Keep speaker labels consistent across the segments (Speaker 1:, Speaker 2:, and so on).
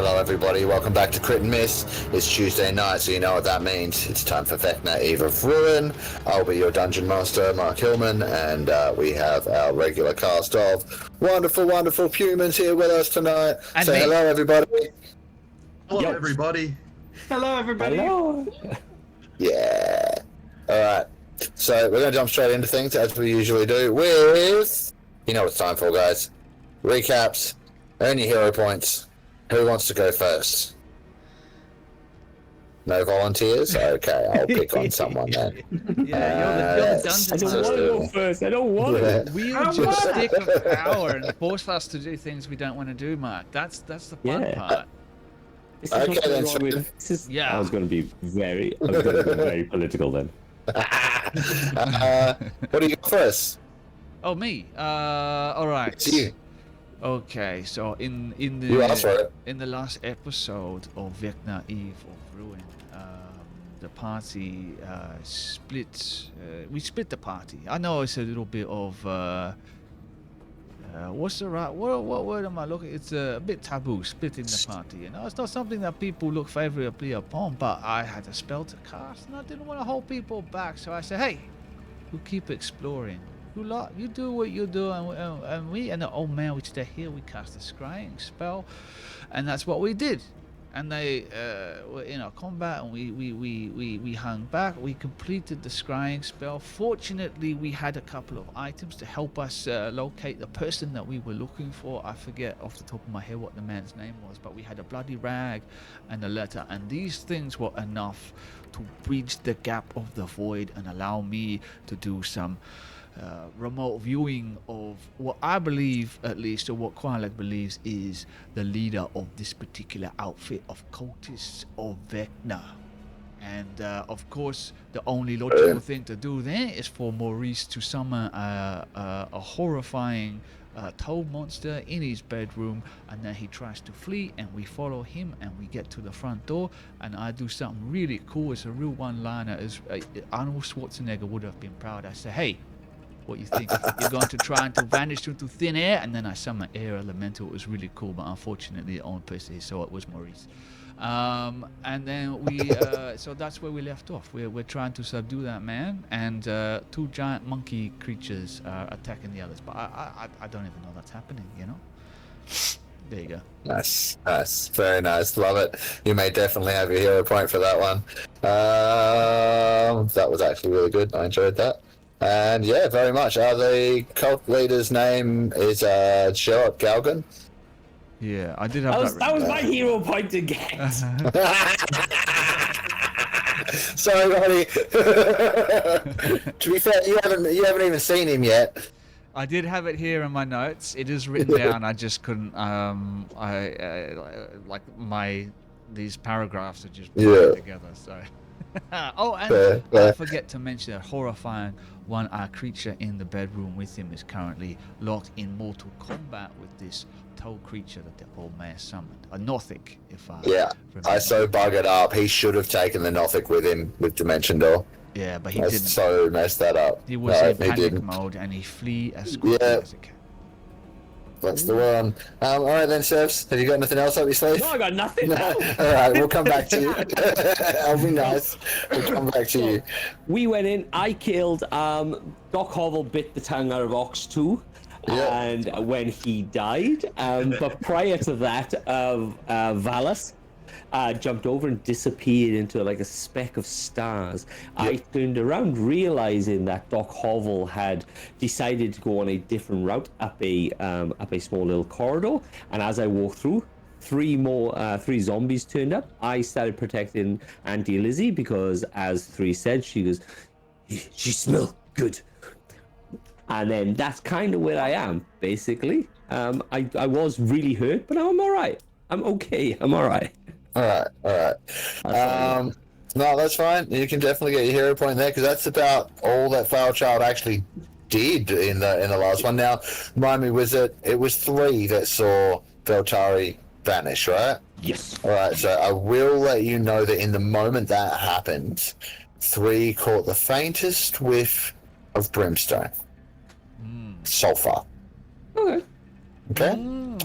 Speaker 1: Hello everybody, welcome back to Crit and Miss. It's Tuesday night, so you know what that means. It's time for Vecna, Eve of Ruin. I'll be your Dungeon Master Mark Hillman, and we have our regular cast of wonderful humans here with us tonight.
Speaker 2: And
Speaker 1: Say hello everybody.
Speaker 3: Hello everybody.
Speaker 2: Hello everybody.
Speaker 4: Hello.
Speaker 1: Yeah. Alright, so we're going to jump straight into things as we usually do with... You know what it's time for, guys. Recaps, earn your hero points. Who wants to go first? No volunteers? Okay, I'll pick on someone then.
Speaker 2: Yeah, you're the dungeon
Speaker 4: I don't want to go first. I don't want to.
Speaker 2: Wield your stick of power and force us to do things we don't want to do, Mark. That's the fun part.
Speaker 1: Okay, then.
Speaker 2: Yeah.
Speaker 4: I was going to be very political then.
Speaker 1: What do you got first?
Speaker 2: Oh, me. All right.
Speaker 1: It's you.
Speaker 2: Okay, so in
Speaker 1: You asked for it.
Speaker 2: the last episode of Vecna, Eve of Ruin, the party split. We split the party. I know it's a little bit of what's the right what word am I looking? It's a bit taboo, splitting the party. You know, it's not something that people look favorably upon. But I had a spell to cast, and I didn't want to hold people back. So I said, hey, we'll keep exploring. You do what you do, and we and the old man which they're here, we cast a scrying spell, and that's what we did. And they were in our combat, and we hung back. We completed the scrying spell. Fortunately, we had a couple of items to help us locate the person that we were looking for. I forget off the top of my head what the man's name was, but we had a bloody rag and a letter, and these things were enough to bridge the gap of the void and allow me to do some remote viewing of what I believe, at least, or what Qualek believes is the leader of this particular outfit of cultists of Vecna. And of course, the only logical thing to do then is for Maurice to summon a horrifying toad monster in his bedroom, and then he tries to flee, and we follow him, and we get to the front door, and I do something really cool. It's a real one-liner, as Arnold Schwarzenegger would have been proud. I say, hey, what you think? You're going to try and to vanish into thin air, and then I summon air elemental. It was really cool, but unfortunately the only person he saw it was Maurice. And then we so that's where we left off. We're trying to subdue that man, and two giant monkey creatures are attacking the others, but I don't even know that's happening, you know. There you go.
Speaker 1: Nice, very nice, love it. You may definitely have your hero point for that one. That was actually really good. I enjoyed that. And yeah, very much. The cult leader's name is Geoff Galgan.
Speaker 2: Yeah, I did have
Speaker 4: that was my hero point to get.
Speaker 1: Sorry, buddy. To be fair, you haven't even seen him yet.
Speaker 2: I did have it here in my notes. It is written down. I just couldn't. These paragraphs are just put together. So. Oh, and I forget to mention that horrifying one-eyed creature in the bedroom with him is currently locked in mortal combat with this toad creature that the old man summoned. A Nothic, if I remember.
Speaker 1: I so buggered up. He should have taken the Nothic with him with Dimension Door.
Speaker 2: Yeah, but he
Speaker 1: didn't. So messed that up.
Speaker 2: He was in panic mode, and he flee as quickly as he can.
Speaker 1: That's the one. All right then, Sevs. Have you got anything else up your sleeve?
Speaker 4: No, I got nothing.
Speaker 1: No. All right, we'll come back to you. I'll be nice. We'll come back to you.
Speaker 4: We went in. I killed. Doc Hovel bit the tongue out of Ox 2, and when he died. But prior to that, Valis jumped over and disappeared into like a speck of stars. I turned around, realizing that Doc Hovel had decided to go on a different route up a small little corridor. And as I walked through, three zombies turned up. I started protecting Auntie Lizzie because, as Three said, she goes, she smelled good. And then that's kind of where I am, basically. I was really hurt, but I'm all right. I'm okay. I'm all right.
Speaker 1: All right. No, that's fine. You can definitely get your hero point there, because that's about all that Foul Child actually did in the last one. Now, remind me, was it was 3 that saw Veltari vanish, right?
Speaker 4: Yes.
Speaker 1: All right. So I will let you know that in the moment that happened, 3 caught the faintest whiff of brimstone. So far.
Speaker 4: Okay.
Speaker 1: Okay.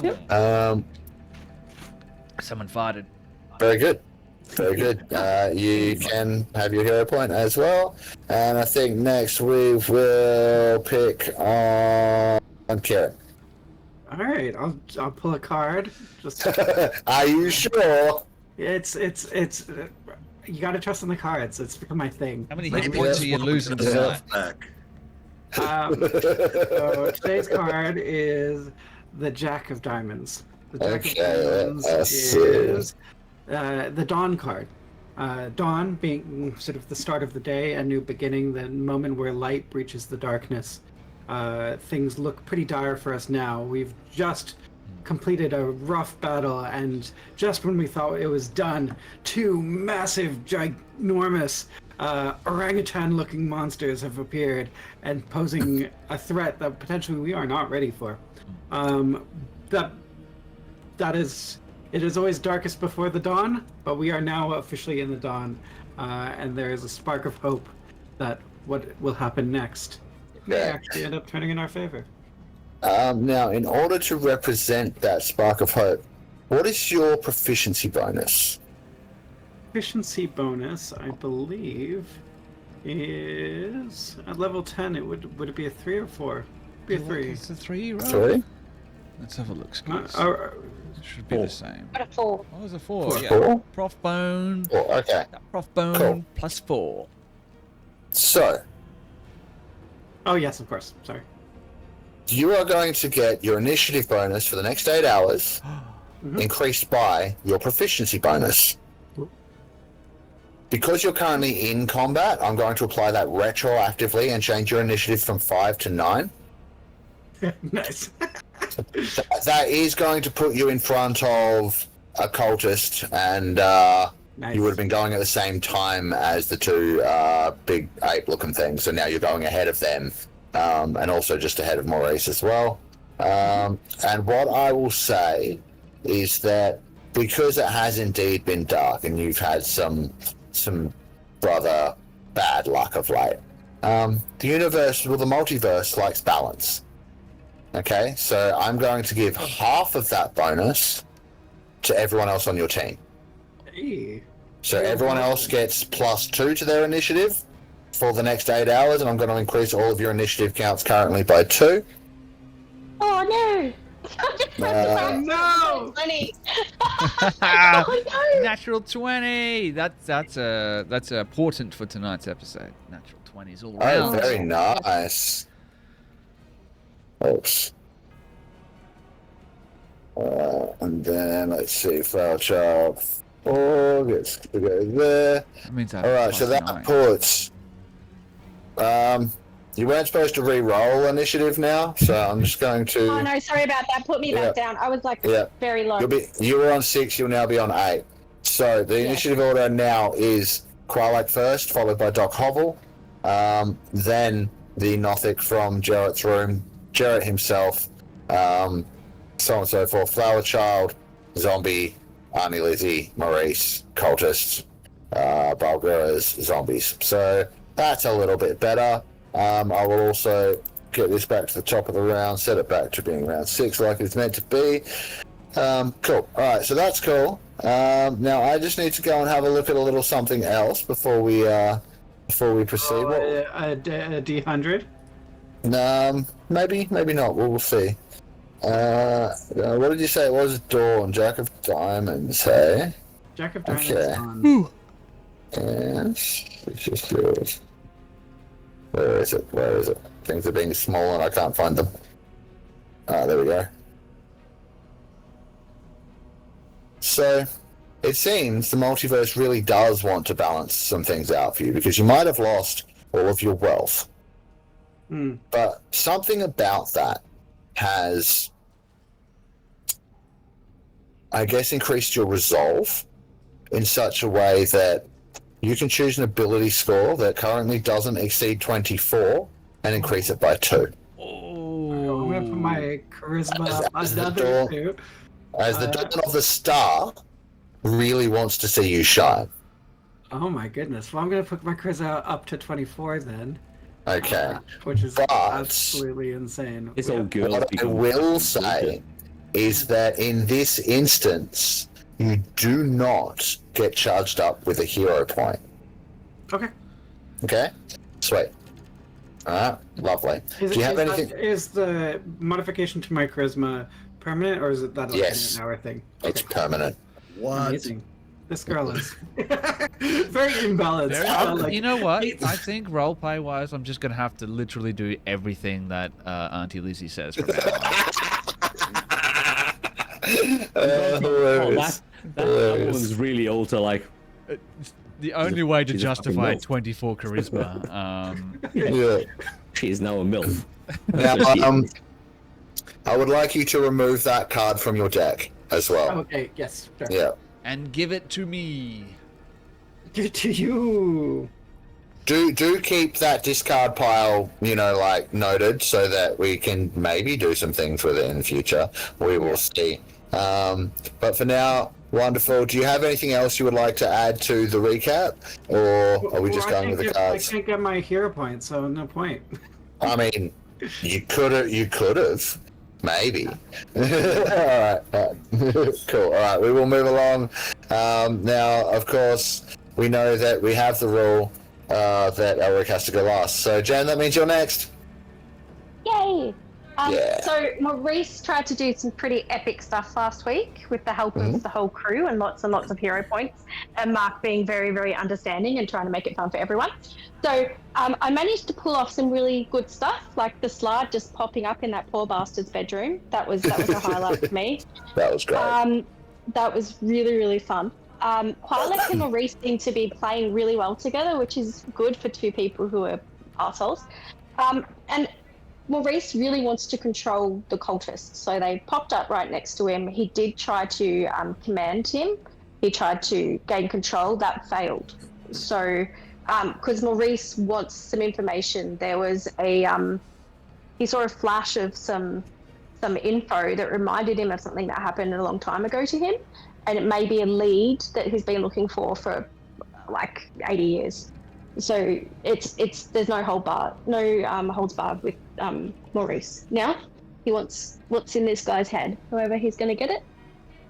Speaker 4: Yep.
Speaker 2: Someone farted.
Speaker 1: Very good. Very good. You can have your hero point as well. And I think next we will pick on Kiran.
Speaker 5: All right, I'll pull a card. Just
Speaker 1: Are you sure?
Speaker 5: it's you got to trust in the cards. It's become my thing.
Speaker 2: How many
Speaker 3: Maybe
Speaker 2: hit points
Speaker 3: it's
Speaker 2: are you
Speaker 3: one
Speaker 2: losing
Speaker 3: with
Speaker 2: tonight?
Speaker 3: back.
Speaker 5: So today's card is the Jack of Diamonds. The Jack of Diamonds is the Dawn card. Dawn being sort of the start of the day, a new beginning, the moment where light breaches the darkness. Things look pretty dire for us now. We've just completed a rough battle, and just when we thought it was done, two massive, ginormous orangutan-looking monsters have appeared and posing a threat that potentially we are not ready for. That is, it is always darkest before the dawn, but we are now officially in the dawn, and there is a spark of hope that what will happen next may actually end up turning in our favor.
Speaker 1: Now, in order to represent that spark of hope, what is your proficiency bonus?
Speaker 5: Proficiency bonus, I believe, is at level 10. It would it be a 3 or 4? Be a 3.
Speaker 2: It's a 3, right?
Speaker 1: 3?
Speaker 2: Let's have a look, Scott.
Speaker 5: Uh,
Speaker 2: It should be the same.
Speaker 6: Got a 4.
Speaker 2: What was a 4? Yeah.
Speaker 1: 4?
Speaker 2: Prof bone.
Speaker 1: Oh, okay.
Speaker 2: Prof bone
Speaker 1: Cool.
Speaker 2: plus 4.
Speaker 1: So,
Speaker 5: oh yes, of course. Sorry.
Speaker 1: you are going to get your initiative bonus for the next 8 hours increased by your proficiency bonus. Because you're currently in combat, I'm going to apply that retroactively and change your initiative from 5 to 9.
Speaker 5: Nice.
Speaker 1: That is going to put you in front of a cultist, and
Speaker 5: Nice.
Speaker 1: you would have been going at the same time as the two big ape-looking things, so now you're going ahead of them, and also just ahead of Maurice as well. And what I will say is that because it has indeed been dark, and you've had some rather bad luck of late, the universe, well, the multiverse likes balance. Okay, so I'm going to give half of that bonus to everyone else on your team.
Speaker 5: Hey.
Speaker 1: So everyone else gets +2 to their initiative for the next 8 hours, and I'm going to increase all of your initiative counts currently by 2.
Speaker 6: Oh no!
Speaker 5: No!
Speaker 6: 20.
Speaker 2: Ah,
Speaker 6: no!
Speaker 2: Natural 20. That's a portent for tonight's episode. Natural 20s all around.
Speaker 1: Oh, very nice. Oops. And then let's see, Flower Child 4 gets to go there.
Speaker 2: That means I have
Speaker 1: Alright, so that
Speaker 2: +9.
Speaker 1: puts. You weren't supposed to re-roll initiative now, so I'm just going to.
Speaker 6: Oh no, sorry about that. Put me back down. I was like very low.
Speaker 1: You were on 6, you'll now be on 8. So the initiative order now is Qualak first, followed by Doc Hovel, then the Nothic from Jarrett's room, Jarrett himself, so on and so forth, Flower Child, Zombie, Arnie Lizzie, Maurice, Cultist, Balgura's zombies. So that's a little bit better. I will also get this back to the top of the round, set it back to being round 6 like it's meant to be. Cool. Alright, so that's cool. Now I just need to go and have a look at a little something else before we proceed.
Speaker 5: A D100?
Speaker 1: Maybe not. We'll see. What did you say it was? Dawn, Jack of Diamonds, hey?
Speaker 5: Jack of Diamonds
Speaker 1: Okay.
Speaker 5: on.
Speaker 1: Yes, it's just yours. Where is it? Where is it? Things are being small and I can't find them. There we go. So, it seems the multiverse really does want to balance some things out for you, because you might have lost all of your wealth. But something about that has, I guess, increased your resolve in such a way that you can choose an ability score that currently doesn't exceed 24 and increase it by 2.
Speaker 5: I'm gonna put my charisma up
Speaker 1: As the
Speaker 5: another
Speaker 1: dawn-
Speaker 5: 2.
Speaker 1: As the Dawn of the Star really wants to see you shine.
Speaker 5: Oh my goodness. Well, I'm gonna put my charisma up to 24 then.
Speaker 1: Okay.
Speaker 5: Which is
Speaker 1: But-
Speaker 5: absolutely insane.
Speaker 4: This old girl.
Speaker 1: What I will say is that in this instance, you do not get charged up with a hero point.
Speaker 5: Okay.
Speaker 1: Okay? Sweet. Alright, lovely. Do you have anything?
Speaker 5: Is the modification to my charisma permanent, or is it that like
Speaker 1: Yes.
Speaker 5: an hour thing?
Speaker 1: It's permanent.
Speaker 3: What?
Speaker 5: Amazing. This girl is very imbalanced.
Speaker 2: You know what? I think roleplay wise, I'm just gonna have to literally do everything that Auntie Lizzie says from now on.
Speaker 4: That one's really old to like.
Speaker 2: The only way to
Speaker 4: she's a fucking
Speaker 2: justify
Speaker 4: MILF.
Speaker 2: 24 charisma.
Speaker 1: Yeah.
Speaker 4: She is now a MILF.
Speaker 1: Now, I would like you to remove that card from your deck as well.
Speaker 5: Okay. Yes. Sure.
Speaker 1: Yeah.
Speaker 2: And give it to me.
Speaker 5: Give it to you.
Speaker 1: Do keep that discard pile, noted so that we can maybe do some things with it in the future. We will see. But for now, wonderful. Do you have anything else you would like to add to the recap, or are we just going with the cards?
Speaker 5: I can't get my hero points, so no point.
Speaker 1: I mean, you could have. Maybe. All right. Cool. All right. We will move along. Now, of course, we know that we have the rule that Elric has to go last. So, Jen, that means you're next.
Speaker 6: Yay!
Speaker 1: Yeah.
Speaker 6: So Maurice tried to do some pretty epic stuff last week with the help of the whole crew and lots of hero points, and Mark being very, very understanding and trying to make it fun for everyone. So I managed to pull off some really good stuff, like the slide just popping up in that poor bastard's bedroom. That was a highlight for me.
Speaker 1: That was great.
Speaker 6: That was really, really fun. Quilek and Maurice seem to be playing really well together, which is good for two people who are arseholes. And Maurice really wants to control the cultists, so they popped up right next to him. He did try to command him. He tried to gain control. That failed. So, because Maurice wants some information, there was he saw a flash of some info that reminded him of something that happened a long time ago to him, and it may be a lead that he's been looking for like 80 years. So it's there's no holds barred with Maurice. Now he wants what's in this guy's head, however he's going to get it.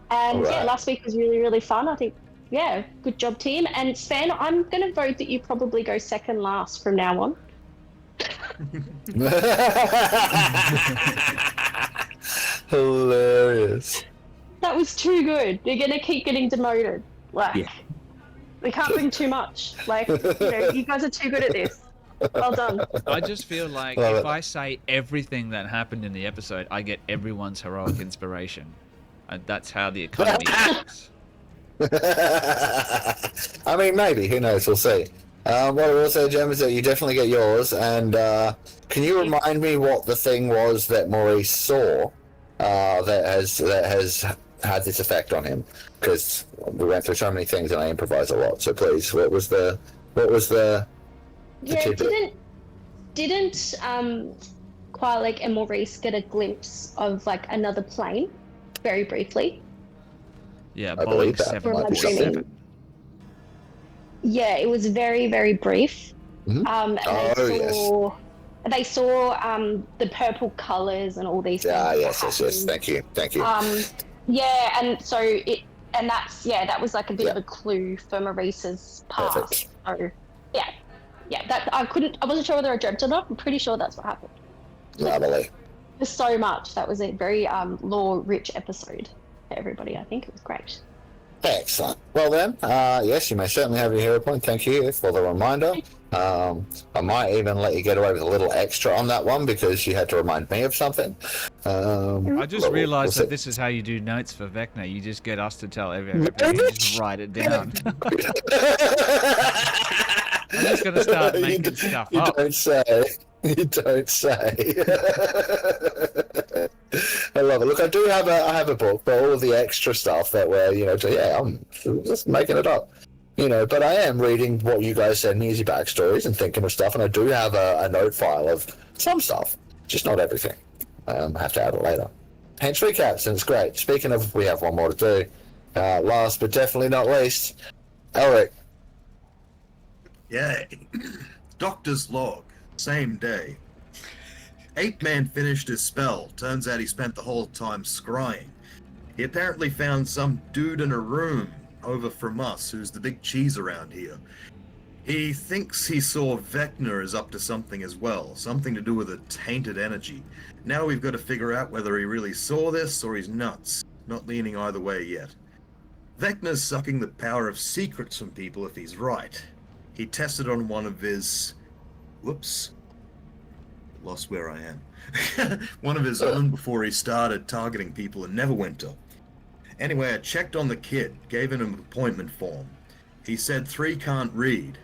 Speaker 6: And
Speaker 1: Right.
Speaker 6: yeah, last week was really, really fun. I think, yeah, good job, team. And Sven, I'm going to vote that you probably go second last from now on.
Speaker 1: Hilarious.
Speaker 6: That was too good. You're going to keep getting demoted. Like,
Speaker 4: Yeah.
Speaker 6: we can't bring too much. Like, you guys are too good at this. Well done.
Speaker 2: I just feel like
Speaker 1: Love
Speaker 2: if
Speaker 1: it.
Speaker 2: I say everything that happened in the episode, I get everyone's heroic inspiration. And that's how the economy works.
Speaker 1: I mean, maybe. Who knows? We'll see. What I will say, Jem, is that you definitely get yours. And can you remind me what the thing was that Maurice saw that has had this effect on him? Because we went through so many things and I improvise a lot. So please, what was the
Speaker 6: Yeah,
Speaker 1: tidbit?
Speaker 6: didn't Quilek and Maurice get a glimpse of like another plane, very briefly?
Speaker 2: Yeah,
Speaker 1: I believe
Speaker 2: Boeing
Speaker 1: that might be
Speaker 2: 747.
Speaker 6: Yeah, it was very, very brief.
Speaker 1: Mhm.
Speaker 6: And they saw the purple colours and all these things.
Speaker 1: Yes. Thank you.
Speaker 6: Yeah, and so that was like a bit of a clue for Maurice's past.
Speaker 1: Perfect.
Speaker 6: So yeah, that I wasn't sure whether I dreamt or not. I'm pretty sure that's what happened.
Speaker 1: Lovely.
Speaker 6: There's so much. That was a very lore-rich episode for everybody. I think it was great.
Speaker 1: Excellent. Well then, yes, you may certainly have your hero point. Thank you for the reminder. I might even let you get away with a little extra on that one because you had to remind me of something.
Speaker 2: I just
Speaker 1: we'll
Speaker 2: realized
Speaker 1: see.
Speaker 2: that this is how you do notes for Vecna. You just get us to tell everything. You just write it down. I'm just going to start making stuff
Speaker 1: You
Speaker 2: up.
Speaker 1: don't say. You don't say. I love it. Look, I have a book, but all of the extra stuff that were, I'm just making it up. But I am reading what you guys said in easy backstories and thinking of stuff, and I do have a note file of some stuff, just not everything. I have to add it later. Hence recaps, and it's great. Speaking of, we have one more to do. Last but definitely not least, Elric.
Speaker 3: Yay. Doctor's log. Same day. Ape Man finished his spell. Turns out he spent the whole time scrying. He apparently found some dude in a room over from us who's the big cheese around here. He thinks he saw Vecna is up to something as well, something to do with a tainted energy. Now we've got to figure out whether he really saw this or he's nuts. Not leaning either way yet. Vecna's sucking the power of secrets from people if he's right. He tested on one of his... Whoops. Lost where I am. One of his own before he started targeting people in Neverwinter. Anyway, I checked on the kid, gave him an appointment form. He said 3 can't read.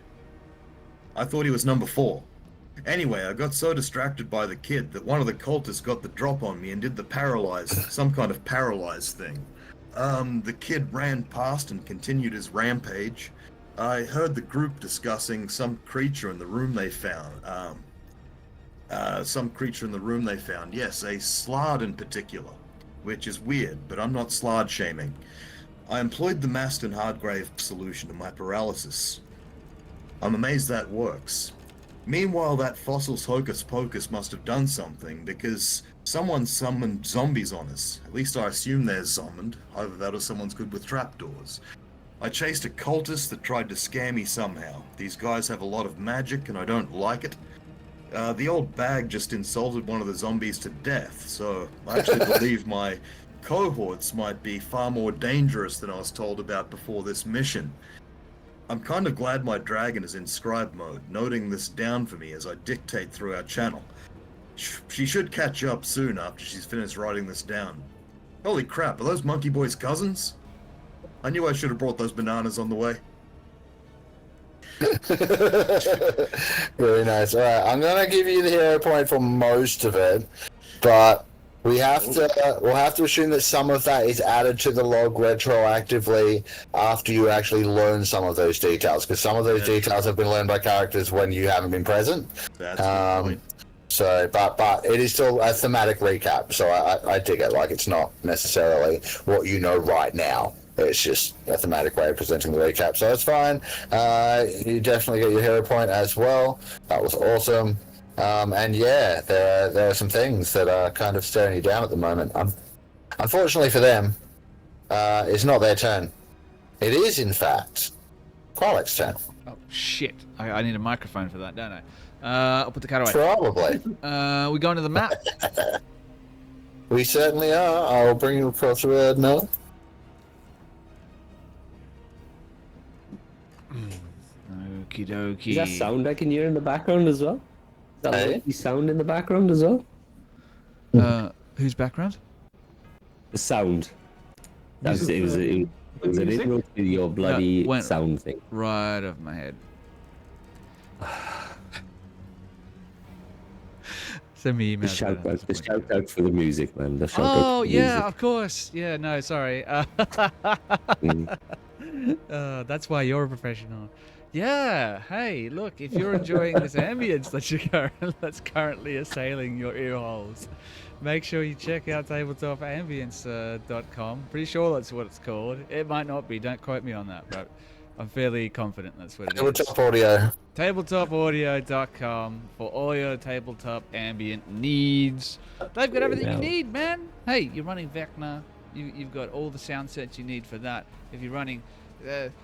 Speaker 3: I thought he was number 4. Anyway, I got so distracted by the kid that one of the cultists got the drop on me and did the some kind of paralyzed thing. The kid ran past and continued his rampage. I heard the group discussing some creature in the room they found. Yes, a slard in particular, which is weird, but I'm not slard shaming. I employed the Maston Hardgrave solution to my paralysis. I'm amazed that works. Meanwhile, that fossil's hocus pocus must have done something, because someone summoned zombies on us. At least I assume they're summoned, either that or someone's good with trapdoors. I chased a cultist that tried to scare me somehow. These guys have a lot of magic and I don't like it. The old bag just insulted one of the zombies to death, so I actually believe my cohorts might be far more dangerous than I was told about before this mission. I'm kind of glad my dragon is in scribe mode, noting this down for me as I dictate through our channel. She should catch up soon after she's finished writing this down. Holy crap, are those monkey boys cousins? I knew I should have brought those bananas on the way.
Speaker 1: Very nice. Alright, I'm gonna give you the hero point for most of it, but we'll have to assume that some of that is added to the log retroactively after you actually learn some of those details, because some of those details have been learned by characters when you haven't been present.
Speaker 3: That's the point.
Speaker 1: So, but it is still a thematic recap, so I dig it. Like, it's not necessarily what you know right now. It's just a thematic way of presenting the recap, so it's fine. You definitely get your hero point as well. That was awesome. And yeah, there are some things that are kind of staring you down at the moment. Unfortunately for them, it's not their turn. It is, in fact, Qualic's turn.
Speaker 2: Oh, shit. I need a microphone for that, don't I? I'll put the cat away.
Speaker 1: Probably.
Speaker 2: We going to the map?
Speaker 1: We certainly are. I'll bring you across the word now.
Speaker 2: Okie dokie.
Speaker 4: Is that sound I can hear in the background as well? Is that lovely sound in the background as well?
Speaker 2: Whose background?
Speaker 4: The sound. It was an intro to your bloody sound thing.
Speaker 2: Right off my head. Send me emails.
Speaker 4: The shout out for the music, man. The shout out
Speaker 2: Oh,
Speaker 4: for the
Speaker 2: yeah,
Speaker 4: music.
Speaker 2: of course. Yeah, no, sorry. That's why you're a professional. Yeah, hey, look, if you're enjoying this ambience that's currently assailing your ear holes, make sure you check out tabletopambience.com. Pretty sure that's what it's called. It might not be, don't quote me on that, but I'm fairly confident that's what it is.
Speaker 1: Tabletop Audio.
Speaker 2: Tabletopaudio.com for all your tabletop ambient needs. They've got everything you need, man. Hey, you're running Vecna. You've got all the sound sets you need for that. If you're running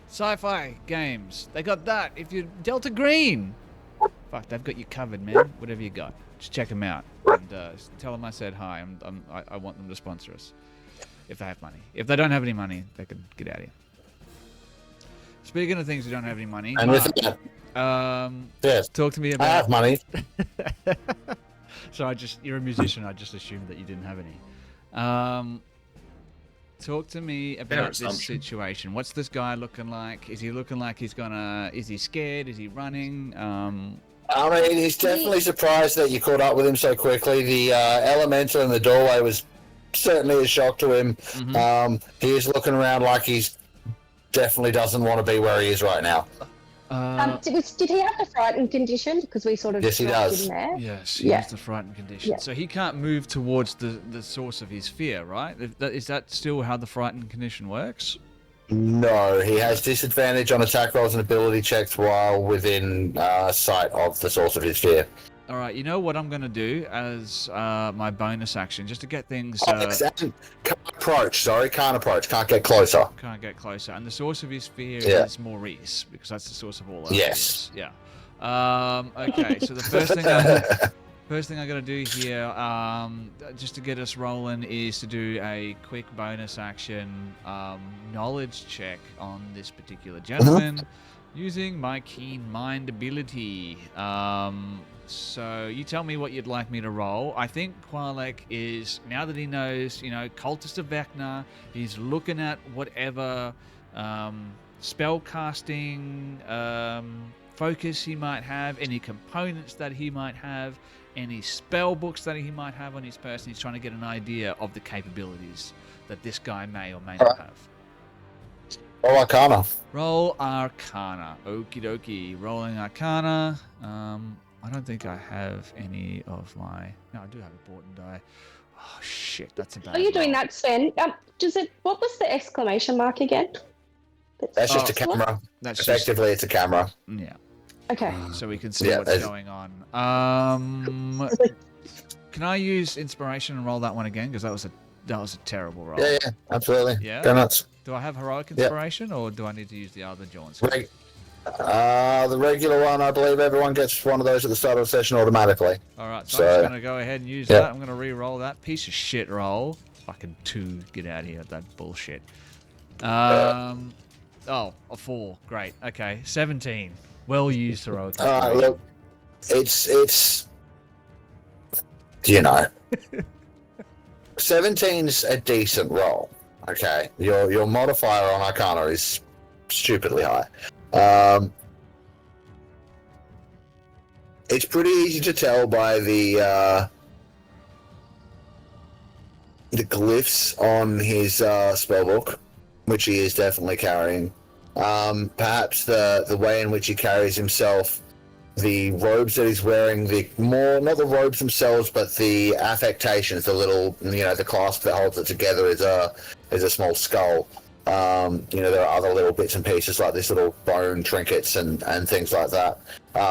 Speaker 2: sci-fi games, they got that. If you're Delta Green, fuck, they've got you covered, man. Whatever you got, just check them out and tell them I said hi. I want them to sponsor us if they have money. If they don't have any money, they can get out of here. Speaking of things who don't have any money,
Speaker 1: And with that, yes,
Speaker 2: talk to me about.
Speaker 1: I have money.
Speaker 2: So you're a musician. I just assumed that you didn't have any. Talk to me about this situation. What's this guy looking like? Is he looking like is he scared? Is he running?
Speaker 1: I mean, he's definitely surprised that you caught up with him so quickly. The elemental in the doorway was certainly a shock to him.
Speaker 2: Mm-hmm.
Speaker 1: He is looking around like he's definitely doesn't want to be where he is right now.
Speaker 6: Did he have the frightened condition? Because we sort of
Speaker 1: yes, he does.
Speaker 6: him there.
Speaker 2: Yes, he has the frightened condition.
Speaker 6: Yeah.
Speaker 2: So he can't move towards the source of his fear, right? Is that still how the frightened condition works?
Speaker 1: No, he has disadvantage on attack rolls and ability checks while within sight of the source of his fear.
Speaker 2: All right, you know what I'm gonna do as my bonus action, just to get things.
Speaker 1: Can't approach. Sorry, can't approach. Can't get closer.
Speaker 2: Can't get closer. And the source of his fear
Speaker 1: Yeah.
Speaker 2: is Maurice, because that's the source of all our
Speaker 1: Yes.
Speaker 2: fears. Yeah. Okay. So the first thing I gotta do here, just to get us rolling, is to do a quick bonus action knowledge check on this particular gentleman using my keen mind ability. So you tell me what you'd like me to roll. I think Qualek is, now that he knows, cultist of Vecna, he's looking at whatever spell casting focus he might have, any components that he might have, any spell books that he might have on his person. He's trying to get an idea of the capabilities that this guy may or may not have.
Speaker 1: Oh, Arcana.
Speaker 2: Roll Arcana. Okie dokie. Rolling Arcana. I don't think I have any of my... No, I do have a Borton die. Oh, shit. That's a bad
Speaker 6: Are you doing
Speaker 2: roll.
Speaker 6: that, Sven? What was the exclamation mark again?
Speaker 1: That's just a camera.
Speaker 2: That's
Speaker 1: Effectively, it's a camera.
Speaker 2: Yeah.
Speaker 6: Okay.
Speaker 2: So we can see what's going on. Can I use inspiration and roll that one again? Because that was a terrible roll.
Speaker 1: Yeah, absolutely.
Speaker 2: Yeah?
Speaker 1: Go nuts.
Speaker 2: Do I have heroic inspiration, or do I need to use the other Jawn?
Speaker 1: The regular one, I believe everyone gets one of those at the start of the session automatically.
Speaker 2: Alright, so I'm just going to go ahead and use that. I'm going to re-roll that piece of shit roll. Fucking 2. Get out of here with that bullshit. Oh, a 4. Great. Okay, 17. Well used heroic inspiration.
Speaker 1: Look, it's 17's a decent roll. Okay, your modifier on Arcana is stupidly high. It's pretty easy to tell by the glyphs on his spellbook, which he is definitely carrying. Perhaps the way in which he carries himself, the robes that he's wearing, not the robes themselves, but the affectations, the little, the clasp that holds it together is a small skull. There are other little bits and pieces like this little bone trinkets and things like that.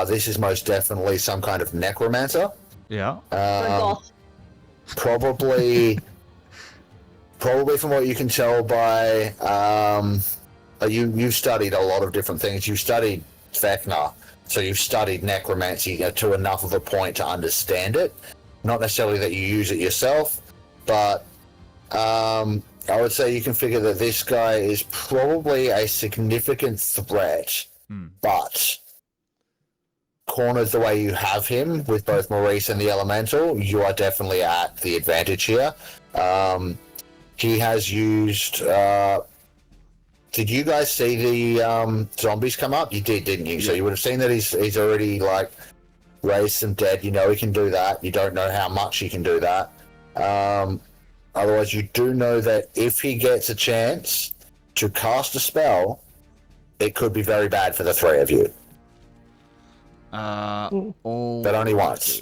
Speaker 1: This is most definitely some kind of necromancer.
Speaker 2: Yeah.
Speaker 1: Probably from what you can tell by you've studied a lot of different things. You've studied Vecna, so you've studied necromancy to enough of a point to understand it. Not necessarily that you use it yourself, but I would say you can figure that this guy is probably a significant threat, but cornered the way you have him with both Maurice and the Elemental, you are definitely at the advantage here. He has used... did you guys see the zombies come up? You did, didn't you? Yeah. So you would have seen that he's already, raised some dead. You know he can do that. You don't know how much he can do that. Otherwise, you do know that if he gets a chance to cast a spell, it could be very bad for the three of you. But only once.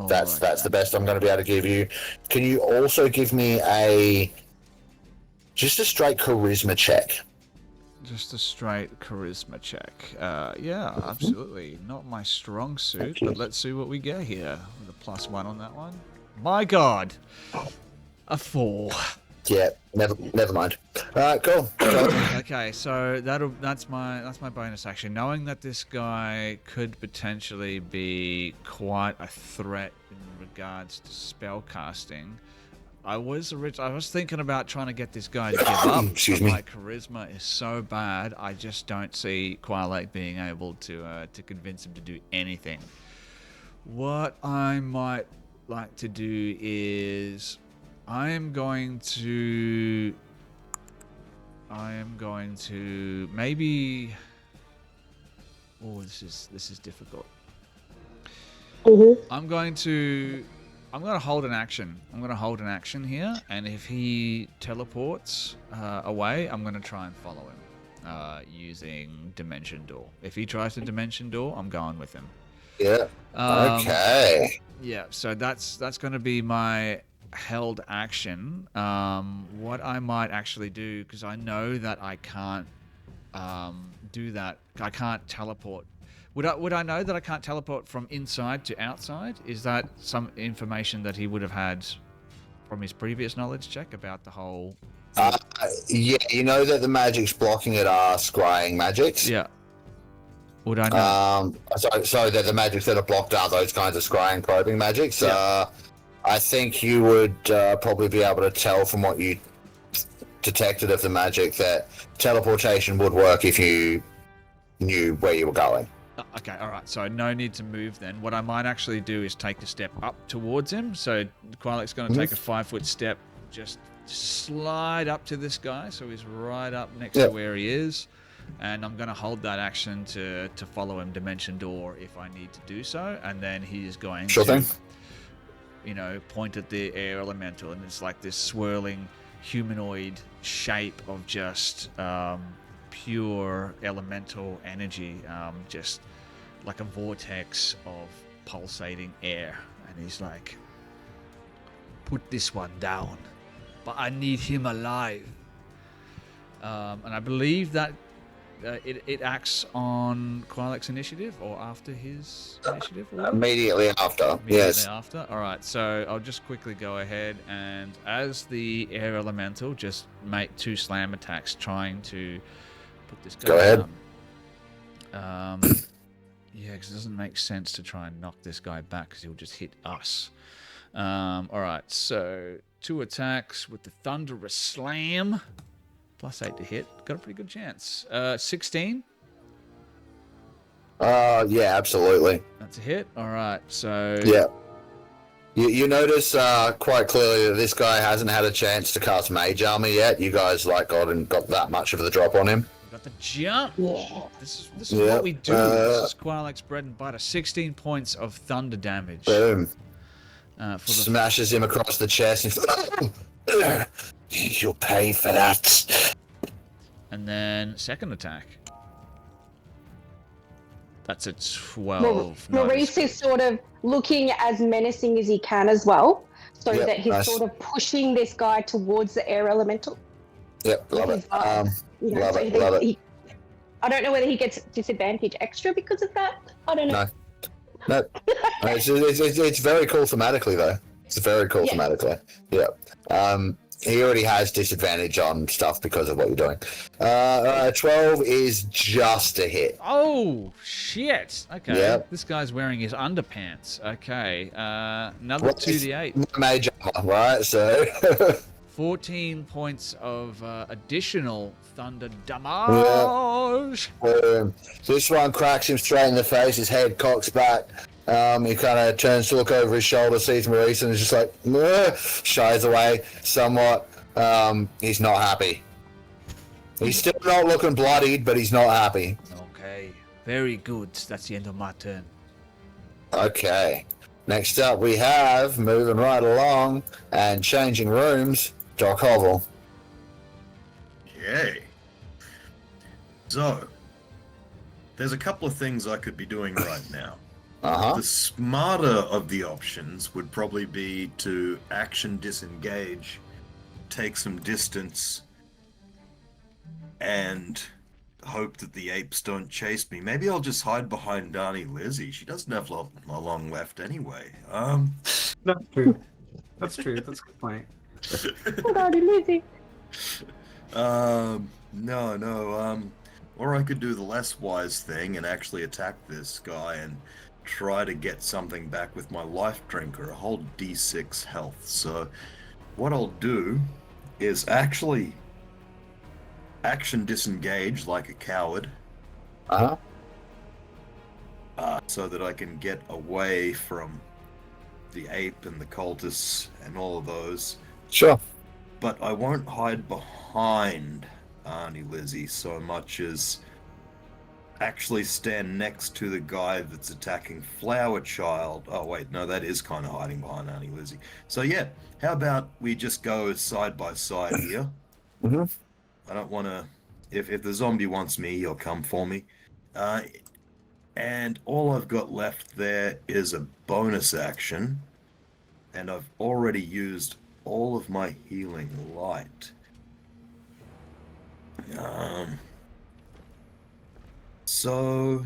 Speaker 1: That's the best I'm going to be able to give you. Can you also give me just a straight charisma check?
Speaker 2: Just a straight charisma check. Yeah, absolutely. Not my strong suit, but let's see what we get here. With a +1 on that one. My God. A 4.
Speaker 1: Yeah, never mind. Cool.
Speaker 2: Okay, so that's my bonus action. Knowing that this guy could potentially be quite a threat in regards to spell casting, I was thinking about trying to get this guy to give up.
Speaker 1: Excuse me.
Speaker 2: My charisma is so bad, I just don't see Qualek being able to convince him to do anything. What I might like to do is I am going to maybe. Oh, this is difficult. I'm going to hold an action. I'm going to hold an action here, and if he teleports away, I'm going to try and follow him using Dimension Door. If he tries to Dimension Door, I'm going with him.
Speaker 1: Yeah. Okay.
Speaker 2: Yeah. So that's going to be my held action. What I might actually do, because I know that I can't do that. I can't teleport Would I know that I can't teleport from inside to outside? Is that some information that he would have had from his previous knowledge check about the whole?
Speaker 1: Yeah, you know that the magics blocking it are scrying magics.
Speaker 2: Yeah. Would I know?
Speaker 1: So that the magics that are blocked are those kinds of scrying probing magics.
Speaker 2: Yeah.
Speaker 1: I think you would probably be able to tell from what you detected of the magic that teleportation would work if you knew where you were going.
Speaker 2: Okay, all right. So no need to move then. What I might actually do is take a step up towards him. So Quilek's going to take a 5-foot step, just slide up to this guy, so he's right up next to where he is. And I'm going to hold that action to follow him Dimension Door if I need to do so. And then he's going to, point at the air elemental. And it's like this swirling humanoid shape of just pure elemental energy, just like a vortex of pulsating air. And he's like, put this one down, but I need him alive. And I believe that it acts on Quilek's initiative or after his initiative?
Speaker 1: Immediately after, yes.
Speaker 2: After. All right, so I'll just quickly go ahead and as the air elemental, just make 2 slam attacks trying to put this guy
Speaker 1: Go ahead.
Speaker 2: down. Yeah, because it doesn't make sense to try and knock this guy back because he'll just hit us. All right, so 2 attacks with the Thunderous Slam. +8 to hit. Got a pretty good chance. 16?
Speaker 1: Yeah, absolutely.
Speaker 2: That's a hit. All right, so...
Speaker 1: Yeah. You notice quite clearly that this guy hasn't had a chance to cast Mage Armor yet. You guys got that much of the drop on him.
Speaker 2: Got the jump. Yeah. This is what we do. This is Quilek's bread and butter. 16 points of thunder damage.
Speaker 1: Boom. Smashes him across the chest. And you'll pay for that.
Speaker 2: And then second attack. That's a 12.
Speaker 6: Maurice is sort of looking as menacing as he can as well, so that he's sort of pushing this guy towards the air elemental.
Speaker 1: Yep, love it. Love it.
Speaker 6: I don't know whether he gets disadvantage extra because of that. I don't know.
Speaker 1: No. It's very cool thematically, though. It's very cool thematically. Yeah. He already has disadvantage on stuff because of what you're doing. 12 is just a hit.
Speaker 2: Oh, shit. Okay.
Speaker 1: Yep.
Speaker 2: This guy's wearing his underpants. Okay. Another 2d8.
Speaker 1: Mage armor, right? So...
Speaker 2: 14 points of additional thunder damage.
Speaker 1: Yeah. This one cracks him straight in the face. His head cocks back. He kind of turns to look over his shoulder, sees Maurice, and is just like, shies away somewhat. He's not happy. He's still not looking bloodied, but he's not happy.
Speaker 2: Okay, very good. That's the end of my turn.
Speaker 1: Okay. Next up, we have, moving right along and changing rooms, Doc Hovel.
Speaker 3: Yay. So, there's a couple of things I could be doing right now. The smarter of the options would probably be to action disengage, take some distance, and hope that the apes don't chase me. Maybe I'll just hide behind Darnie Lizzie. She doesn't have long left anyway.
Speaker 5: That's true. That's a good point.
Speaker 6: Darnie Lizzie.
Speaker 3: No. Or I could do the less wise thing and actually attack this guy and try to get something back with my life drink or a whole D6 health. So what I'll do is actually action disengage like a coward. So that I can get away from the ape and the cultists and all of those.
Speaker 1: Sure.
Speaker 3: But I won't hide behind Arnie Lizzie so much as actually stand next to the guy that's attacking Flower Child. Oh wait, no, that is kind of hiding behind Arnie Lizzie. So yeah, how about we just go side by side here? I don't want to... If the zombie wants me, he'll come for me. And all I've got left there is a bonus action. And I've already used all of my healing light. So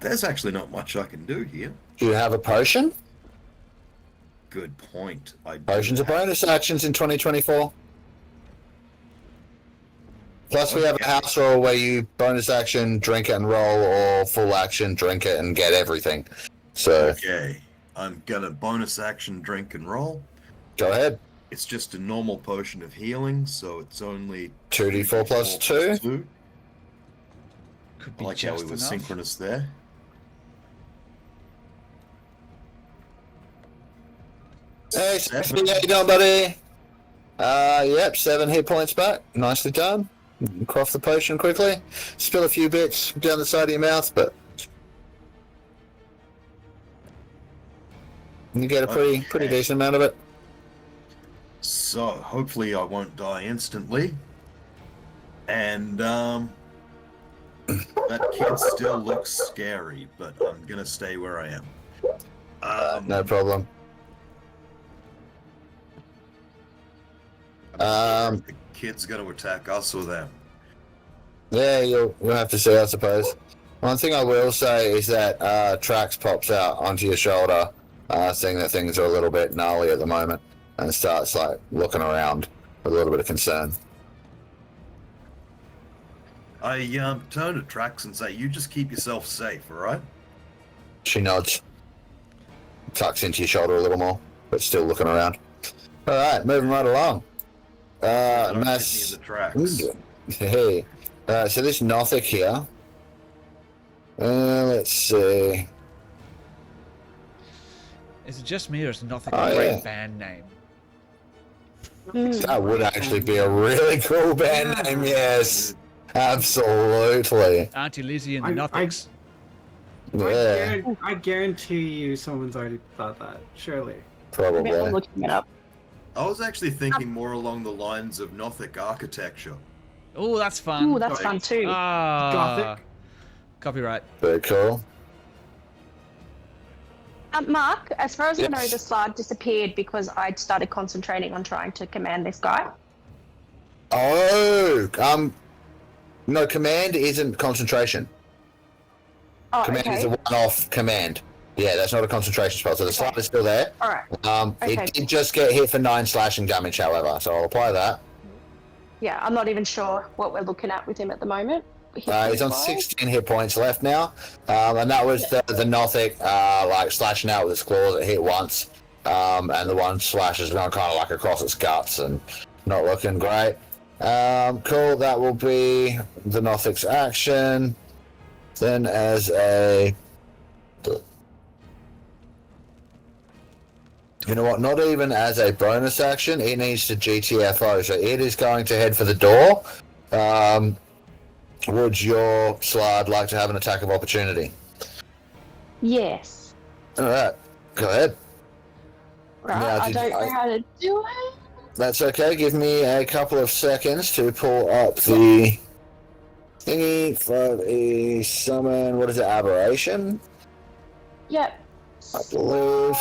Speaker 3: There's actually not much I can do here.
Speaker 1: Do you have a potion?
Speaker 3: Good point.
Speaker 1: Potions are bonus actions in 2024. Plus, we have a house roll where you bonus action, drink it and roll, or full action, drink it and get everything. So,
Speaker 3: Okay, I'm gonna bonus action, drink and roll.
Speaker 1: go ahead.
Speaker 3: It's just a normal potion of healing, so it's only
Speaker 1: 2d4 plus 2.
Speaker 2: Could
Speaker 3: I
Speaker 2: be
Speaker 3: like how
Speaker 2: just
Speaker 3: we were
Speaker 2: enough.
Speaker 3: synchronous there.
Speaker 1: Hey,
Speaker 3: Seven.
Speaker 1: how you doing, buddy? Yep, 7 hit points back. Nicely done. Quaff the potion quickly. Spill a few bits down the side of your mouth, but you get a pretty decent amount of it.
Speaker 3: So, hopefully I won't die instantly. And, that kid still looks scary, but I'm gonna stay where I am.
Speaker 1: No problem.
Speaker 3: The kid's gonna attack us or them.
Speaker 1: Yeah, you'll have to see, I suppose. One thing I will say is that Trax pops out onto your shoulder, seeing that things are a little bit gnarly at the moment, and starts like looking around with a little bit of concern.
Speaker 3: I turn to Trax and say, "You just keep yourself safe, all right?"
Speaker 1: She nods, tucks into your shoulder a little more, but still looking around. All right, moving right along.
Speaker 3: Don't
Speaker 1: Mass.
Speaker 3: hit me in the tracks.
Speaker 1: Hey, so this Nothic here. Let's see.
Speaker 2: Is it just me or is nothing
Speaker 1: Oh,
Speaker 2: a great
Speaker 1: yeah.
Speaker 2: band name?
Speaker 1: That would actually be a really cool band name. Yes, absolutely.
Speaker 2: Auntie Lizzie and the
Speaker 5: I-
Speaker 2: Nothics.
Speaker 1: Yeah,
Speaker 5: I guarantee you someone's already thought that. Surely.
Speaker 6: I'm
Speaker 1: probably.
Speaker 6: looking it up.
Speaker 3: I was actually thinking more along the lines of Nothic architecture.
Speaker 2: Oh, that's fun.
Speaker 6: Ooh, that's fun too.
Speaker 2: Ah,
Speaker 5: Gothic.
Speaker 2: Copyright.
Speaker 1: Very cool.
Speaker 6: Mark, as far as I know,
Speaker 1: Yes.
Speaker 6: the slide disappeared because I'd started concentrating on trying to command this guy.
Speaker 1: Oh, no, command isn't concentration.
Speaker 6: Oh,
Speaker 1: Command
Speaker 6: okay.
Speaker 1: is a one-off command. Yeah, that's not a concentration spell, so the slide is still there.
Speaker 6: All right. Okay.
Speaker 1: It did just get hit for 9 slashing damage, however, so I'll apply that.
Speaker 6: Yeah, I'm not even sure what we're looking at with him at the moment.
Speaker 1: He's on
Speaker 6: Hit-points-wise.
Speaker 1: 16 hit points left now, and that was the Nothic, like slashing out with its claws. It hit once, and the one slash has gone kind of like across its guts and not looking great. Cool, that will be the Nothic's action. Then as a... You know what, not even as a bonus action, it needs to GTFO, so it is going to head for the door. Would your slide like to have an attack of opportunity?
Speaker 6: Yes.
Speaker 1: Alright, go ahead.
Speaker 6: Right.
Speaker 1: Now,
Speaker 6: I
Speaker 1: did
Speaker 6: don't
Speaker 1: I-
Speaker 6: know how to do it.
Speaker 1: That's okay, give me a couple of seconds to pull up the thingy, 5E, summon, what is it, aberration?
Speaker 6: Yep.
Speaker 1: I believe.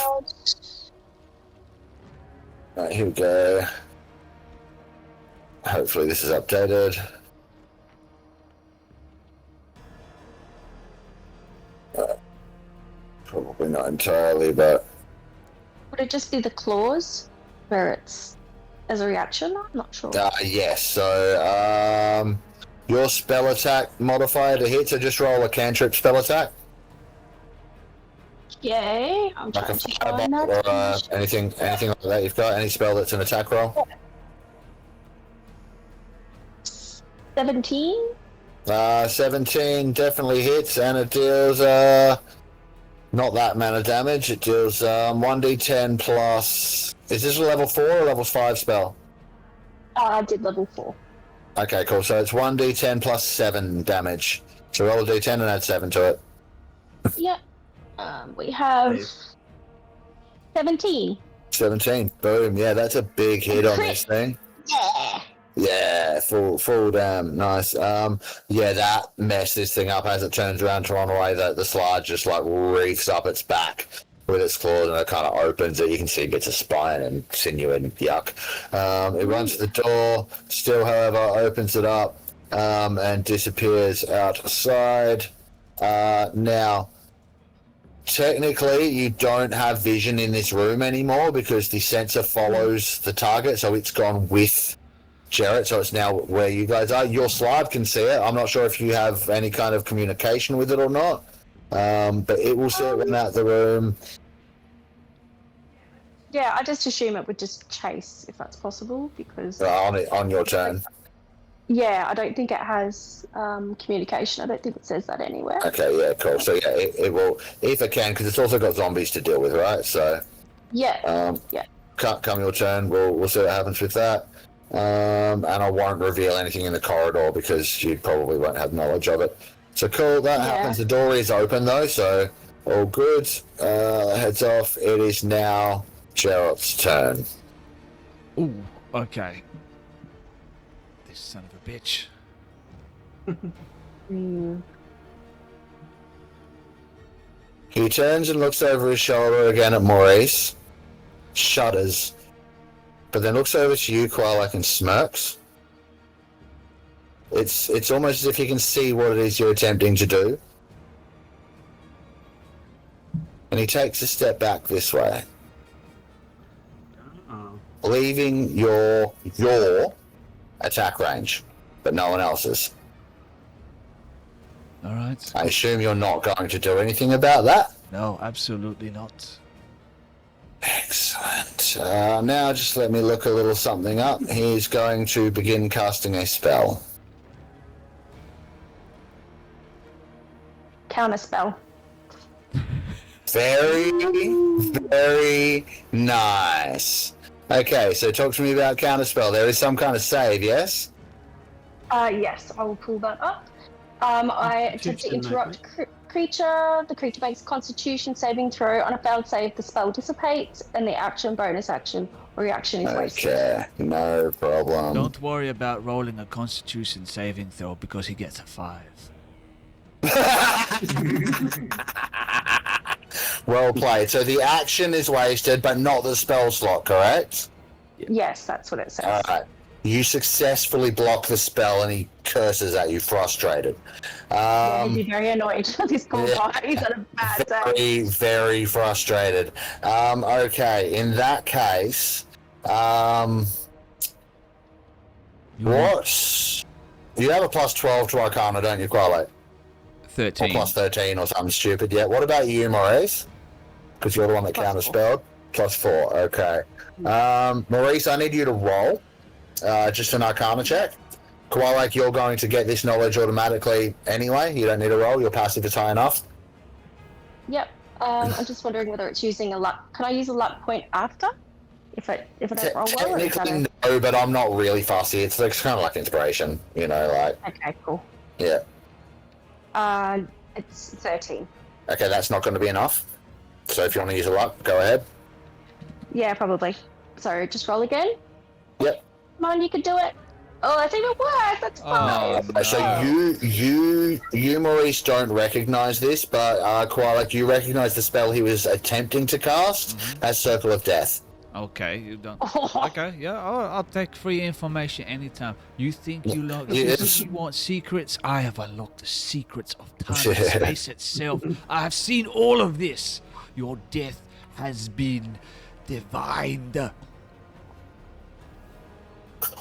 Speaker 1: Right, here we go. Hopefully this is updated. Probably not entirely, but
Speaker 6: Would it just be the claws where it's as a reaction? I'm not sure.
Speaker 1: yes. So your spell attack modifier to hit, so just roll a cantrip spell attack,
Speaker 6: Yay. I'm
Speaker 1: like a
Speaker 6: trying to find
Speaker 1: fireball or
Speaker 6: that.
Speaker 1: anything like that. You've got any spell that's an attack roll?
Speaker 6: 17?
Speaker 1: 17 definitely hits, and it deals not that amount of damage. It deals 1d10 plus. Is this a level 4 or level 5 spell?
Speaker 6: I did level 4.
Speaker 1: Okay, cool. So it's 1d10 plus 7 damage. So roll a d10 and add 7 to it.
Speaker 6: Yep. We have 17.
Speaker 1: 17. Boom. Yeah, that's a big hit on
Speaker 6: Crit.
Speaker 1: this thing.
Speaker 6: Yeah.
Speaker 1: Yeah, full damn. Nice. Yeah, that messed this thing up as it turns around to run away. The slide just like reefs up its back with its claws, and it kind of opens it. You can see bits of spine and sinew and yuck. It runs to the door, still, however, opens it up and disappears outside. Now, technically, you don't have vision in this room anymore because the sensor follows the target, so it's gone with Jarrett, so it's now where you guys are. Your slide can see it. I'm not sure if you have any kind of communication with it or not, but it will see it when out the room.
Speaker 6: Yeah, I just assume it would just chase if that's possible because.
Speaker 1: On your turn.
Speaker 6: Yeah, I don't think it has communication. I don't think it says that anywhere.
Speaker 1: Okay, yeah, cool. So yeah, it will if it can, because it's also got zombies to deal with, right? So.
Speaker 6: Yeah.
Speaker 1: Come your turn. We'll see what happens with that. And I won't reveal anything in the corridor because you probably won't have knowledge of it. So cool, that happens. The door is open though, so all good. Heads off. It is now Gerald's turn.
Speaker 2: Ooh, okay. This son of a bitch.
Speaker 1: He turns and looks over his shoulder again at Maurice, shudders, but then looks over to you, Koalak, and smirks. It's almost as if he can see what it is you're attempting to do. And he takes a step back this way, leaving your attack range, but no one else's.
Speaker 2: All right.
Speaker 1: I assume you're not going to do anything about that?
Speaker 2: No, absolutely not.
Speaker 1: Excellent. Now just let me look a little something up. He's going to begin casting a spell.
Speaker 6: Counterspell.
Speaker 1: Very, very nice. Okay, so talk to me about counterspell. There is some kind of save, yes?
Speaker 6: Yes, I will pull that up. I attempt to interrupt creature. The creature makes Constitution saving throw. On a failed save, the spell dissipates, and the action, bonus action, or reaction is wasted.
Speaker 1: Okay, no problem.
Speaker 2: Don't worry about rolling a Constitution saving throw because he gets a 5.
Speaker 1: Well played. So the action is wasted, but not the spell slot, correct?
Speaker 6: Yes, that's what it says.
Speaker 1: Alright. You successfully block the spell and he curses at you, frustrated.
Speaker 6: Yeah, he'd be very annoyed. This poor guy, he's had a bad day.
Speaker 1: Very, very frustrated. Okay, in that case, what? You have a plus 12 to Arcana, don't you, Quale?
Speaker 2: 13.
Speaker 1: Or plus 13 or something stupid, yeah. What about you, Maurice? Because you're the one that counterspelled. Plus 4, okay. Maurice, I need you to roll. Just an Arcana check. Koalak, you're going to get this knowledge automatically anyway. You don't need a roll. Your passive is high enough.
Speaker 6: Yep. I'm just wondering whether it's using a luck. Can I use a luck point after? If I don't roll well?
Speaker 1: Technically, no, but I'm not really fussy. It's kind of like inspiration, you know, like...
Speaker 6: Okay, cool.
Speaker 1: Yeah.
Speaker 6: It's 13.
Speaker 1: Okay, that's not going to be enough. So if you want to use a luck, go ahead.
Speaker 6: Yeah, probably. So just roll again.
Speaker 1: Yep.
Speaker 6: Come on, you can do it. Oh, I think it worked. That's fine.
Speaker 2: No.
Speaker 1: So you, Maurice, don't recognize this, but Koalak, you recognize the spell he was attempting to cast as Circle of Death.
Speaker 2: Okay, you don't. Okay, yeah, I'll take free information anytime. You think you want secrets? I have unlocked the secrets of time and space itself. I have seen all of this. Your death has been divined.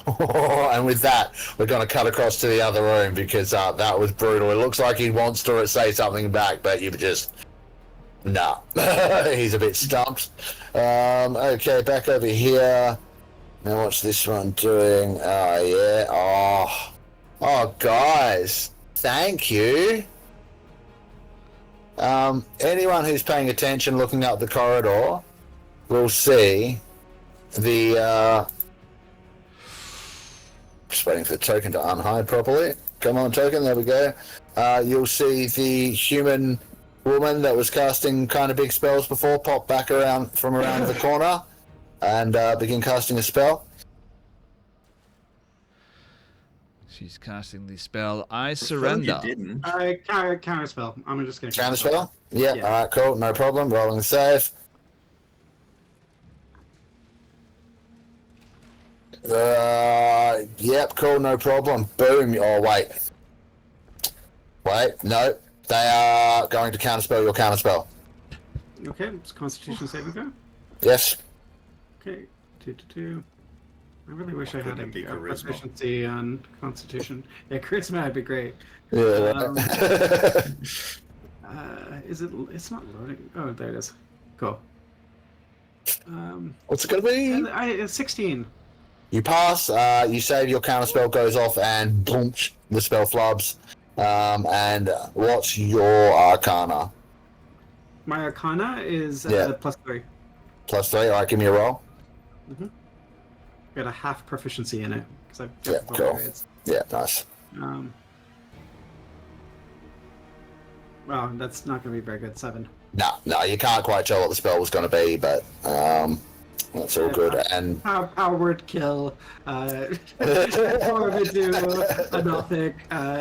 Speaker 1: And with that, we're going to cut across to the other room because that was brutal. It looks like he wants to say something back, but you just... Nah. He's a bit stumped. Okay, back over here. Now what's this one doing? Oh, yeah. Oh, guys. Thank you. Anyone who's paying attention looking up the corridor will see the... Just waiting for the token to unhide properly. Come on, token. There we go. You'll see the human woman that was casting kind of big spells before pop back around from around the corner and begin casting a spell.
Speaker 2: She's casting the spell. I surrender.
Speaker 3: You didn't.
Speaker 5: Counter spell. I'm just gonna
Speaker 1: Counter spell? Yeah. All right. Cool. No problem. Rolling save. Yep, cool, no problem. Boom. Oh, wait. No. They are going to counterspell your counterspell.
Speaker 5: Okay, it's Constitution saving throw.
Speaker 1: Yes.
Speaker 5: Okay, 2. I really wish I had
Speaker 3: Couldn't it be
Speaker 5: a
Speaker 3: charisma?
Speaker 5: proficiency on Constitution. Yeah, charisma would be great.
Speaker 1: Yeah.
Speaker 5: Is it? It's not loading. Oh, there it is. Cool.
Speaker 1: What's it going to be?
Speaker 5: 16.
Speaker 1: You pass, you save, your counterspell goes off, and boom, the spell flubs. And what's your Arcana?
Speaker 5: My Arcana is
Speaker 1: Yeah.
Speaker 5: +3.
Speaker 1: +3, alright, give me a roll.
Speaker 5: Got a half proficiency in it because I've
Speaker 1: Yeah,
Speaker 5: got
Speaker 1: cool.
Speaker 5: grades.
Speaker 1: Yeah, nice.
Speaker 5: Well, that's not going to be very good. 7.
Speaker 1: No, you can't quite tell what the spell was going to be, but that's all good. And
Speaker 5: Power word kill. Transform into a Nothic.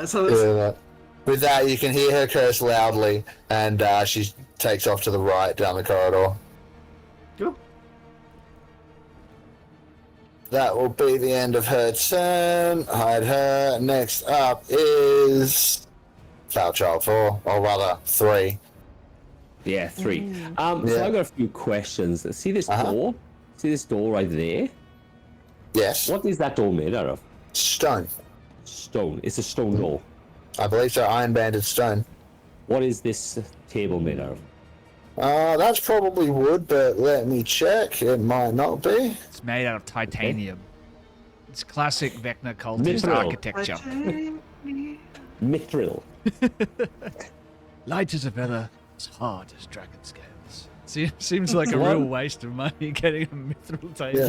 Speaker 5: So it's,
Speaker 1: with that, you can hear her curse loudly, and she takes off to the right down the corridor.
Speaker 5: cool.
Speaker 1: That will be the end of her turn. Hide her. Next up is Foulchild 4, or rather 3.
Speaker 4: Yeah, 3.
Speaker 1: Yeah.
Speaker 4: So I've got a few questions. See this door? See this door right there?
Speaker 1: Yes.
Speaker 4: What is that door made out of?
Speaker 1: Stone.
Speaker 4: Stone. It's a stone door.
Speaker 1: I believe so. Iron banded stone.
Speaker 4: What is this table made out of?
Speaker 1: That's probably wood, but let me check. It might not be.
Speaker 2: It's made out of titanium. It's classic Vecna cultist
Speaker 4: Mithril.
Speaker 2: architecture.
Speaker 4: Mithril.
Speaker 2: Light as a feather, as hard as dragon scales. Seems like a real waste of money getting a mithril table.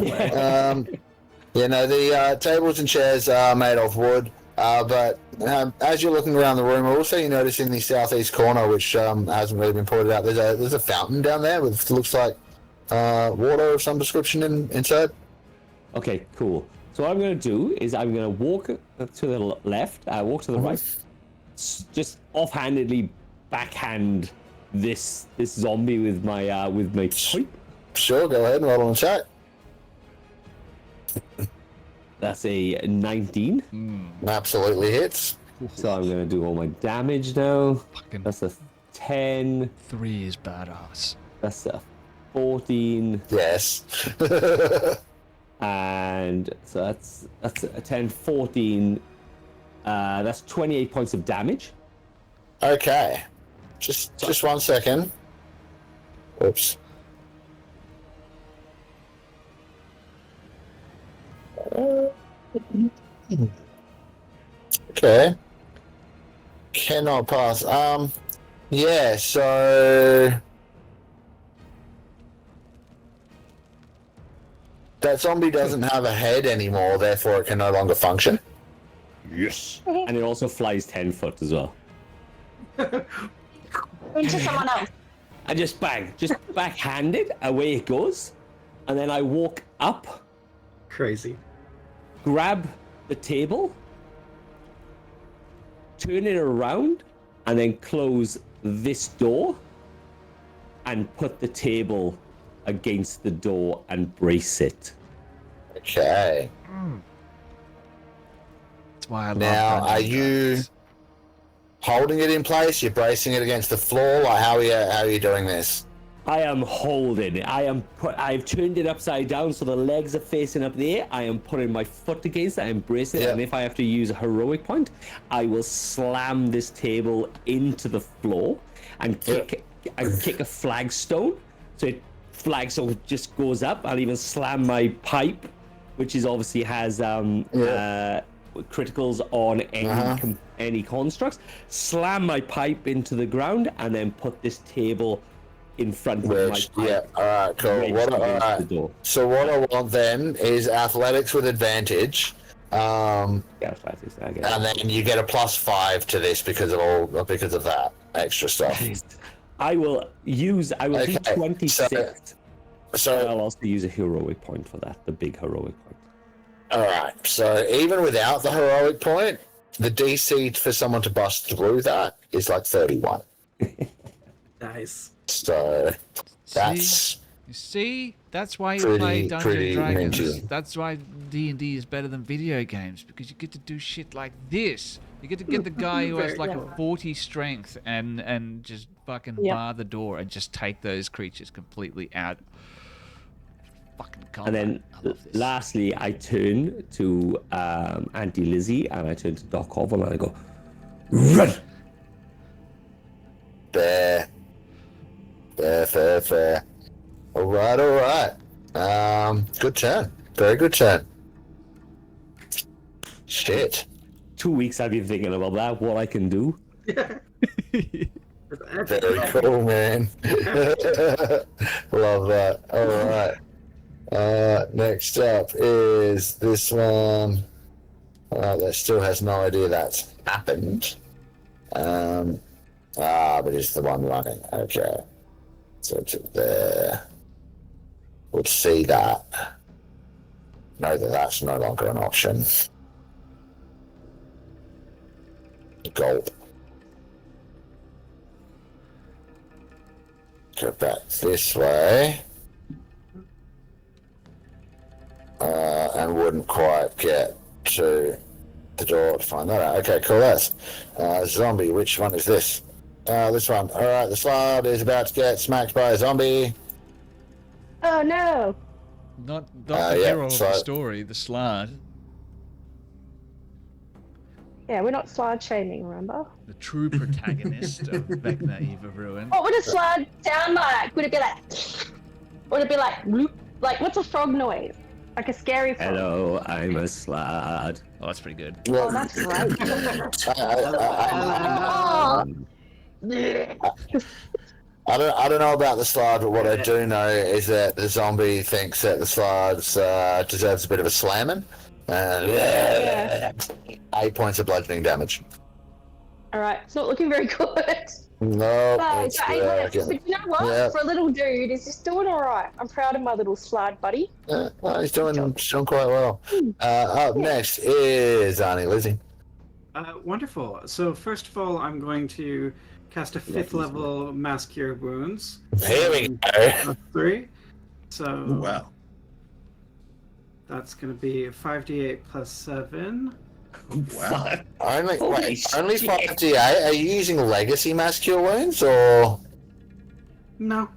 Speaker 1: The tables and chairs are made of wood. But as you're looking around the room, also you notice in the southeast corner, which hasn't really been pointed out, there's a fountain down there with looks like water of some description inside.
Speaker 4: Okay, cool. So what I'm going to do is I'm going to walk to the left, walk to the right, just offhandedly backhand this zombie with my pipe.
Speaker 1: Sure, go ahead and roll on a check.
Speaker 4: That's a 19.
Speaker 1: Absolutely hits.
Speaker 4: So I'm going to do all my damage now.
Speaker 2: Fucking
Speaker 4: That's a 10.
Speaker 2: 3 is badass.
Speaker 4: That's a 14.
Speaker 1: Yes.
Speaker 4: And so that's a 10, 14. That's 28 points of damage.
Speaker 1: Okay. Just 1 second. Oops. Okay. Cannot pass. Yeah, so that zombie doesn't have a head anymore, therefore it can no longer function.
Speaker 4: Yes. And it also flies 10 foot as well.
Speaker 6: Into someone else.
Speaker 4: I just backhand it, away it goes, and then I walk up,
Speaker 5: Crazy.
Speaker 4: grab the table, turn it around, and then close this door, and put the table against the door and brace it.
Speaker 1: Okay.
Speaker 2: That's why I love
Speaker 1: Now,
Speaker 2: Dungeon
Speaker 1: are you
Speaker 2: Dragons.
Speaker 1: holding it in place? You're bracing it against the floor? Like, how are you doing this?
Speaker 4: I am holding it. I've turned it upside down so the legs are facing up there. I am putting my foot against it. I'm bracing it.
Speaker 1: Yeah.
Speaker 4: And if I have to use a heroic point, I will slam this table into the floor and kick a flagstone. So flagstone just goes up. I'll even slam my pipe, which is obviously has criticals on any constructs. Slam my pipe into the ground and then put this table in front of my pipe.
Speaker 1: Yeah, alright, cool.
Speaker 4: The door.
Speaker 1: So what I want then is athletics with advantage.
Speaker 4: Yeah, athletics, I guess.
Speaker 1: And then you get a +5 to this because of that extra stuff.
Speaker 4: I will do
Speaker 1: Okay,
Speaker 4: 26.
Speaker 1: So
Speaker 4: I'll also use a heroic point for that, the big heroic point.
Speaker 1: alright, so even without the heroic point, the DC for someone to bust through that is like 31.
Speaker 5: Nice.
Speaker 1: So that's
Speaker 2: You see, that's why you play Dungeons
Speaker 1: pretty
Speaker 2: and Dragons.
Speaker 1: minty.
Speaker 2: That's why D&D is better than video games, because you get to do shit like this. You get to get the guy who has like a 40 strength and just fucking bar the door and just take those creatures completely out. Fucking combat.
Speaker 4: And then lastly, I turn to Auntie Lizzie and I turn to Doc Hovel and I go, run!
Speaker 1: Fair. All right. Good turn. Very good turn. Shit.
Speaker 4: 2 weeks I've been thinking about that, what I can do.
Speaker 1: Very cool, man. Love that. All right. Next up is this one. That still has no idea that's happened. But it's the one running. Okay. So to there. We'll see that. Know that that's no longer an option. Gulp. Go back this way. And wouldn't quite get to the door to find that out. Okay, cool. That's zombie. Which one is this? This one. All right, the slide is about to get smacked by a zombie.
Speaker 6: Oh no!
Speaker 2: Not the hero of the story, the slide.
Speaker 6: Yeah, we're not slide shaming, remember?
Speaker 2: The true protagonist of Vecna Eve of Ruin.
Speaker 6: What would a slide sound like? Would it be like... Would it be like... Whoop? Like, what's a frog noise? Like a scary frog.
Speaker 4: Hello, I'm a slide.
Speaker 2: Oh, that's pretty good.
Speaker 6: Oh, that's great.
Speaker 1: I don't know about the slide, but what I do know is that the zombie thinks that the slide deserves a bit of a slamming. And 8 points of bludgeoning damage.
Speaker 6: Alright, it's not looking very good.
Speaker 1: No,
Speaker 6: But you know what?
Speaker 1: Yeah.
Speaker 6: For a little dude, he's just doing alright. I'm proud of my little slide buddy.
Speaker 1: Yeah, well, he's doing quite well. Up next is Auntie Lizzie.
Speaker 5: Wonderful. So first of all, I'm going to cast a 5th level Mass Cure Wounds.
Speaker 1: Here we go.
Speaker 5: 3. So
Speaker 3: Wow.
Speaker 5: that's going to be 5d8 plus 7.
Speaker 3: Wow.
Speaker 1: Only
Speaker 4: Holy
Speaker 1: only
Speaker 4: shit.
Speaker 1: 5d8. Are you using legacy mass cure wounds or?
Speaker 5: No.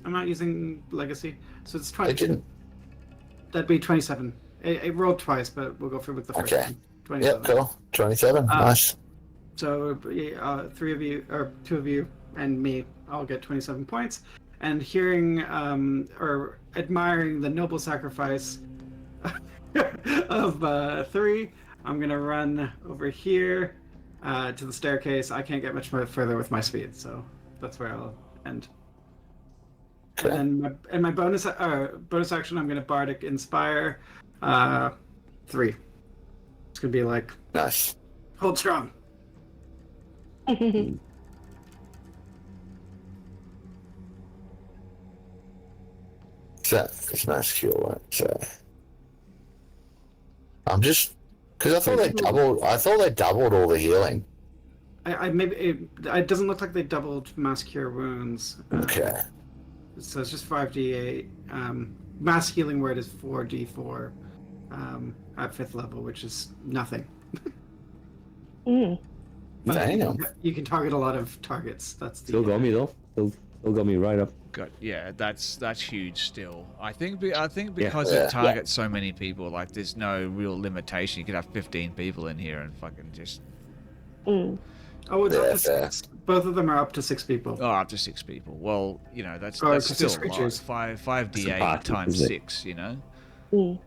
Speaker 5: I'm not using Legacy. So it's
Speaker 1: I
Speaker 5: 20.
Speaker 1: didn't.
Speaker 5: That'd be 27. It rolled twice, but we'll go for with the first
Speaker 1: Okay.
Speaker 5: one. 27.
Speaker 1: Yep, cool. 27. Nice.
Speaker 5: So 3 of you, or 2 of you, and me, I'll get 27 points. And hearing or admiring the noble sacrifice of 3, I'm gonna run over here to the staircase. I can't get much more further with my speed, so that's where I'll end.
Speaker 1: Okay.
Speaker 5: And my bonus action, I'm gonna bardic inspire 3. It's gonna be like
Speaker 1: Nice.
Speaker 5: hold strong.
Speaker 1: So it's mass cure, right? So I'm just because I thought they doubled. I thought they doubled all the healing.
Speaker 5: I maybe it doesn't look like they doubled mass cure wounds.
Speaker 1: Okay.
Speaker 5: So it's just 5d8. Mass healing word is 4d4 at 5th level, which is nothing.
Speaker 6: Mm.
Speaker 5: But
Speaker 1: Damn.
Speaker 5: you can target a lot of targets. That's the
Speaker 4: Still got me though. Still got me right up.
Speaker 2: God, yeah, that's huge still. I think because
Speaker 1: Yeah.
Speaker 2: it targets so many people, like there's no real limitation. You could have 15 people in here and fucking just
Speaker 6: Mm.
Speaker 5: Oh, it's up
Speaker 1: Yeah,
Speaker 5: to 6. Both of them are up to 6 people.
Speaker 2: up to 6 people. Well, you know that's
Speaker 5: Or
Speaker 2: that's
Speaker 5: to
Speaker 2: still
Speaker 5: 6
Speaker 2: a lot.
Speaker 5: creatures.
Speaker 2: 5
Speaker 4: It's a
Speaker 2: d8
Speaker 4: party,
Speaker 2: times
Speaker 4: isn't it?
Speaker 2: 6. You know,
Speaker 6: Mm.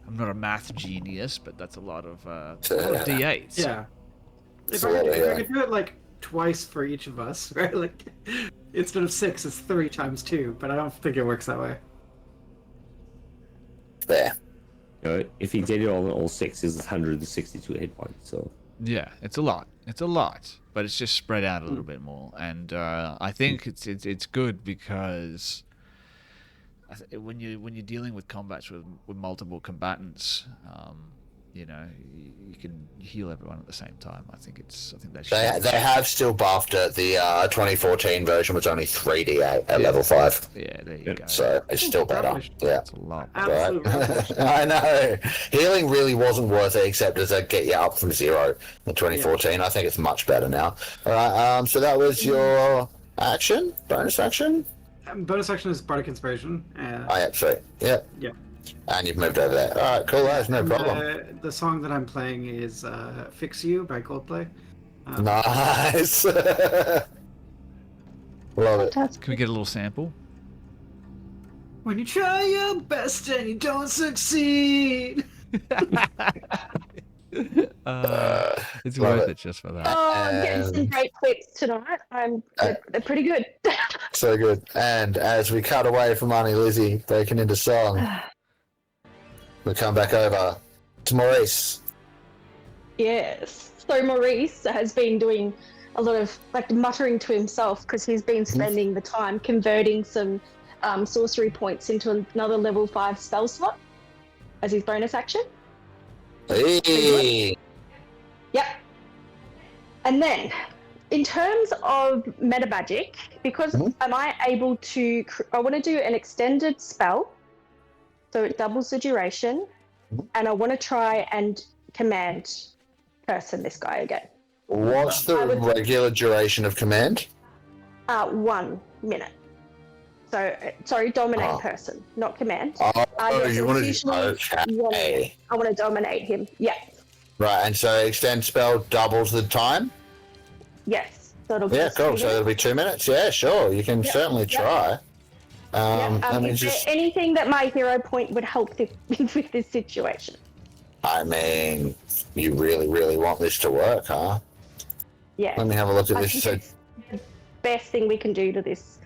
Speaker 2: I'm not a math genius, but that's a lot of
Speaker 1: Yeah.
Speaker 2: d8s.
Speaker 5: Yeah. If
Speaker 1: So,
Speaker 5: I
Speaker 1: yeah.
Speaker 5: could do it like twice for each of us, right? Like instead of 6, it's 3 times 2, but I don't think it works that way.
Speaker 1: There.
Speaker 4: If he did it on all 6, it's 162 hit points. So
Speaker 2: Yeah, it's a lot. It's a lot, but it's just spread out a little bit more, and I think it's good because when you're dealing with combats with multiple combatants, you know, you can heal everyone at the same time. I think that
Speaker 1: They have still buffed it. The 2014 version was only 3d8 at level 5.
Speaker 2: Yeah, there you go.
Speaker 1: So it's still better. Yeah.
Speaker 2: That's a lot.
Speaker 5: Absolute revolution.
Speaker 1: I know. Healing really wasn't worth it except as a get you up from 0 in 2014. I think it's much better now. Alright, so that was your action? Bonus action?
Speaker 5: Bonus action is Bardic Inspiration.
Speaker 1: Oh, yeah, sweet. Yeah.
Speaker 5: Yeah.
Speaker 1: And you've moved over there. Alright, cool, that's no problem.
Speaker 5: The song that I'm playing is Fix You by Coldplay.
Speaker 1: Nice. Love it.
Speaker 2: Can we get a little sample?
Speaker 5: When you try your best and you don't succeed.
Speaker 2: It's worth it just for that.
Speaker 6: Oh, I'm getting some great clips tonight. They're pretty good.
Speaker 1: So good. And as we cut away from Auntie Lizzie breaking into song, we come back over to Maurice.
Speaker 6: Yes. So Maurice has been doing a lot of muttering to himself because he's been spending the time converting some sorcery points into another level 5 spell slot as his bonus action.
Speaker 1: Hey.
Speaker 6: Yep. And then, in terms of meta magic, because am I able to? I want to do an extended spell, so it doubles the duration, and I want to try and command person this guy again.
Speaker 1: What's the regular duration of command?
Speaker 6: 1 minute. So, sorry, dominate person, not command.
Speaker 1: Oh, you want to do... Okay.
Speaker 6: I want to dominate him. Yeah.
Speaker 1: Right, and so extend spell doubles the time?
Speaker 6: Yes. So it'll
Speaker 1: Yeah, cool. So it'll be 2 minutes? Yeah, sure. You can certainly try.
Speaker 6: Is there anything that my hero point would help with this situation?
Speaker 1: I mean, you really, really want this to work, huh?
Speaker 6: Yeah.
Speaker 1: Let me have a look at this.
Speaker 6: So, the best thing we can do to this.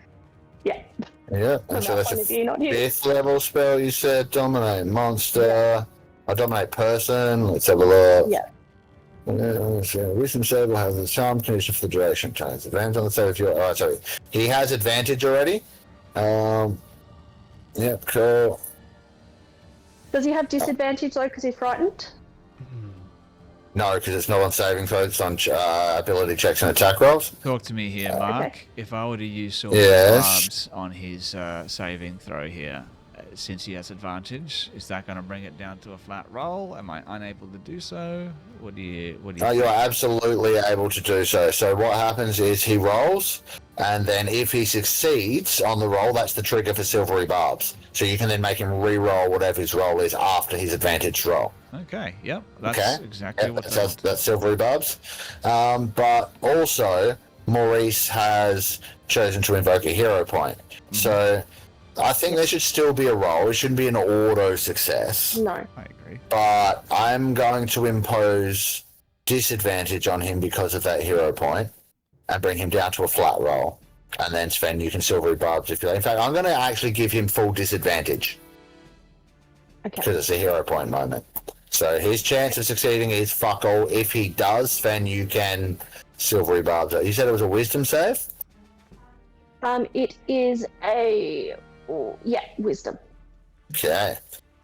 Speaker 6: Yeah.
Speaker 1: Yeah, and so that's a 5th level spell, you said. Dominate monster. I dominate person. Let's have a look.
Speaker 6: Yeah.
Speaker 1: Wisdom save will have the charm condition for the duration. Change advantage on the save if you're... Oh, sorry. He has advantage already. Yep, cool.
Speaker 6: Does he have disadvantage though because he's frightened?
Speaker 1: No, because it's not on saving throws, it's on ability checks and attack rolls.
Speaker 2: Talk to me here, Mark.
Speaker 6: Okay.
Speaker 2: If I were to use silver barbs on his saving throw here, since he has advantage, is that going to bring it down to a flat roll? Am I unable to do so? What do you
Speaker 1: Oh, you're absolutely able to do so. So what happens is he rolls, and then if he succeeds on the roll, that's the trigger for silvery barbs. So you can then make him re-roll whatever his roll is after his advantage roll.
Speaker 2: Okay, yep. That's exactly what
Speaker 1: that's silvery barbs. But also, Maurice has chosen to invoke a hero point. So I think there should still be a roll. It shouldn't be an auto success.
Speaker 6: No.
Speaker 2: I agree.
Speaker 1: But I'm going to impose disadvantage on him because of that hero point and bring him down to a flat roll. And then, Sven, you can silvery barbs if you like. In fact, I'm going to actually give him full disadvantage.
Speaker 6: Okay.
Speaker 1: Because it's a hero point moment. So his chance of succeeding is fuck all. If he does, Sven, you can silvery barbs. You said it was a wisdom save?
Speaker 6: It is a... wisdom.
Speaker 1: Okay.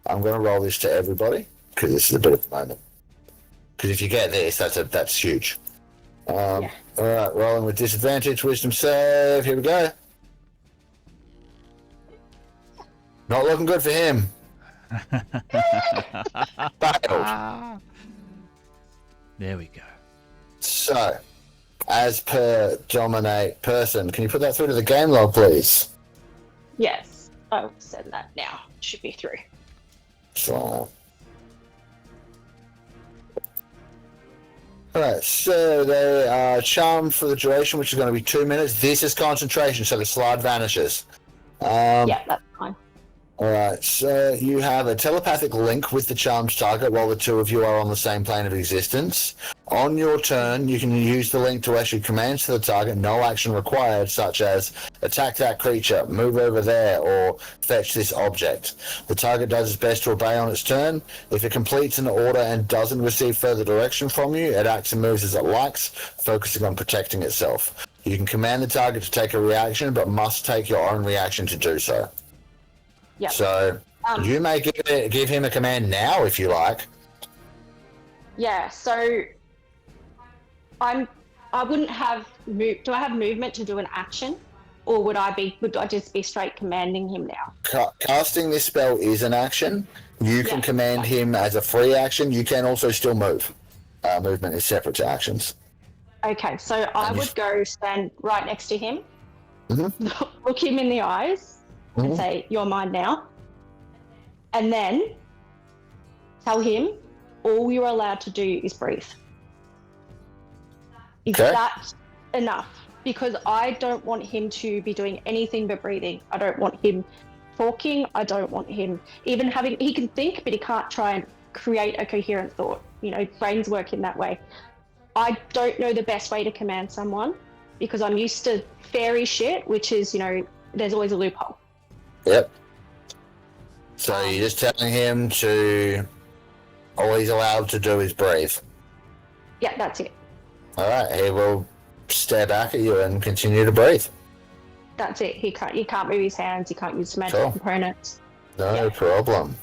Speaker 1: I'm going to roll this to everybody because this is a bit of a moment. Because if you get this, that's huge. All right, rolling with disadvantage, wisdom save. Here we go. Not looking good for him. Failed.
Speaker 2: There we go.
Speaker 1: So, as per dominate person, can you put that through to the game log, please?
Speaker 6: Yes. I'll send that now. Should be through.
Speaker 1: So, alright, so they are charmed for the duration, which is going to be 2 minutes. This is concentration, so the slide vanishes.
Speaker 6: Yeah, that's fine.
Speaker 1: Alright, so you have a telepathic link with the charmed target while the two of you are on the same plane of existence. On your turn, you can use the link to issue commands to the target, no action required, such as attack that creature, move over there, or fetch this object. The target does its best to obey on its turn. If it completes an order and doesn't receive further direction from you, it acts and moves as it likes, focusing on protecting itself. You can command the target to take a reaction, but must take your own reaction to do so.
Speaker 6: Yep.
Speaker 1: So you may give him a command now if you like.
Speaker 6: Yeah, so I wouldn't have do I have movement to do an action, or would I just be straight commanding him now?
Speaker 1: Casting this spell is an action. You can command him as a free action. You can also still move. Movement is separate to actions.
Speaker 6: Okay, so I would go stand right next to him,
Speaker 1: Mm-hmm.
Speaker 6: look him in the eyes, and say, "You're mine now," and then tell him all you're allowed to do is breathe. Is that enough? Because I don't want him to be doing anything but breathing. I don't want him talking. I don't want him even having... He can think, but he can't try and create a coherent thought. You know, brains work in that way. I don't know the best way to command someone because I'm used to fairy shit, which is, you know, there's always a loophole.
Speaker 1: Yep. So you're just telling him to... All he's allowed to do is breathe.
Speaker 6: Yeah, that's it.
Speaker 1: All right, he will stare back at you and continue to breathe.
Speaker 6: That's it. He can't move his hands. He can't use magic components.
Speaker 1: No problem.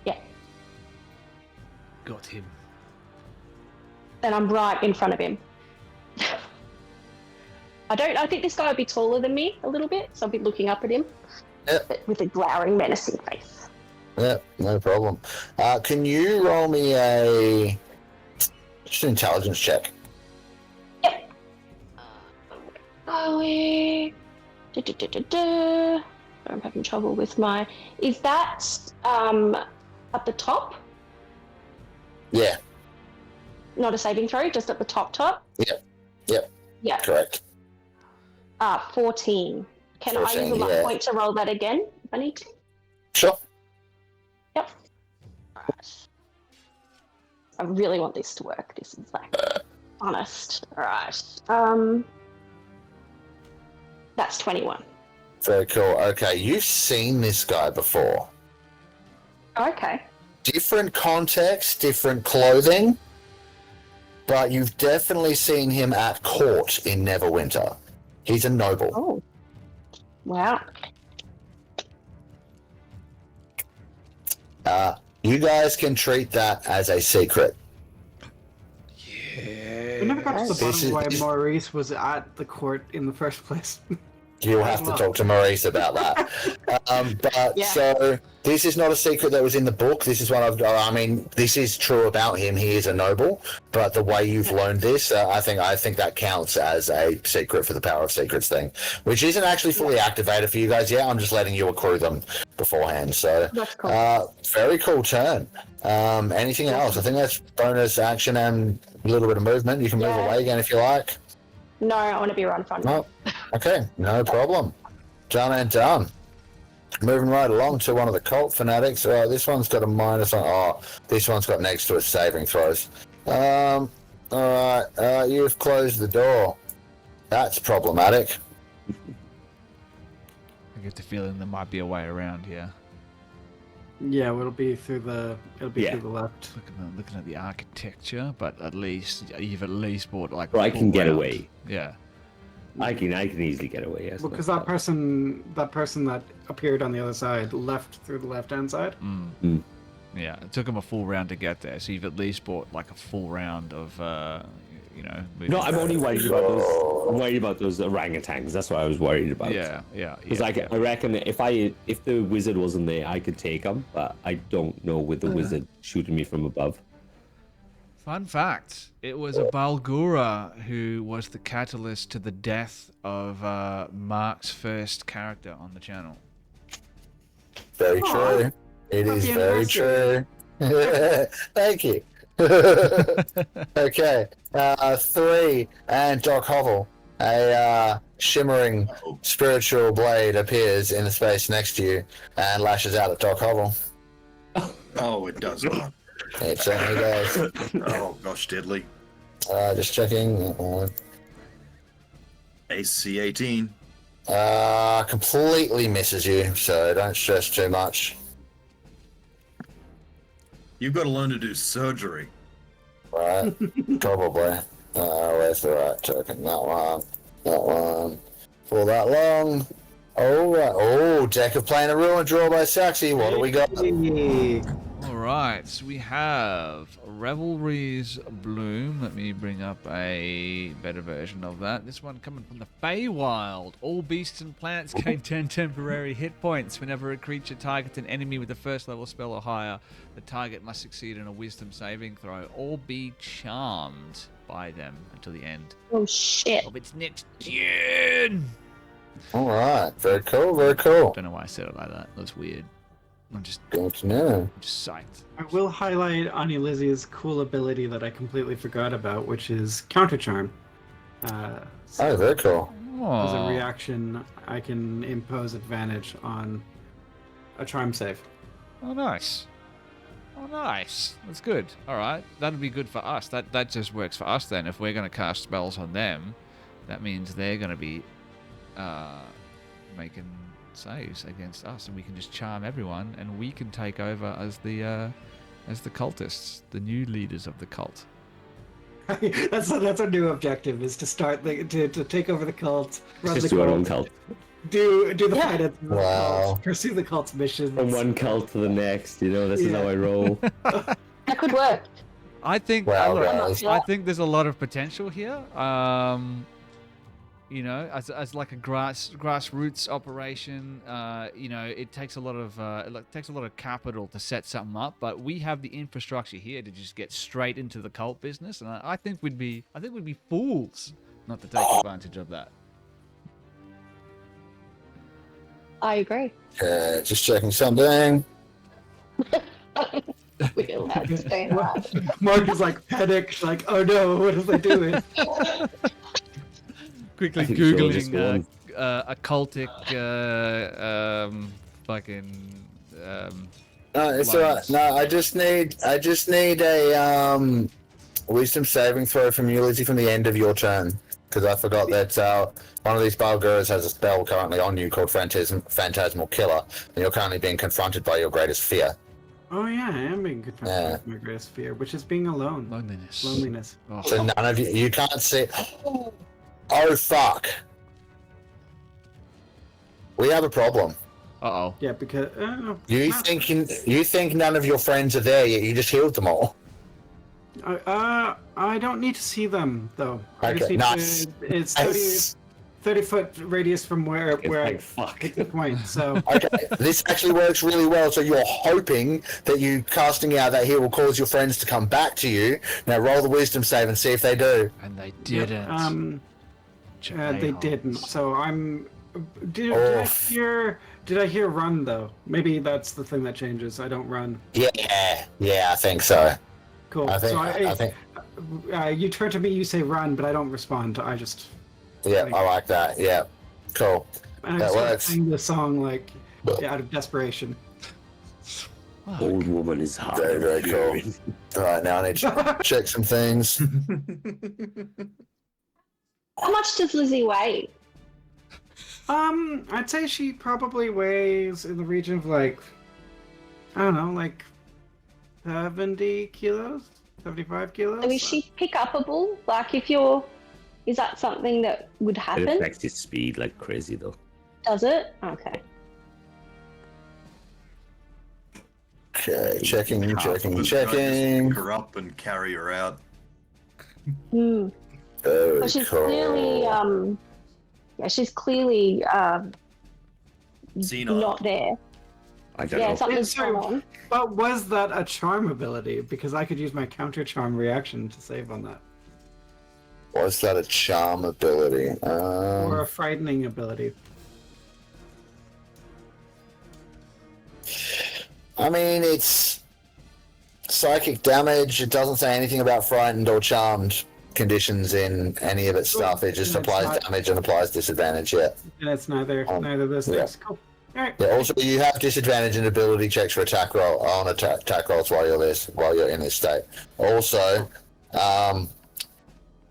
Speaker 6: Yeah.
Speaker 2: Got him.
Speaker 6: And I'm right in front of him. I think this guy would be taller than me a little bit, so I'll be looking up at him with a glowering, menacing face.
Speaker 1: Yeah, no problem. Can you roll me just an intelligence check?
Speaker 6: Yep. I'm having trouble with my... Is that at the top?
Speaker 1: Yeah.
Speaker 6: Not a saving throw, just at the top?
Speaker 1: Yep. Yeah. Correct.
Speaker 6: 14. Can I use a luck point to roll that again if I need to?
Speaker 1: Sure.
Speaker 6: Yep. Alright. I really want this to work. This is like honest. Alright. That's 21.
Speaker 1: Very cool. Okay, you've seen this guy before.
Speaker 6: Okay.
Speaker 1: Different context, different clothing, but you've definitely seen him at court in Neverwinter. He's a noble.
Speaker 6: Oh. Wow.
Speaker 1: You guys can treat that as a secret.
Speaker 2: Yeah.
Speaker 5: We never got to the bottom why Maurice was at the court in the first place.
Speaker 1: You'll have to talk to Maurice about that. So this is not a secret that was in the book. This is one I've got. I mean, this is true about him. He is a noble, but the way you've learned this, I think that counts as a secret for the Power of Secrets thing, which isn't actually fully activated for you guys yet. I'm just letting you accrue them beforehand. So,
Speaker 6: that's cool.
Speaker 1: Very cool turn. Anything else? I think that's bonus action and a little bit of movement. You can move away again if you like.
Speaker 6: No, I want to be right in front of
Speaker 1: him. Okay, no problem. Done and done. Moving right along to one of the cult fanatics. This one's got a minus on... Oh, this one's got next to its saving throws. Alright, you've closed the door. That's problematic.
Speaker 2: I get the feeling there might be a way around here.
Speaker 5: Yeah, it'll be through the through the left.
Speaker 2: Looking at the architecture, but at least you've bought like.
Speaker 4: I can get away.
Speaker 2: Yeah.
Speaker 4: I can easily get away. Yes.
Speaker 5: Because that person that appeared on the other side left through the left-hand side.
Speaker 2: Yeah, it took him a full round to get there, so you've at least bought like a full round of,
Speaker 4: No, I'm only worried about those. I'm worried about those orangutans. That's what I was worried about.
Speaker 2: Yeah.
Speaker 4: Because I reckon if the wizard wasn't there, I could take him, but I don't know with the wizard shooting me from above.
Speaker 2: Fun fact, it was a Balgura who was the catalyst to the death of Mark's first character on the channel.
Speaker 1: Very true. It is very true. Thank you. Okay. 3, and Doc Hovel. A shimmering spiritual blade appears in the space next to you and lashes out at Doc Hovel.
Speaker 3: Oh, it does not.
Speaker 1: It certainly does.
Speaker 3: Oh, gosh, deadly.
Speaker 1: Just checking.
Speaker 3: AC 18.
Speaker 1: Completely misses you, so don't stress too much.
Speaker 3: You've got to learn to do surgery.
Speaker 1: Right, probably. Where's the right token? That one. For that long. All right. Oh, deck of Planar Ruin draw by Saxy. What do we got?
Speaker 2: Alright, so we have Revelry's Bloom. Let me bring up a better version of that. This one coming from the Feywild. All beasts and plants gain 10 temporary hit points. Whenever a creature targets an enemy with a first level spell or higher, the target must succeed in a wisdom saving throw or be charmed by them until the end
Speaker 6: Oh shit.
Speaker 2: of its next turn.
Speaker 1: Alright, very cool, very cool.
Speaker 2: Don't know why I said it like that. That's weird. I'm just
Speaker 1: Good to know.
Speaker 2: psyched.
Speaker 5: I will highlight Ani Lizzie's cool ability that I completely forgot about, which is counter charm.
Speaker 1: Oh, very cool.
Speaker 5: As a
Speaker 2: Aw.
Speaker 5: reaction, I can impose advantage on a charm save.
Speaker 2: Oh, nice. Oh, nice. That's good. All right. That'll be good for us. That just works for us then. If we're going to cast spells on them, that means they're going to be making saves against us, and we can just charm everyone, and we can take over as the cultists, the new leaders of the cult.
Speaker 5: that's our new objective: is to start to take over the cult, run
Speaker 4: Just
Speaker 5: the
Speaker 4: do our own
Speaker 5: cult,
Speaker 4: cult.
Speaker 5: do the
Speaker 6: Yeah.
Speaker 5: finance of the
Speaker 1: Wow.
Speaker 5: cult, pursue the cult's missions.
Speaker 4: From one cult to the next, you know, this is
Speaker 5: Yeah.
Speaker 4: how I roll.
Speaker 6: That could work.
Speaker 2: I think
Speaker 1: Wow,
Speaker 2: look,
Speaker 1: guys.
Speaker 2: I think there's a lot of potential here. You know, as like a grassroots operation, you know, it takes a lot of capital to set something up, but we have the infrastructure here to just get straight into the cult business, and I think we'd be fools not to take advantage of that.
Speaker 6: I agree.
Speaker 1: Okay, just checking something.
Speaker 6: We're allowed to say that.
Speaker 5: Mark is like panicked, like, oh no, what is I doing?
Speaker 2: Quickly
Speaker 4: I think we should just
Speaker 2: googling
Speaker 4: go on.
Speaker 2: occultic fucking
Speaker 1: No, it's alright. No, I just need a wisdom saving throw from you, Lizzie, from the end of your turn, because I forgot that one of these Balgurs has a spell currently on you called Phantasmal Killer, and you're currently being confronted by your greatest fear.
Speaker 5: Oh yeah, I am being confronted
Speaker 1: Yeah.
Speaker 5: with my greatest fear, which is being alone.
Speaker 2: loneliness.
Speaker 5: Loneliness.
Speaker 2: Oh.
Speaker 1: So none of you can't see. Oh fuck! We have a problem.
Speaker 2: Uh-oh.
Speaker 5: Yeah, because
Speaker 1: You think none of your friends are there yet? You just healed them all.
Speaker 5: I don't need to see them though. I just
Speaker 1: Okay,
Speaker 5: need
Speaker 1: nice.
Speaker 5: to, it's
Speaker 1: Nice.
Speaker 5: 30 foot radius from where I
Speaker 4: Like, fuck.
Speaker 5: pick the point. So
Speaker 1: Okay, this actually works really well. So you're hoping that you casting out that heal will cause your friends to come back to you. Now roll the wisdom save and see if they do.
Speaker 2: And they
Speaker 5: yep,
Speaker 2: didn't.
Speaker 5: they didn't. So I'm. Did
Speaker 1: Oh.
Speaker 5: I hear run though? Maybe that's the thing that changes. I don't run.
Speaker 1: Yeah, I think so.
Speaker 5: Cool.
Speaker 1: I think.
Speaker 5: So
Speaker 1: I think.
Speaker 5: you turn to me, you say run, but I don't respond. I just.
Speaker 1: Yeah, I like that. Yeah, cool.
Speaker 5: And I
Speaker 1: That
Speaker 5: start
Speaker 1: works.
Speaker 5: singing the song like out of desperation.
Speaker 4: Old woman is hard.
Speaker 1: Very, very cool. All right, now I need to check some things.
Speaker 6: How much does Lizzie weigh?
Speaker 5: I'd say she probably weighs in the region of like, I don't know, like 70 kilos, 75 kilos.
Speaker 6: So is she pick upable? Like if you're, is that something that would
Speaker 4: It
Speaker 6: happen?
Speaker 4: affects his speed like crazy though.
Speaker 6: Does it? Okay.
Speaker 1: Okay, checking.
Speaker 3: Pick her up and carry her out.
Speaker 6: Hmm.
Speaker 1: Very
Speaker 6: But she's
Speaker 1: cool.
Speaker 6: clearly, yeah, she's clearly
Speaker 3: Senile.
Speaker 6: not there.
Speaker 4: I don't
Speaker 6: Yeah,
Speaker 4: know.
Speaker 6: something's
Speaker 5: Sorry.
Speaker 6: going on.
Speaker 5: But was that a charm ability? Because I could use my counter charm reaction to save on that.
Speaker 1: Was that a charm ability?
Speaker 5: Or a frightening ability.
Speaker 1: I mean, it's psychic damage. It doesn't say anything about frightened or charmed conditions in any of its stuff. It just
Speaker 5: Yeah, it's
Speaker 1: applies
Speaker 5: not-
Speaker 1: damage and applies disadvantage. Yeah.
Speaker 5: And it's neither of those
Speaker 1: yeah.
Speaker 5: things. Cool. Alright.
Speaker 1: Yeah. Also, you have disadvantage in ability checks for attack roll on attack rolls while you're in this state. Also,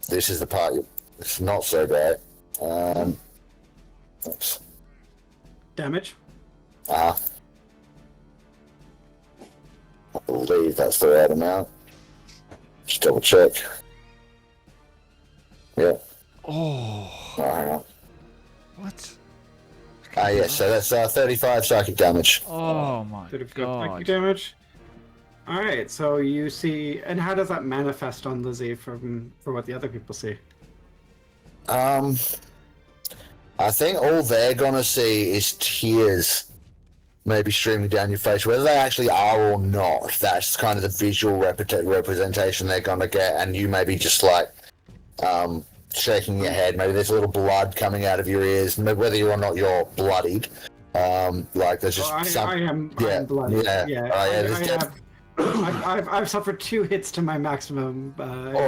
Speaker 1: this is the part it's not so bad. Oops.
Speaker 5: Damage.
Speaker 1: I believe that's the right amount. Just double check. Yeah.
Speaker 2: Oh,
Speaker 1: Hang on.
Speaker 2: what?
Speaker 1: Yes, so that's 35 psychic damage.
Speaker 2: Oh my
Speaker 5: 35
Speaker 2: god.
Speaker 5: psychic damage. All right, so you see, and how does that manifest on Lizzie for what the other people see?
Speaker 1: I think all they're gonna see is tears, maybe streaming down your face. Whether they actually are or not, that's kind of the visual representation they're gonna get, and you maybe just like shaking your head. Maybe there's a little blood coming out of your ears. Whether or not you're bloodied, like there's just
Speaker 5: I am bloody. I've suffered 2 hits to my maximum. Even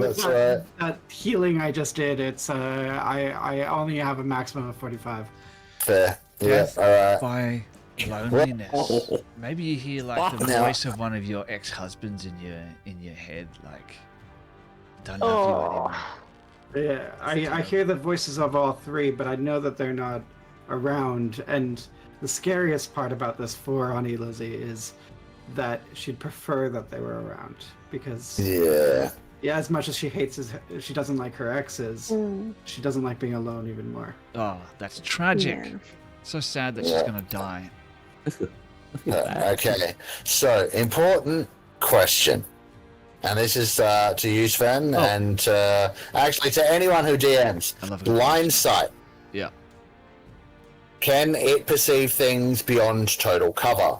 Speaker 5: with that healing I just did, it's I only have a maximum of 45.
Speaker 1: Fair.
Speaker 2: Death
Speaker 1: All right.
Speaker 2: by loneliness. Maybe you hear like the voice of one of your ex-husbands in your head, like, don't love you anymore.
Speaker 5: Yeah, I hear the voices of all 3, but I know that they're not around. And the scariest part about this for Honey Lizzie is that she'd prefer that they were around, because as much as she she doesn't like her exes, she doesn't like being alone even more.
Speaker 2: Oh, that's tragic. Yeah. So sad that she's gonna die.
Speaker 1: Okay, so important question, and this is to you, Sven, and actually to anyone who DMs. Blind sight.
Speaker 2: Yeah.
Speaker 1: Can it perceive things beyond total cover?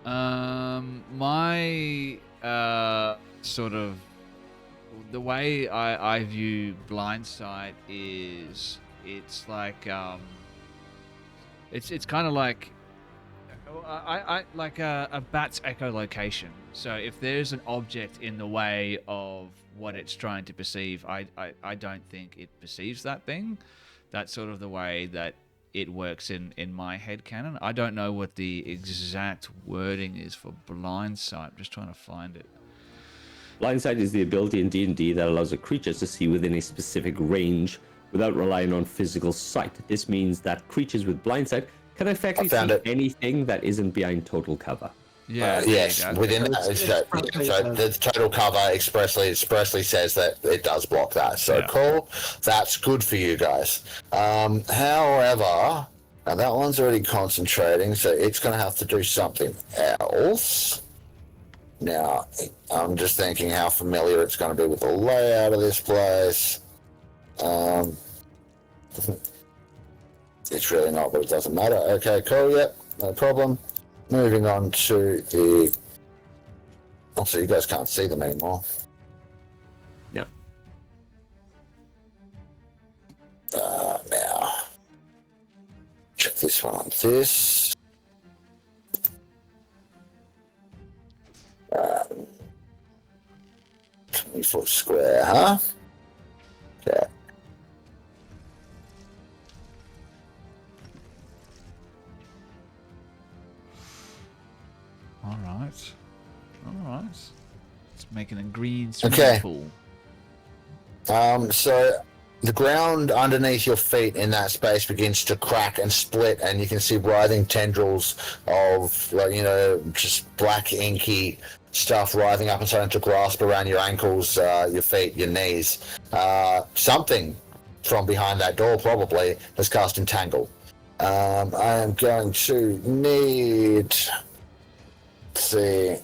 Speaker 2: My sort of the way I view blind sight is it's like it's kind of like I like a bat's echolocation. So if there's an object in the way of what it's trying to perceive, I don't think it perceives that thing. That's sort of the way that it works in my head canon. I don't know what the exact wording is for blind sight. I'm just trying to find it.
Speaker 4: Blind sight is the ability in D&D that allows a creature to see within a specific range without relying on physical sight. This means that creatures with blind sight can effectively see anything that isn't behind total cover.
Speaker 2: Yeah.
Speaker 1: Yes, within that, the total cover expressly says that it does block that. So cool, that's good for you guys. However, now that one's already concentrating, so it's going to have to do something else. Now, I'm just thinking how familiar it's going to be with the layout of this place. It's really not, but it doesn't matter. Okay, cool, yep, no problem. Moving on to the... Also, you guys can't see them anymore.
Speaker 4: Yeah.
Speaker 1: Now, check this one on this. 20-foot square, huh? Okay.
Speaker 2: All right. It's making a green swimming pool.
Speaker 1: So the ground underneath your feet in that space begins to crack and split, and you can see writhing tendrils of, like, just black inky stuff writhing up and starting to grasp around your ankles, your feet, your knees. Something from behind that door probably has cast Entangle. I am going to need... Let's see.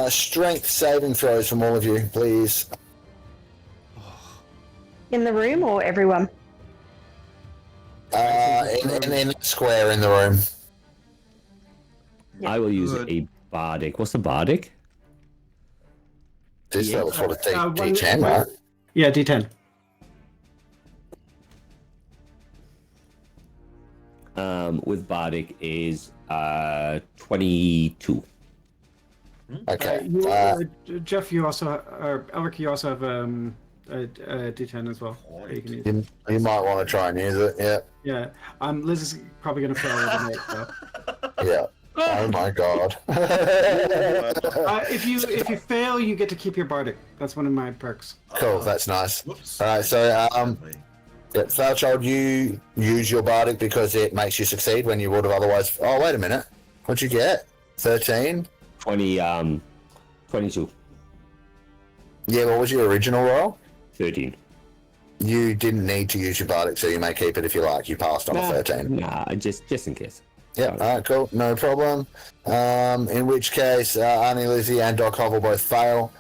Speaker 1: Strength saving throws from all of you, please.
Speaker 6: In the room or everyone?
Speaker 1: In the square in the room.
Speaker 4: I will use a bardic. What's the bardic?
Speaker 1: This level for the D10, right?
Speaker 5: Yeah, D10.
Speaker 4: With bardic is 22.
Speaker 1: Okay.
Speaker 5: Geoff, you also, or Elric, you also have a D10 as well. You can use.
Speaker 1: You might want to try and use it. Yeah.
Speaker 5: Yeah. Liz is probably going to fail with an 8, though.
Speaker 1: Yeah. Oh my god.
Speaker 5: If you fail, you get to keep your bardic. That's one of my perks.
Speaker 1: Cool. That's nice. Whoops. All right. So Foulchild, you use your bardic because it makes you succeed when you would have otherwise. Oh, wait a minute. What'd you get? 13.
Speaker 4: 22.
Speaker 1: Yeah. What was your original roll?
Speaker 4: 13.
Speaker 1: you didn't need to use your bardic, so you may keep it if you like. You passed on a 13.
Speaker 4: Nah, just in case.
Speaker 1: Yeah, alright, cool, no problem. In which case, Arnie, Lizzie, and Doc Hovel both fail,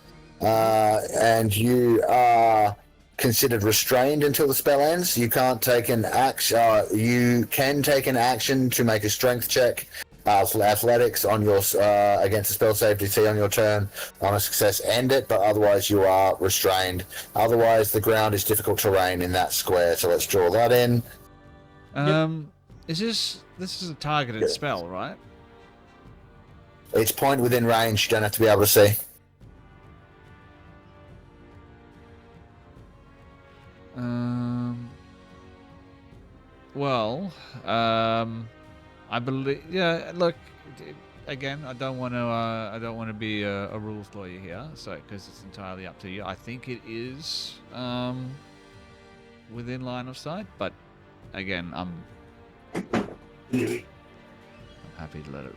Speaker 1: and you are considered restrained until the spell ends. You can't take an action. You can take an action to make a strength check, athletics on your against a spell save DC on your turn. On a success, end it, but otherwise you are restrained. Otherwise, the ground is difficult terrain in that square. So let's draw that in.
Speaker 2: This is a targeted spell, right?
Speaker 1: It's point within range. You don't have to be able to see.
Speaker 2: I believe. Yeah, look. Again, I don't want to be a rules lawyer here, so because it's entirely up to you. I think it is within line of sight, but again, I'm happy to let it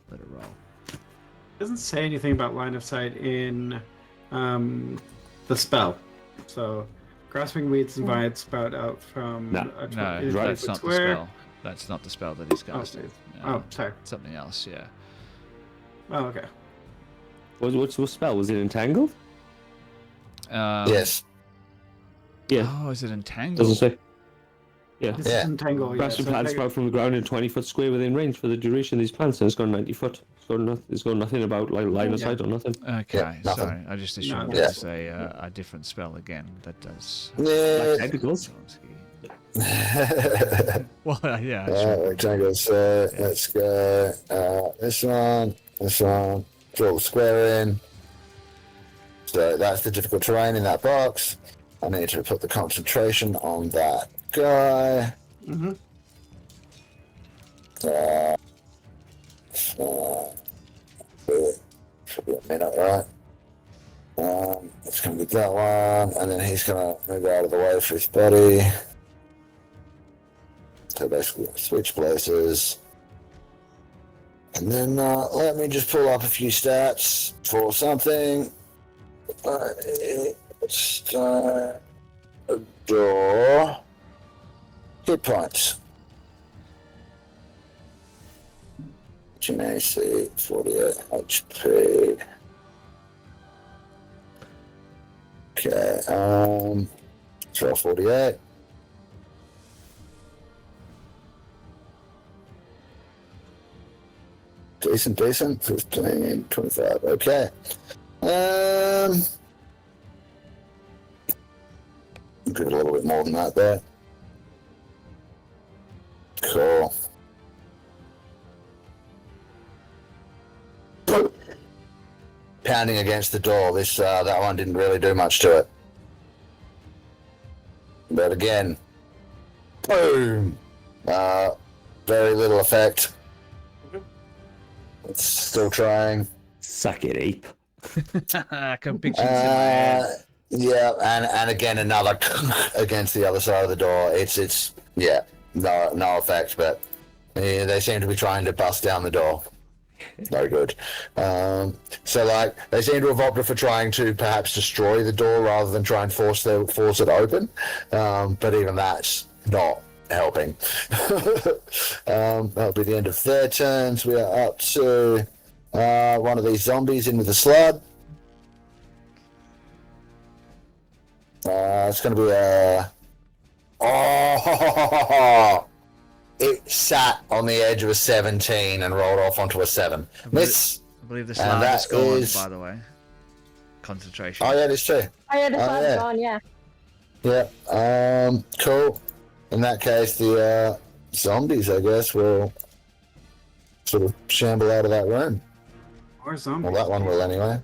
Speaker 2: roll.
Speaker 5: It doesn't say anything about line of sight in the spell. So, grasping weeds and vines spout out from
Speaker 2: No, that's not the spell. That's not the spell that he's casting.
Speaker 5: Sorry.
Speaker 2: Something else, yeah.
Speaker 5: Oh, okay.
Speaker 4: What's the spell? Was it entangled?
Speaker 1: Yes.
Speaker 4: Yeah.
Speaker 2: Oh, is it entangled?
Speaker 4: Doesn't say. Yeah.
Speaker 5: This is entangle.
Speaker 4: Grasping plants sprout from the ground in 20-foot square within range for the duration of these plants, and it's got 90 foot. It's got nothing about like line of sight or nothing.
Speaker 2: Okay,
Speaker 1: nothing.
Speaker 2: sorry. I just assumed it was a different spell again that does.
Speaker 4: Like tentacles.
Speaker 2: Well, yeah.
Speaker 1: Rectangles. Let's go. This one. Draw the square in. So that's the difficult terrain in that box. I need to put the concentration on that guy.
Speaker 5: Mm-hmm.
Speaker 1: Should be a minute, right? It's going to be that one, and then he's going to move out of the way for his buddy. So basically, switch places. And then let me just pull up a few stats for something. Start a door. Hit points. AC 48 HP. Okay, draw 48. Decent. 15, 25. Okay. Give it a little bit more than that there. Cool. Pounding against the door. This that one didn't really do much to it. But again, boom. Very little effect. It's still trying.
Speaker 4: Suck it, ape.
Speaker 2: Convictions in my head.
Speaker 1: Yeah, and again another against the other side of the door. It's no effect, but they seem to be trying to bust down the door. Very good. So like they seem to have opted for trying to perhaps destroy the door rather than try and force it open. But even that's not helping. That'll be the end of their turns. We are up to one of these zombies in with a slug. It's going to be a... Oh! It sat on the edge of a 17 and rolled off onto a 7. Miss!
Speaker 2: I believe the slide is gone, by the way. Concentration.
Speaker 1: Oh, yeah, it is true.
Speaker 6: Oh, yeah, the slide's gone, yeah.
Speaker 1: Yeah, cool. In that case, the zombies, I guess, will sort of shamble out of that room.
Speaker 5: Or zombies.
Speaker 1: Well, that one will anyway.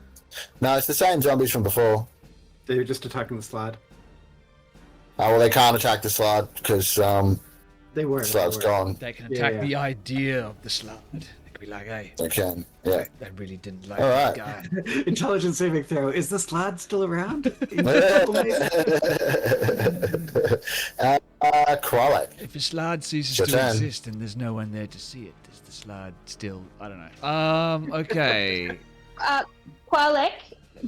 Speaker 1: No, it's the same zombies from before.
Speaker 5: They were just attacking the slide.
Speaker 1: Oh, well, they can't attack the slide because
Speaker 5: They were.
Speaker 1: the slide's gone.
Speaker 2: They can attack the idea of the slide. They could be like, hey,
Speaker 1: They can, yeah.
Speaker 2: they really didn't like
Speaker 1: All
Speaker 2: that
Speaker 1: right.
Speaker 2: guy.
Speaker 5: Intelligence saving throw. Is the slide still around?
Speaker 1: Kralik.
Speaker 2: If a slide ceases
Speaker 1: Your
Speaker 2: to
Speaker 1: turn.
Speaker 2: exist and there's no one there to see it, does the slide still... I don't know. Okay.
Speaker 6: Qualek,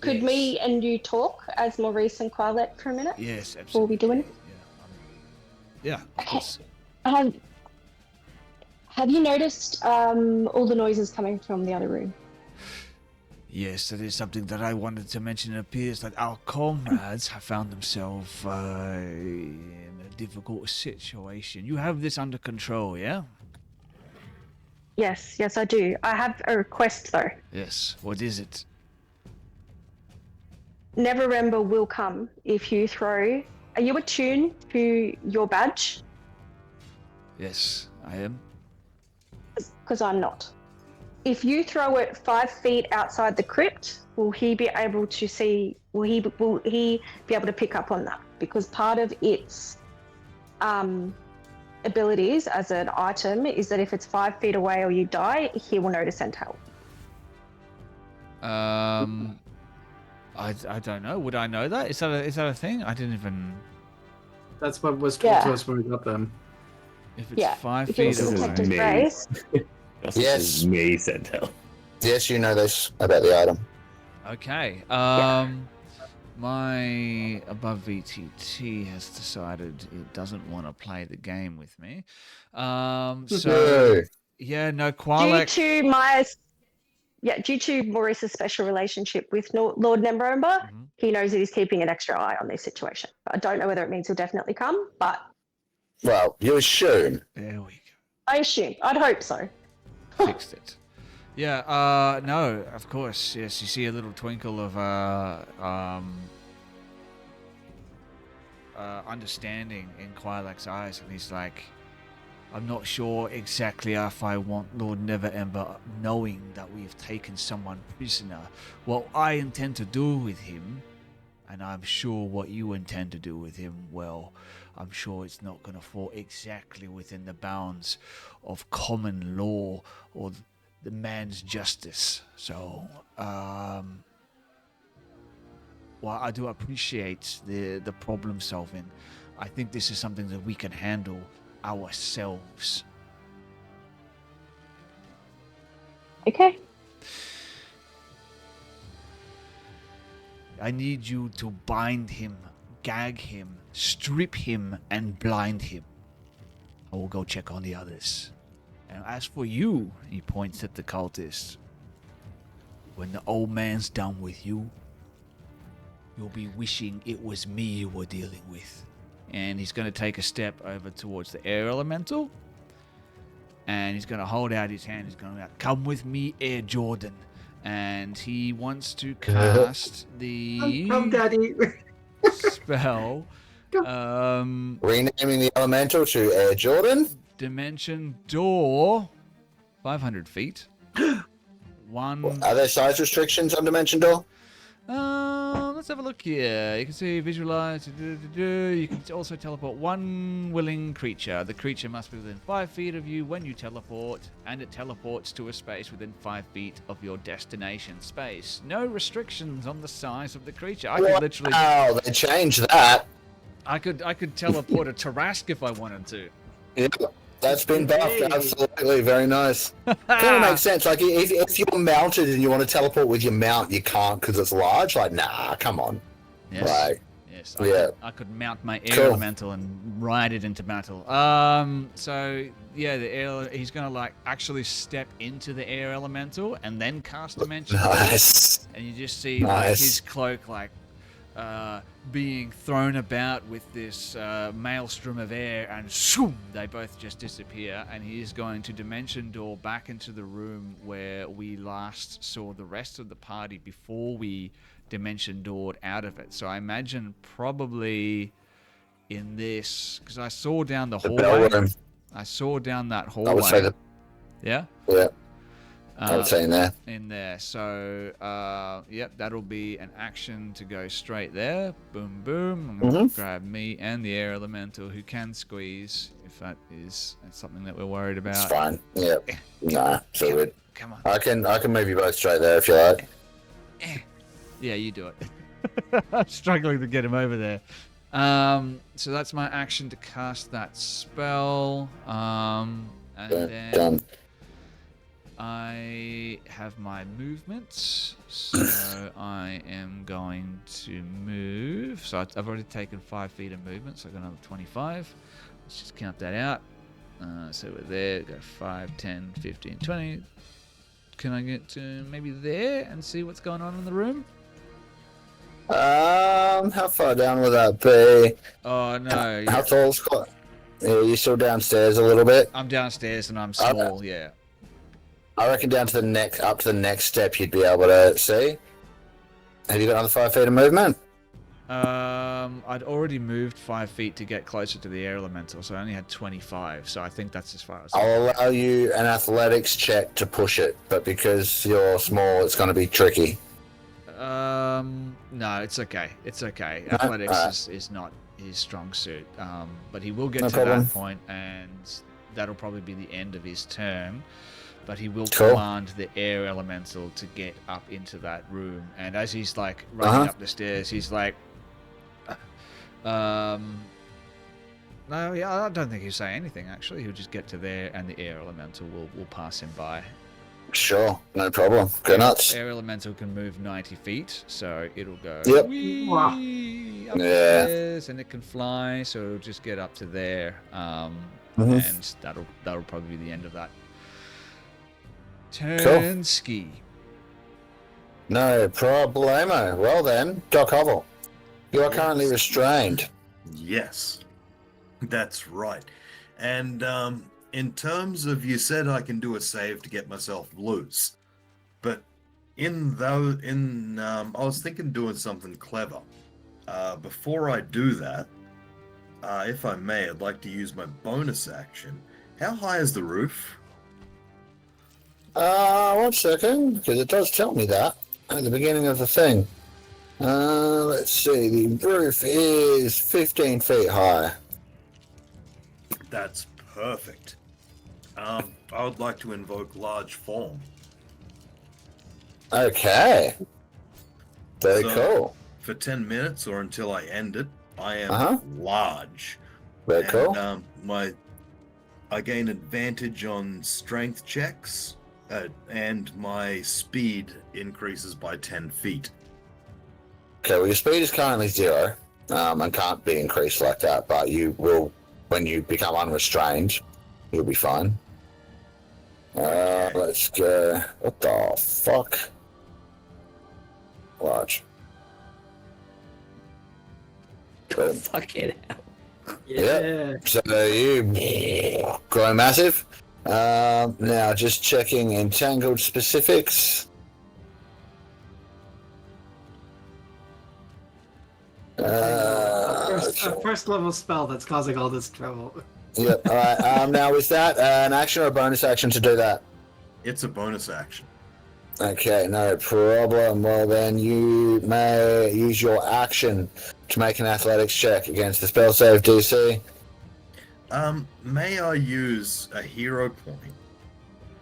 Speaker 6: Could
Speaker 2: Yes.
Speaker 6: me and you talk as Maurice and Quilek for a minute?
Speaker 2: Yes, absolutely.
Speaker 6: Before we do it?
Speaker 2: Yeah, of
Speaker 6: Okay.
Speaker 2: course.
Speaker 6: Have you noticed all the noises coming from the other room?
Speaker 2: Yes, that is something that I wanted to mention. It appears that our comrades have found themselves in a difficult situation. You have this under control, yeah?
Speaker 6: Yes, I do. I have a request though.
Speaker 2: Yes. What is it?
Speaker 6: Neverember will come if you throw. Are you attuned to your badge?
Speaker 2: Yes, I am.
Speaker 6: Because I'm not. If you throw it 5 feet outside the crypt, will he be able to see? Will he be able to pick up on that? Because part of its abilities as an item is that if it's 5 feet away or you die, he will notice and tell.
Speaker 2: I don't know. Would I know that? Is that a thing? I didn't even.
Speaker 5: That's what was told to us when we got them.
Speaker 2: If it's 5
Speaker 6: If
Speaker 2: feet
Speaker 6: it's
Speaker 4: This is
Speaker 2: away.
Speaker 6: detective
Speaker 4: me.
Speaker 6: phrase.
Speaker 1: Yes.
Speaker 4: Me, Sentel.
Speaker 1: Yes, you know this about the item.
Speaker 2: Okay. My above VTT has decided it doesn't want to play the game with me. So yeah, no Quilek.
Speaker 6: Due to Maurice's special relationship with Lord Neverember, he knows that he's keeping an extra eye on this situation. I don't know whether it means he'll definitely come, but
Speaker 1: Well, you assume.
Speaker 2: There we go.
Speaker 6: I assume. I'd hope so.
Speaker 2: Fixed it. Yeah, no, of course. Yes, you see a little twinkle of understanding in Quilek's eyes, and he's like, I'm not sure exactly if I want Lord Neverember knowing that we've taken someone prisoner. What I intend to do with him, and I'm sure what you intend to do with him, well, I'm sure it's not going to fall exactly within the bounds of common law or the man's justice. So, while I do appreciate the problem solving, I think this is something that we can handle ourselves.
Speaker 6: Okay.
Speaker 2: I need you to bind him, gag him, strip him, and blind him. I will go check on the others. And as for you, he points at the cultist, when the old man's done with you, you'll be wishing it was me you were dealing with. And he's going to take a step over towards the air elemental. And he's going to hold out his hand. He's going to come with me, Air Jordan. And he wants to cast the
Speaker 5: Come, Daddy.
Speaker 2: spell.
Speaker 1: Renaming the elemental to Air Jordan.
Speaker 2: Dimension Door. 500 feet. One.
Speaker 1: Are there size restrictions on Dimension Door?
Speaker 2: Let's have a look here. You can see, visualize. You can also teleport one willing creature. The creature must be within 5 feet of you when you teleport, and it teleports to a space within 5 feet of your destination space. No restrictions on the size of the creature. I could literally.
Speaker 1: Oh, they changed that.
Speaker 2: I could teleport a Tarask if I wanted to.
Speaker 1: Yeah, that's been buffed. Absolutely, very nice. Kind of makes sense. Like if you're mounted and you want to teleport with your mount, you can't because it's large. Like, nah, come on.
Speaker 2: Yes.
Speaker 1: Right.
Speaker 2: Yes. I could mount my air elemental and ride it into battle. So yeah, he's gonna like actually step into the air elemental and then cast Dimension.
Speaker 1: Nice.
Speaker 2: And you just see like his cloak like being thrown about with this maelstrom of air, and shoom, they both just disappear, and he is going to Dimension Door back into the room where we last saw the rest of the party before we Dimension Doored out of it. So I imagine probably in this, because I saw down the hallway. I saw down that hallway.
Speaker 1: I would say that.
Speaker 2: Yeah?
Speaker 1: Yeah. I would say in there.
Speaker 2: In there. So, yep, that'll be an action to go straight there. Boom, boom. I'm going to grab me and the air elemental who can squeeze, if that's something that we're worried about.
Speaker 1: It's fine. Yeah. Nah, so good.
Speaker 2: Come on.
Speaker 1: I can move you both straight there if you like.
Speaker 2: Yeah, you do it. I'm struggling to get him over there. So that's my action to cast that spell. And then...
Speaker 1: Done.
Speaker 2: I have my movements, so I am going to move. So I've already taken 5 feet of movement, so I've got another 25. Let's just count that out. So we're there, go 5, 10, 15, 20. Can I get to maybe there and see what's going on in the room?
Speaker 1: How far down will that be?
Speaker 2: Oh, no.
Speaker 1: How tall is Scott? Yeah, you still downstairs a little bit?
Speaker 2: I'm downstairs and I'm small, yeah.
Speaker 1: I reckon down to the next, up to the next step you'd be able to see. Have you got another 5 feet of movement?
Speaker 2: I'd already moved 5 feet to get closer to the air elemental, so I only had 25, so I think that's as far as
Speaker 1: I'll allow you an athletics check to push it, but because you're small, it's going to be tricky.
Speaker 2: No, it's okay. It's okay. Athletics is not his strong suit. But he will get to that point, and that'll probably be the end of his turn. But he will command the air elemental to get up into that room. And as he's like running up the stairs, he's like, no, yeah, I don't think he'll say anything. Actually, he'll just get to there, and the air elemental will pass him by.
Speaker 1: Sure, no problem. Go nuts.
Speaker 2: Air elemental can move 90 feet, so it'll go
Speaker 1: Yep.
Speaker 2: Whee, up the stairs, and it can fly, so it'll just get up to there, and that'll probably be the end of that turn. Ski.
Speaker 1: No problemo. Well then, Doc Hovel, you are currently restrained.
Speaker 3: Yes, that's right. And in terms of, you said I can do a save to get myself loose, but I was thinking doing something clever. Before I do that, if I may, I'd like to use my bonus action. How high is the roof?
Speaker 1: 1 second, because it does tell me that at the beginning of the thing. Let's see, the roof is 15 feet high.
Speaker 3: That's perfect. I would like to invoke large form.
Speaker 1: Okay. Very cool.
Speaker 3: For 10 minutes or until I end it, I am large.
Speaker 1: Very cool.
Speaker 3: I gain advantage on strength checks, and my speed increases by 10 feet.
Speaker 1: Okay, well your speed is currently 0, and can't be increased like that, but you will, when you become unrestrained, you'll be fine. Let's go. What the fuck? Large.
Speaker 4: Fucking hell.
Speaker 1: Yeah. So you grow massive. Now just checking entangled specifics.
Speaker 5: First level spell that's causing all this trouble.
Speaker 1: Yep. All right. Now is that an action or a bonus action to do that?
Speaker 3: It's a bonus action.
Speaker 1: Okay, no problem. Well, then you may use your action to make an athletics check against the spell save DC.
Speaker 3: May I use a hero point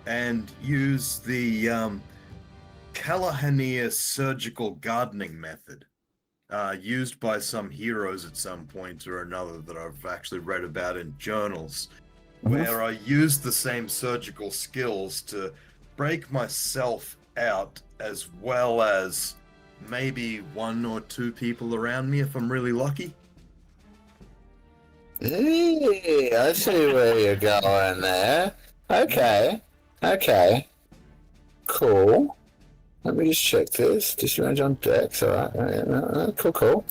Speaker 3: and use the Callahanea surgical gardening method used by some heroes at some point or another that I've actually read about in journals, where I use the same surgical skills to break myself out as well as maybe 1 or 2 people around me if I'm really lucky.
Speaker 1: Hey, I see where you're going there. Okay. Cool. Let me just check this. Disadvantage on decks. Alright. Cool.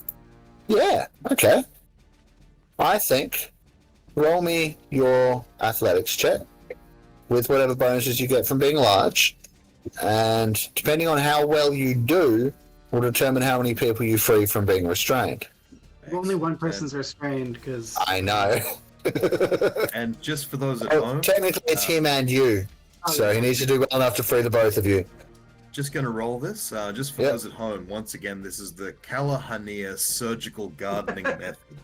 Speaker 1: Yeah, okay. I think roll me your athletics check with whatever bonuses you get from being large. And depending on how well you do, will determine how many people you free from being restrained.
Speaker 5: Only one person's restrained, because...
Speaker 1: I know.
Speaker 3: And just for those at home...
Speaker 1: Technically, it's him and you. So he needs to do well enough to free the both of you.
Speaker 3: Just going to roll this. Just for those at home, once again, this is the Callahanea surgical gardening method,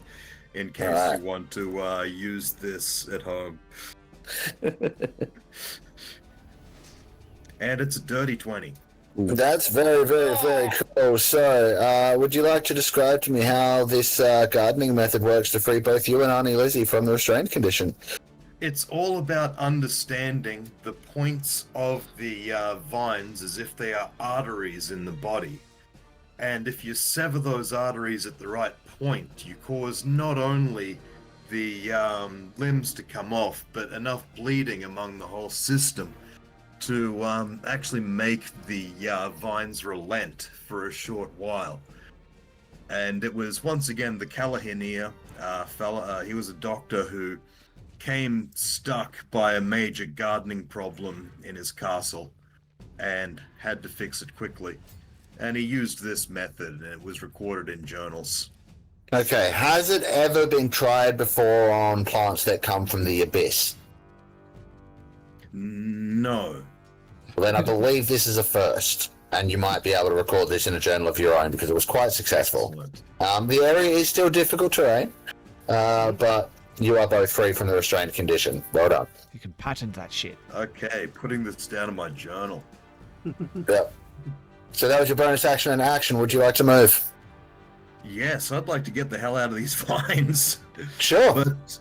Speaker 3: in case you want to use this at home. And it's a dirty 20.
Speaker 1: That's very, very, very cool. So, would you like to describe to me how this gardening method works to free both you and Auntie Lizzie from the restrained condition?
Speaker 3: it's all about understanding the points of the vines as if they are arteries in the body. And if you sever those arteries at the right point, you cause not only the limbs to come off, but enough bleeding among the whole system to actually make the vines relent for a short while. And it was once again the Callahan fella. He was a doctor who came stuck by a major gardening problem in his castle and had to fix it quickly. And he used this method, and it was recorded in journals.
Speaker 1: Okay, has it ever been tried before on plants that come from the abyss?
Speaker 3: No.
Speaker 1: Well, then I believe this is a first, and you might be able to record this in a journal of your own because it was quite successful. The area is still difficult terrain, but you are both free from the restrained condition. Well done.
Speaker 2: You can patent that shit.
Speaker 3: Okay, putting this down in my journal.
Speaker 1: Yep. So that was your bonus action and action. Would you like to move?
Speaker 3: Yes, I'd like to get the hell out of these vines.
Speaker 1: Sure.
Speaker 3: But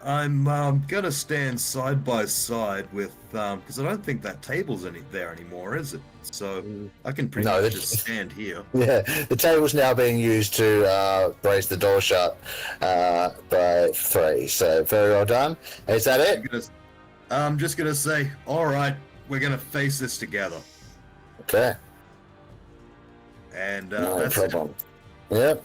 Speaker 3: I'm gonna stand side by side with because I don't think that table's there anymore, is it? So I can pretty much just stand here.
Speaker 1: Yeah, the table's now being used to brace the door shut by 3. So very well done. Is that it?
Speaker 3: I'm just gonna say, all right, we're gonna face this together.
Speaker 1: Okay.
Speaker 3: And
Speaker 1: No
Speaker 3: that's
Speaker 1: problem. Yep.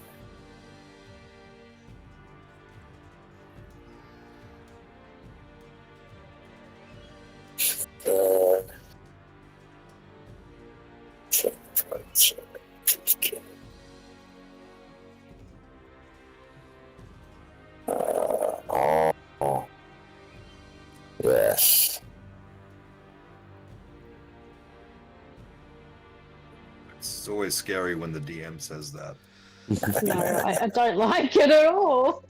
Speaker 1: Yes.
Speaker 3: It's always scary when the DM says that.
Speaker 6: No, I don't like it at all.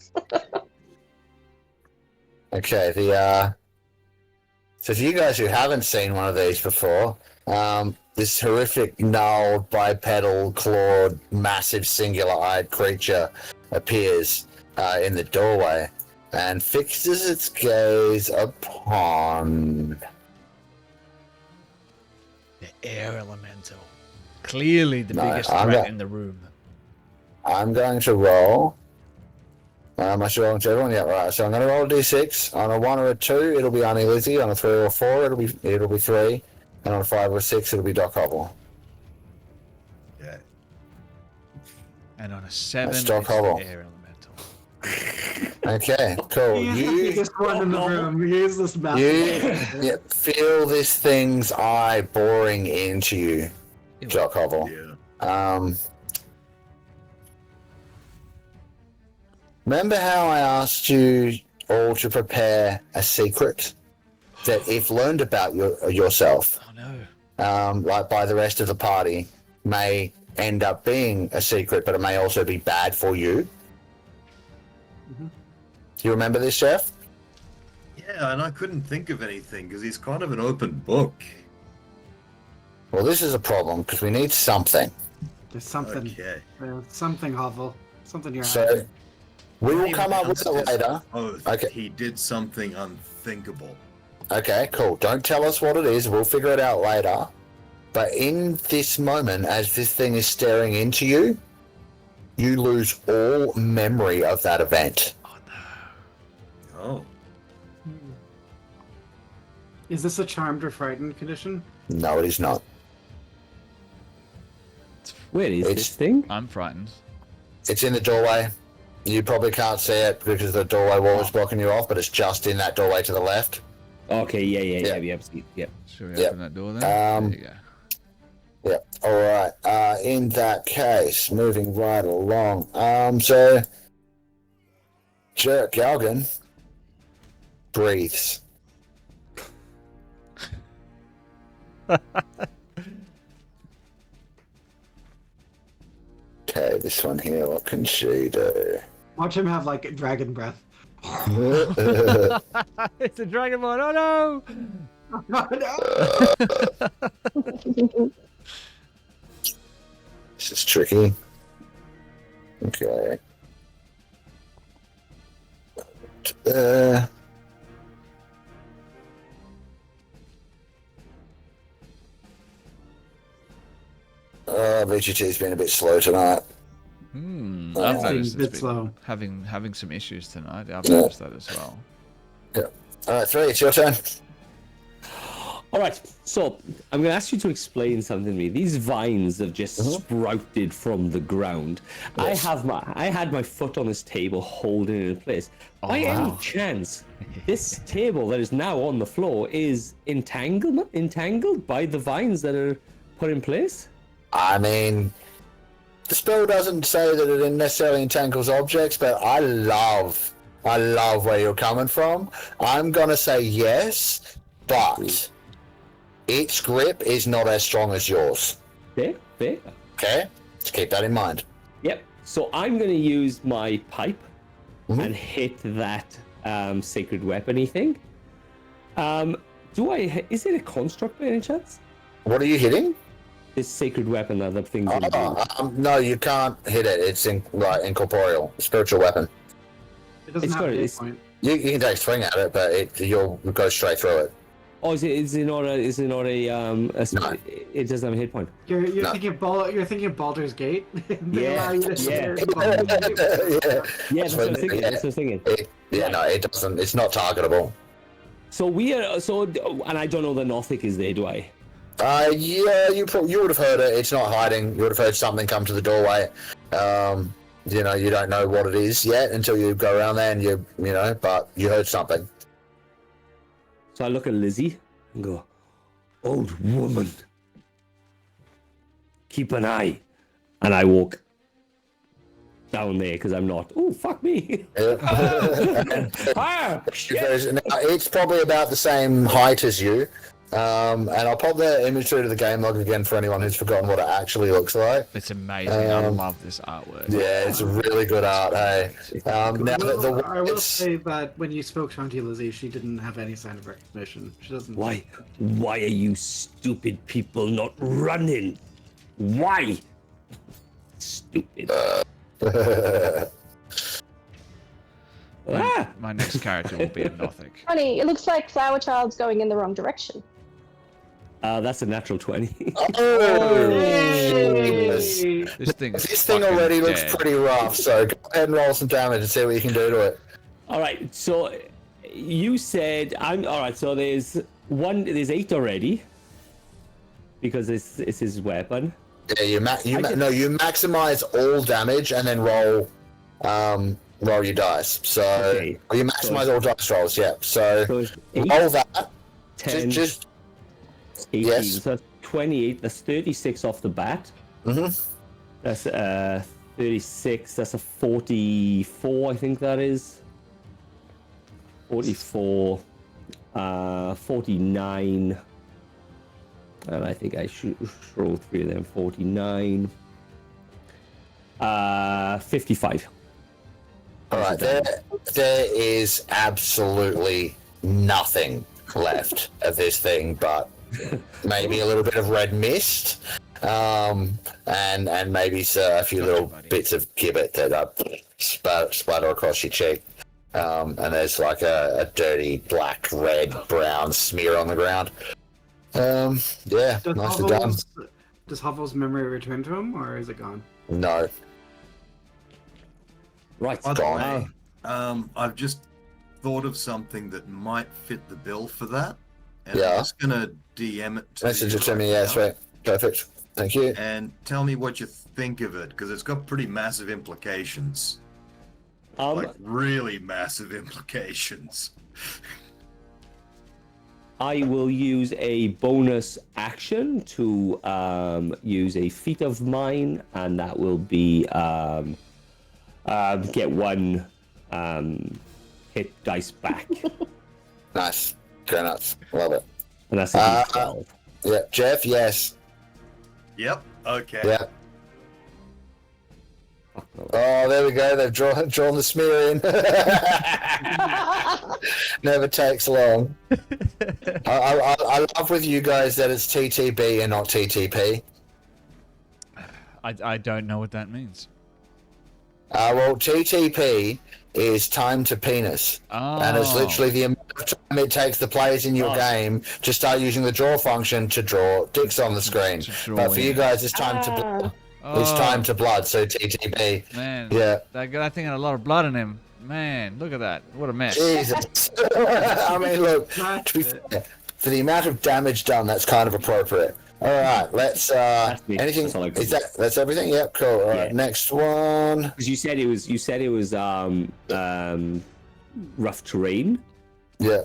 Speaker 1: Okay, so for you guys who haven't seen one of these before, this horrific gnarled, bipedal, clawed, massive singular-eyed creature appears in the doorway and fixes its gaze upon
Speaker 2: The air elemental. Clearly the biggest threat in the room.
Speaker 1: I'm going to roll. I should roll to everyone. Yeah, right. So I'm going to roll a d6. On a 1 or a 2, it'll be Annie Lizzie. On a 3 or a 4, it'll be 3. And on a 5 or a 6, it'll be Doc Hobble.
Speaker 3: Yeah.
Speaker 2: And on a 7,
Speaker 1: That's
Speaker 2: it's
Speaker 1: Doc
Speaker 2: the
Speaker 1: Hobble.
Speaker 2: air elemental.
Speaker 1: Okay, cool.
Speaker 5: He is the biggest one in the room. He is this
Speaker 1: You feel this thing's eye boring into you, Doc Hobble.
Speaker 3: Yeah.
Speaker 1: Remember how I asked you all to prepare a secret that, if learned about yourself,
Speaker 2: Oh no.
Speaker 1: like by the rest of the party, may end up being a secret, but it may also be bad for you?
Speaker 5: Mm-hmm.
Speaker 1: Do you remember this, Geoff?
Speaker 3: Yeah, and I couldn't think of anything because he's kind of an open book.
Speaker 1: Well, this is a problem because we need something.
Speaker 5: There's something.
Speaker 3: Okay.
Speaker 5: Something, Hovel. Something you're
Speaker 1: So we will come up with it later.
Speaker 3: Oh,
Speaker 1: Okay.
Speaker 3: He did something unthinkable.
Speaker 1: Okay, cool. Don't tell us what it is. We'll figure it out later. But in this moment, as this thing is staring into you, you lose all memory of that event.
Speaker 2: Oh no.
Speaker 3: Oh.
Speaker 5: Is this a charmed or frightened condition?
Speaker 1: No, it is not.
Speaker 4: Where is
Speaker 1: It's-
Speaker 4: this thing?
Speaker 2: I'm frightened.
Speaker 1: It's in the doorway. You probably can't see it because the doorway wall is blocking you off, but it's just in that doorway to the left.
Speaker 4: Okay, yeah,
Speaker 1: Yeah.
Speaker 4: yep.
Speaker 2: Should we
Speaker 1: Yep.
Speaker 2: open that door then?
Speaker 1: Um,
Speaker 2: There you go.
Speaker 1: Yeah. All right. In that case, moving right along. So Jarek Galgan breathes. Okay, this one here. What can she do?
Speaker 5: Watch him have like dragon breath.
Speaker 2: It's a dragonborn. Oh no!
Speaker 1: This is tricky. Okay. VGT's been a bit slow tonight.
Speaker 2: I've noticed
Speaker 5: Seems a bit
Speaker 2: it's
Speaker 5: slow.
Speaker 2: been having some issues tonight. I've noticed that as well.
Speaker 1: Yeah. All right, 3, it's your turn.
Speaker 4: All right, so I'm going to ask you to explain something to me. These vines have just sprouted from the ground.
Speaker 1: Yes.
Speaker 4: I had my foot on this table holding it in place. By any chance, this table that is now on the floor is entangled by the vines that are put in place?
Speaker 1: I mean, the spell doesn't say that it necessarily entangles objects, but I love where you're coming from. I'm gonna say yes, but its grip is not as strong as yours.
Speaker 4: Fair.
Speaker 1: Okay, let's keep that in mind.
Speaker 4: Yep. So I'm going to use my pipe and hit that sacred weapon-y thing. Is it a construct by any chance?
Speaker 1: What are you hitting?
Speaker 4: This sacred weapon that the thing's
Speaker 1: No, you can't hit it. It's incorporeal, spiritual weapon.
Speaker 5: It doesn't
Speaker 4: It's
Speaker 5: have
Speaker 4: got
Speaker 5: a
Speaker 4: it,
Speaker 5: hit
Speaker 4: it's-
Speaker 5: point.
Speaker 1: You can take a swing at it, but you'll go straight through it.
Speaker 4: Oh, is it not a
Speaker 1: No.
Speaker 4: it doesn't have a hit point?
Speaker 5: You're
Speaker 1: No.
Speaker 5: thinking of Baldur's Gate. They
Speaker 4: Yeah,
Speaker 5: allow you to
Speaker 4: yeah.
Speaker 5: spare Baldur's Gate.
Speaker 4: Yeah, that's what I was thinking. That's what I was thinking.
Speaker 1: No, it doesn't. It's not targetable.
Speaker 4: So and I don't know that Nothic is there, do I?
Speaker 1: Yeah, you would have heard it. It's not hiding. You would have heard something come to the doorway. You don't know what it is yet until you go around there and but you heard something.
Speaker 4: So I look at Lizzie and go, "Old woman, keep an eye." And I walk down there because I'm not. Oh, fuck me! Ah, shit.
Speaker 1: Now, it's probably about the same height as you. And I'll pop the image through to the game log again for anyone who's forgotten what it actually looks like.
Speaker 2: It's amazing. I love this artwork.
Speaker 1: Yeah, it's really good art, hey. Now,
Speaker 5: I will say that when you spoke to Auntie Lizzie, she didn't have any sign of recognition. She doesn't.
Speaker 4: Why are you stupid people not running? Why? Stupid.
Speaker 2: My next character will be a Nothic.
Speaker 6: Funny, it looks like Flower Child's going in the wrong direction.
Speaker 4: That's a natural 20.
Speaker 1: Oh,
Speaker 5: Hey!
Speaker 2: This thing is
Speaker 1: this thing
Speaker 2: fucking
Speaker 1: already looks
Speaker 2: dead.
Speaker 1: pretty rough, so go ahead and roll some damage and see what you can do to it.
Speaker 4: All right, so you said all right. So there's 8 already because it's his weapon.
Speaker 1: Yeah, you maximize all damage and then roll your dice. So
Speaker 4: Okay.
Speaker 1: you maximize all dice rolls, yeah. So
Speaker 4: So it's 8,
Speaker 1: roll that.
Speaker 4: 10,
Speaker 1: Just
Speaker 4: 18.
Speaker 1: yes.
Speaker 4: So that's 28. That's 36 off the bat.
Speaker 1: Mhm.
Speaker 4: That's 36. That's a 44. I think that is 44. 49. And I think I should roll 3 of them. 49. 55.
Speaker 1: All right, there is absolutely nothing left of this thing, but maybe a little bit of red mist, and maybe a few little bits of gibbet that splatter across your cheek, and there's like a dirty black, red, brown smear on the ground. Yeah, nicely done.
Speaker 5: Does Hovel's memory return to him, or is it gone?
Speaker 1: No,
Speaker 4: Right.
Speaker 3: By the
Speaker 1: Gone.
Speaker 3: way, I've just thought of something that might fit the bill for that. And
Speaker 1: Yeah.
Speaker 3: I'm just going to DM it to
Speaker 1: message
Speaker 3: you
Speaker 1: it to me.
Speaker 3: right
Speaker 1: Yeah,
Speaker 3: now.
Speaker 1: sweet, perfect. Thank you.
Speaker 3: And tell me what you think of it, because it's got pretty massive implications. Like, really massive implications.
Speaker 4: I will use a bonus action to use a feat of mine, and that will be get 1 hit dice back,
Speaker 1: Nice, go nuts, love it.
Speaker 4: and that's a D12.
Speaker 1: Yeah, Geoff, yes.
Speaker 3: Yep, okay.
Speaker 1: Yeah. Oh, there we go. They've drawn the smear in. Never takes long. I love with you guys that it's TTB and not TTP.
Speaker 2: I don't know what that means.
Speaker 1: Well, TTP is time to penis. And it's literally the amount of time it takes the players in your game to start using the draw function to draw dicks on the screen. But for you guys, it's time to blood. It's time to blood, so TTP.
Speaker 2: Man,
Speaker 1: yeah.
Speaker 2: That guy thing had a lot of blood in him. Man, look at that. What a mess.
Speaker 1: Jesus. I mean, look, to be fair, for the amount of damage done, that's kind of appropriate. All right, let's. Anything? That's everything? Yep, cool. All right, next one.
Speaker 4: Because you said it was rough terrain.
Speaker 1: Yeah.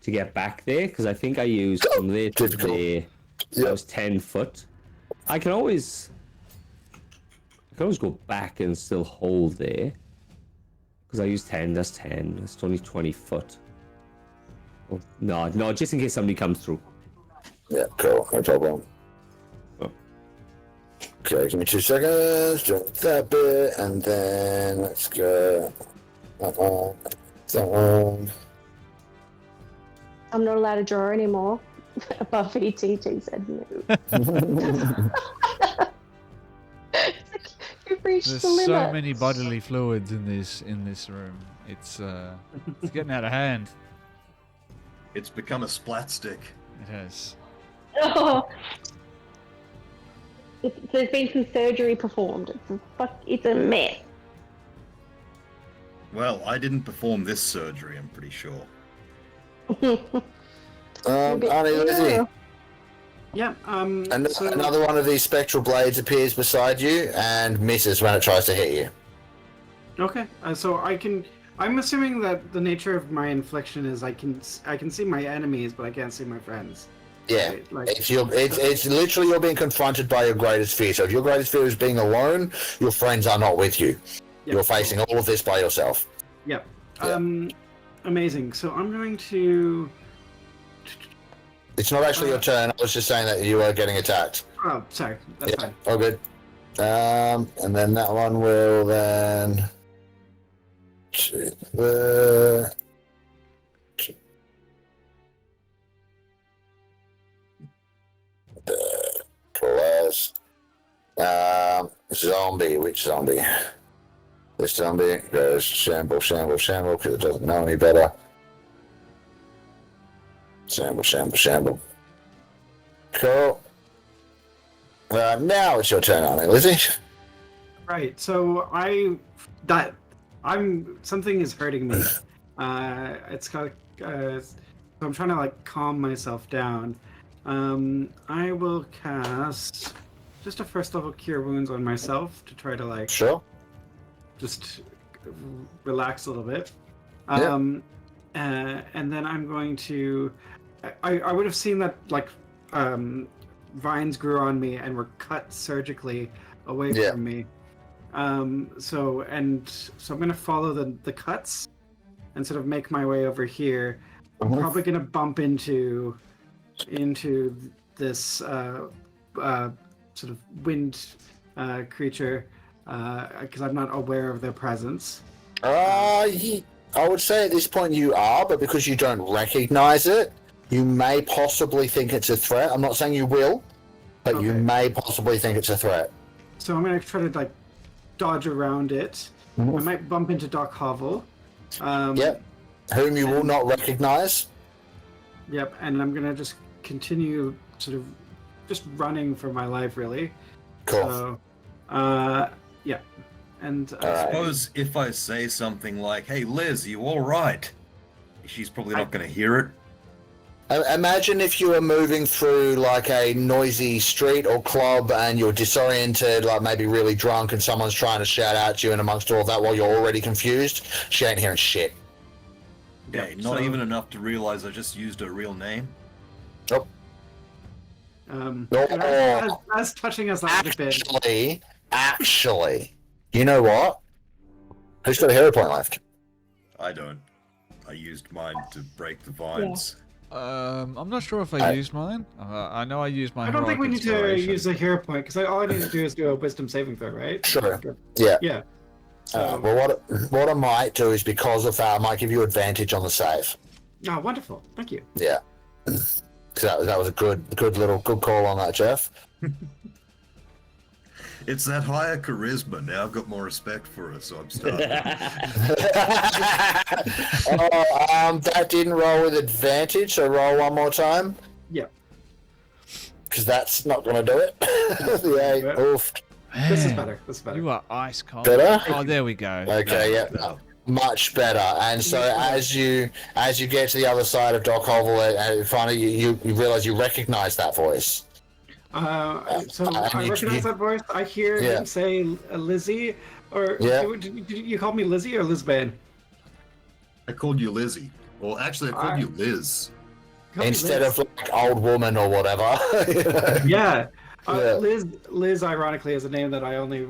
Speaker 4: To get back there, because I think I used from there to there. That was 10 foot. I can always go back and still hold there. Because I used 10. That's 10. That's only 20 foot. Oh, no, just in case somebody comes through.
Speaker 1: Yeah, cool. No problem. Okay, give me 2 seconds. Jump that bit, and then let's go. That one.
Speaker 6: I'm not allowed to draw anymore. Above ETG said no. You've reached
Speaker 2: There's
Speaker 6: the limit.
Speaker 2: so many bodily fluids in this room. It's getting out of hand.
Speaker 3: It's become a splat stick.
Speaker 2: It has.
Speaker 6: Oh. There's been some surgery performed. It's a mess.
Speaker 3: Well, I didn't perform this surgery, I'm pretty sure.
Speaker 1: Lizzie.
Speaker 5: Yeah.
Speaker 1: Another one of these spectral blades appears beside you and misses when it tries to hit you.
Speaker 5: Okay. So I'm assuming that the nature of my infliction is I can see my enemies, but I can't see my friends.
Speaker 1: Yeah,
Speaker 5: right?
Speaker 1: it's literally you're being confronted by your greatest fear. So if your greatest fear is being alone, your friends are not with you. You're facing all of this by yourself.
Speaker 5: Yep. Amazing. So I'm going to.
Speaker 1: It's not actually your turn. I was just saying that you are getting attacked.
Speaker 5: Oh, sorry. That's fine.
Speaker 1: All good. And then that one will then. Class. Zombie. Which zombie? This zombie goes shamble, because it doesn't know any better. Shamble. Cool. Now it's your turn, Arnie, Lizzie.
Speaker 5: Right. So something is hurting me. It's got. So I'm trying to calm myself down. I will cast just a first level cure wounds on myself to try to
Speaker 1: Sure.
Speaker 5: Just relax a little bit. And then I'm going to. I would have seen that vines grew on me and were cut surgically away from me. So I'm going to follow the cuts and sort of make my way over here. I'm probably going to bump into this sort of wind creature because I'm not aware of their presence.
Speaker 1: I would say at this point you are, but because you don't recognize it, you may possibly think it's a threat. I'm not saying you will, but you may possibly think it's a threat.
Speaker 5: So I'm going to try to dodge around it. I might bump into Doc Hovel.
Speaker 1: Whom you will not recognize.
Speaker 5: Yep, and I'm going to just continue sort of just running for my life, really.
Speaker 1: Cool.
Speaker 5: So, yeah. And
Speaker 3: I suppose if I say something like, "Hey, Liz, you all right?" She's probably not going to hear it.
Speaker 1: Imagine if you were moving through a noisy street or club and you're disoriented, maybe really drunk, and someone's trying to shout out to you, and amongst all that while you're already confused, she ain't hearing shit.
Speaker 3: Okay, not even enough to realize I just used her real name.
Speaker 1: Nope.
Speaker 5: As touching as that would have been.
Speaker 1: Actually, you know what? Who's got a hero point left?
Speaker 3: I don't. I used mine to break the vines.
Speaker 2: I'm not sure if I used mine. I know I used my.
Speaker 5: I don't think we need to
Speaker 2: inspiration.
Speaker 5: use a hero point because all I need to do is do a wisdom saving throw, right?
Speaker 1: Sure. Yeah.
Speaker 5: Yeah.
Speaker 1: Well, what I might do is because of that, I might give you advantage on the save.
Speaker 5: Oh, wonderful! Thank you.
Speaker 1: Yeah. So that was a good call on that, Geoff.
Speaker 3: It's that higher charisma. Now I've got more respect for her, so I'm starting.
Speaker 1: That didn't roll with advantage, so roll one more time.
Speaker 5: Yep.
Speaker 1: Because that's not going to do it. Yeah, oof.
Speaker 5: This is
Speaker 2: Man,
Speaker 5: better. This is better.
Speaker 2: You are ice cold.
Speaker 1: Better?
Speaker 2: Oh, there we go.
Speaker 1: Okay, yeah. Much better. And so as you get to the other side of Doc Hovel, finally you realize you recognize that voice.
Speaker 5: So I recognize that voice. I hear him say Lizzie, or did you call me Lizzie or Lisbon?
Speaker 3: I called you Lizzie. Well, actually, I called you Liz.
Speaker 1: Instead of like old woman or whatever.
Speaker 5: Yeah. Liz, ironically, is a name that I only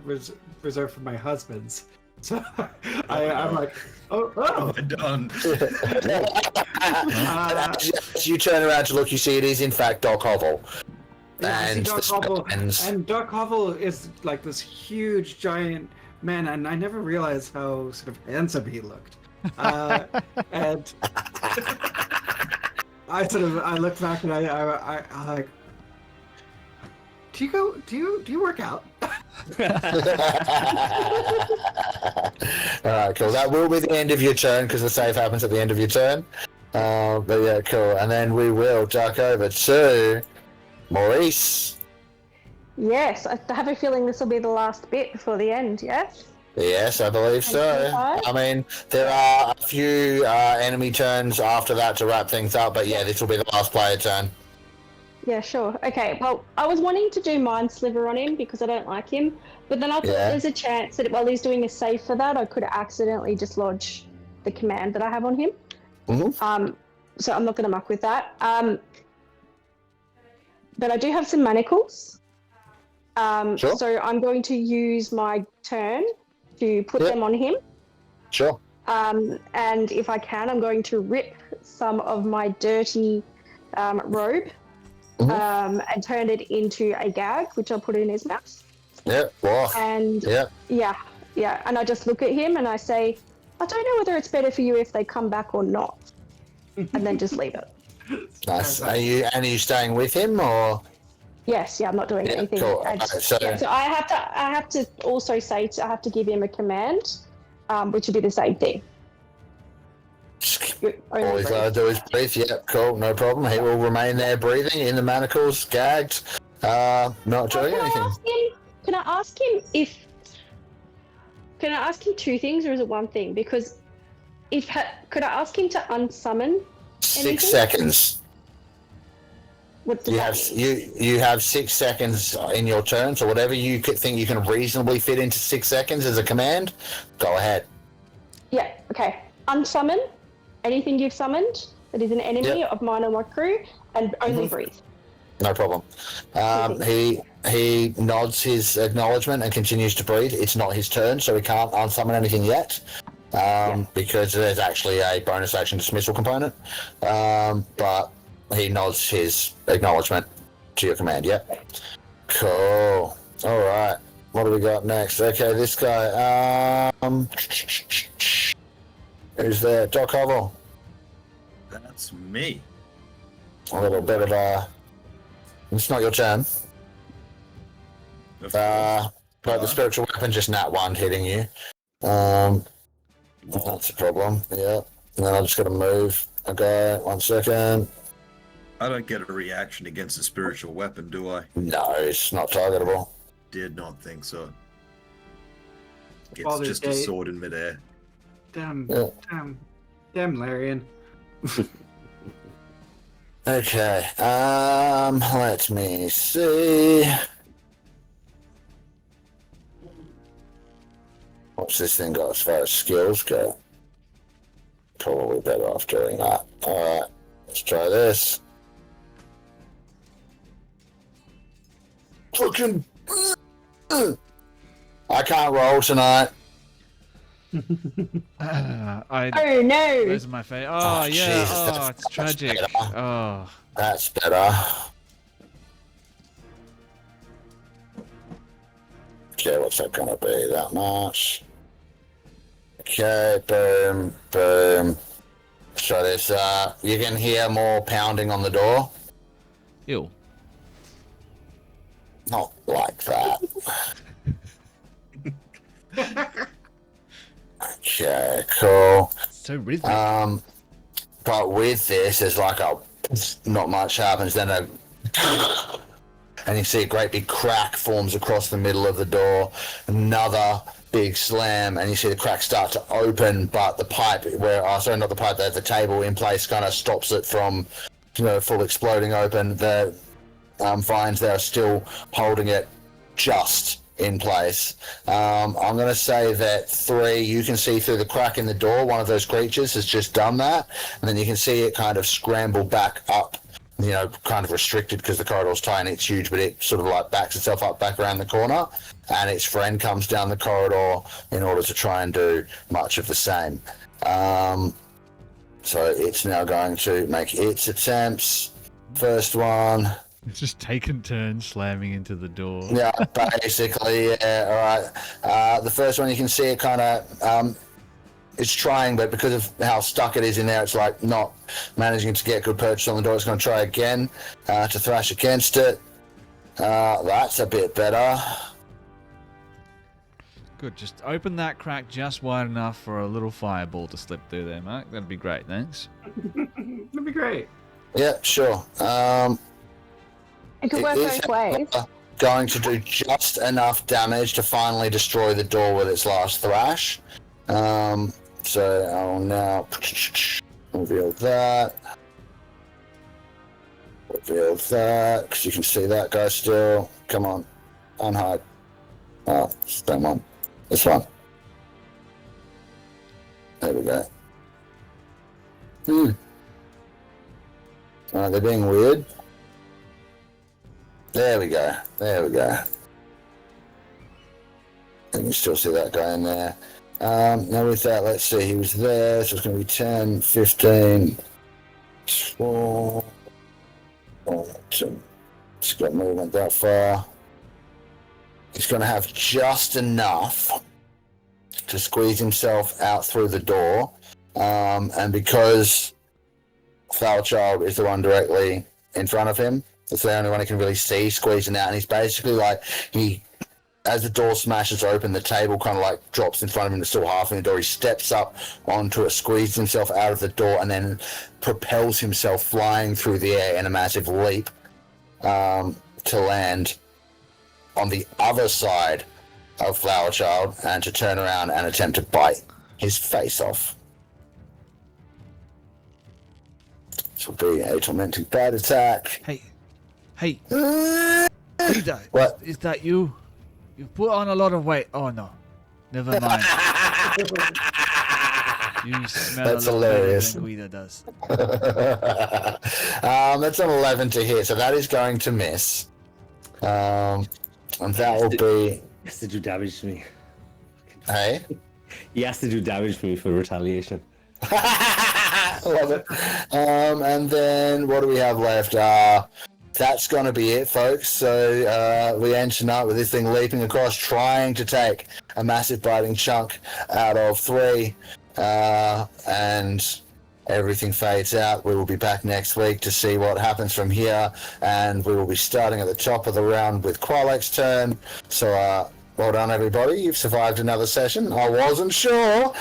Speaker 5: reserve for my husbands. So I'm like, oh.
Speaker 3: What have I done?
Speaker 1: As you turn around to look, you see it is in fact Doc Hovel.
Speaker 5: And Doc Hovel is like this huge giant man, and I never realized how sort of handsome he looked. And I look back and I like, do you work out?
Speaker 1: Alright, cool. That will be the end of your turn because the save happens at the end of your turn. But yeah, cool. And then we will duck over to Maurice.
Speaker 6: Yes, I have a feeling this will be the last bit before the end, yes?
Speaker 1: Yes, I believe so. I mean, there are a few enemy turns after that to wrap things up, but yeah, this will be the last player turn.
Speaker 6: Yeah, sure. Okay, well, I was wanting to do Mind Sliver on him because I don't like him, but then I thought there's a chance that while he's doing a save for that, I could accidentally dislodge the command that I have on him.
Speaker 1: Mm-hmm.
Speaker 6: So I'm not going to muck with that. But I do have some manacles.
Speaker 1: Sure.
Speaker 6: So I'm going to use my turn to put them on him.
Speaker 1: Sure.
Speaker 6: And if I can, I'm going to rip some of my dirty robe and turn it into a gag, which I'll put in his mouth.
Speaker 1: Yeah. Wow.
Speaker 6: And yeah. And I just look at him and I say, I don't know whether it's better for you if they come back or not. And then just leave it.
Speaker 1: Nice. Are you staying with him or?
Speaker 6: Yes, I'm not doing anything.
Speaker 1: Cool.
Speaker 6: So I have to also say I have to give him a command, which would be the same thing.
Speaker 1: All he's got to do is breathe. Yeah, cool, no problem. He will remain there breathing in the manacles, gagged, not doing anything.
Speaker 6: Can I ask him two things, or is it one thing? Because could I ask him to unsummon
Speaker 1: 6 seconds.
Speaker 6: What does
Speaker 1: You have 6 seconds in your turn, so whatever you could think you can reasonably fit into 6 seconds as a command, go ahead. Yeah,
Speaker 6: okay. Unsummon anything you've summoned that is an enemy of mine or my crew, and only breathe.
Speaker 1: No problem. He nods his acknowledgement and continues to breathe. It's not his turn, so he can't unsummon anything yet, because there's actually a bonus action dismissal component. But he nods his acknowledgement to your command. Yep. Cool. All right. What do we got next? Okay, this guy. Who's there? Doc Hovel.
Speaker 3: That's me.
Speaker 1: A little bit of a. It's not your turn. But the spiritual weapon just nat 1 hitting you. That's a problem. Yeah. And then I'm just gonna move. Okay, 1 second.
Speaker 3: I don't get a reaction against a spiritual weapon, do I?
Speaker 1: No, it's not targetable.
Speaker 3: Did not think so. It's just a sword in midair.
Speaker 5: Damn, Larian.
Speaker 1: Okay, let me see. What's this thing got as far as skills go? Probably better off doing that. Alright, let's try this. Fucking... I can't roll tonight.
Speaker 6: Oh no!
Speaker 2: Where's my face? Oh yeah. Jesus, it's tragic. Oh.
Speaker 1: That's better. Okay, what's that gonna be? That much. Okay, boom, boom. So there's you can hear more pounding on the door.
Speaker 2: Ew.
Speaker 1: Not like that. Okay, cool.
Speaker 2: So rhythmic.
Speaker 1: But with this, there's like not much happens. Then and you see a great big crack forms across the middle of the door. Another big slam, and you see the crack start to open. But the pipe, not the pipe, the table in place kind of stops it from, full exploding open. The vines there are still holding it just in place. I'm going to say that 3, you can see through the crack in the door, one of those creatures has just done that, and then you can see it kind of scramble back up, kind of restricted because the corridor's tiny, it's huge, but it sort of like backs itself up back around the corner, and its friend comes down the corridor in order to try and do much of the same. So it's now going to make its attempts. First one.
Speaker 2: It's just taken turns slamming into the door.
Speaker 1: Yeah, basically, yeah, all right. The first one, you can see it kind of, it's trying, but because of how stuck it is in there, it's like not managing to get good purchase on the door. It's going to try again to thrash against it. That's a bit better.
Speaker 2: Good, just open that crack just wide enough for a little fireball to slip through there, Mark. That'd be great, thanks.
Speaker 5: That'd be great.
Speaker 1: Yeah, sure.
Speaker 6: It could work both ways.
Speaker 1: Going to do just enough damage to finally destroy the door with its last thrash. So I'll now reveal that. Reveal that, because you can see that guy still. Come on, unhide. Oh, that one. This one. There we go. Alright, they're being weird. There we go. There we go. And you still see that guy in there. Now with that, let's see. He was there, so it's going to be 10, 15, 4, 2. It's got movement that far. He's going to have just enough to squeeze himself out through the door. And because Flowerchild is the one directly in front of him, it's the only one he can really see squeezing out, and he's basically like, as the door smashes open, the table kind of like drops in front of him, it's still half in the door. He steps up onto it, squeezes himself out of the door, and then propels himself flying through the air in a massive leap to land on the other side of Flowerchild and to turn around and attempt to bite his face off. This will be a tormenting bad attack.
Speaker 2: Hey, Peter,
Speaker 1: What?
Speaker 2: is that you? You put on a lot of weight. Oh no, never mind. You smell
Speaker 1: That's
Speaker 2: a lot
Speaker 1: hilarious.
Speaker 2: better than Guida does.
Speaker 1: That's an 11 to hit, so that is going to miss. And that will be...
Speaker 4: He has to do damage to me.
Speaker 1: Hey?
Speaker 4: He has to do damage to me for retaliation.
Speaker 1: Love it. And then what do we have left? That's going to be it, folks. So we end tonight with this thing leaping across, trying to take a massive biting chunk out of 3. And everything fades out. We will be back next week to see what happens from here. And we will be starting at the top of the round with Qualek's turn. So well done, everybody. You've survived another session. I wasn't sure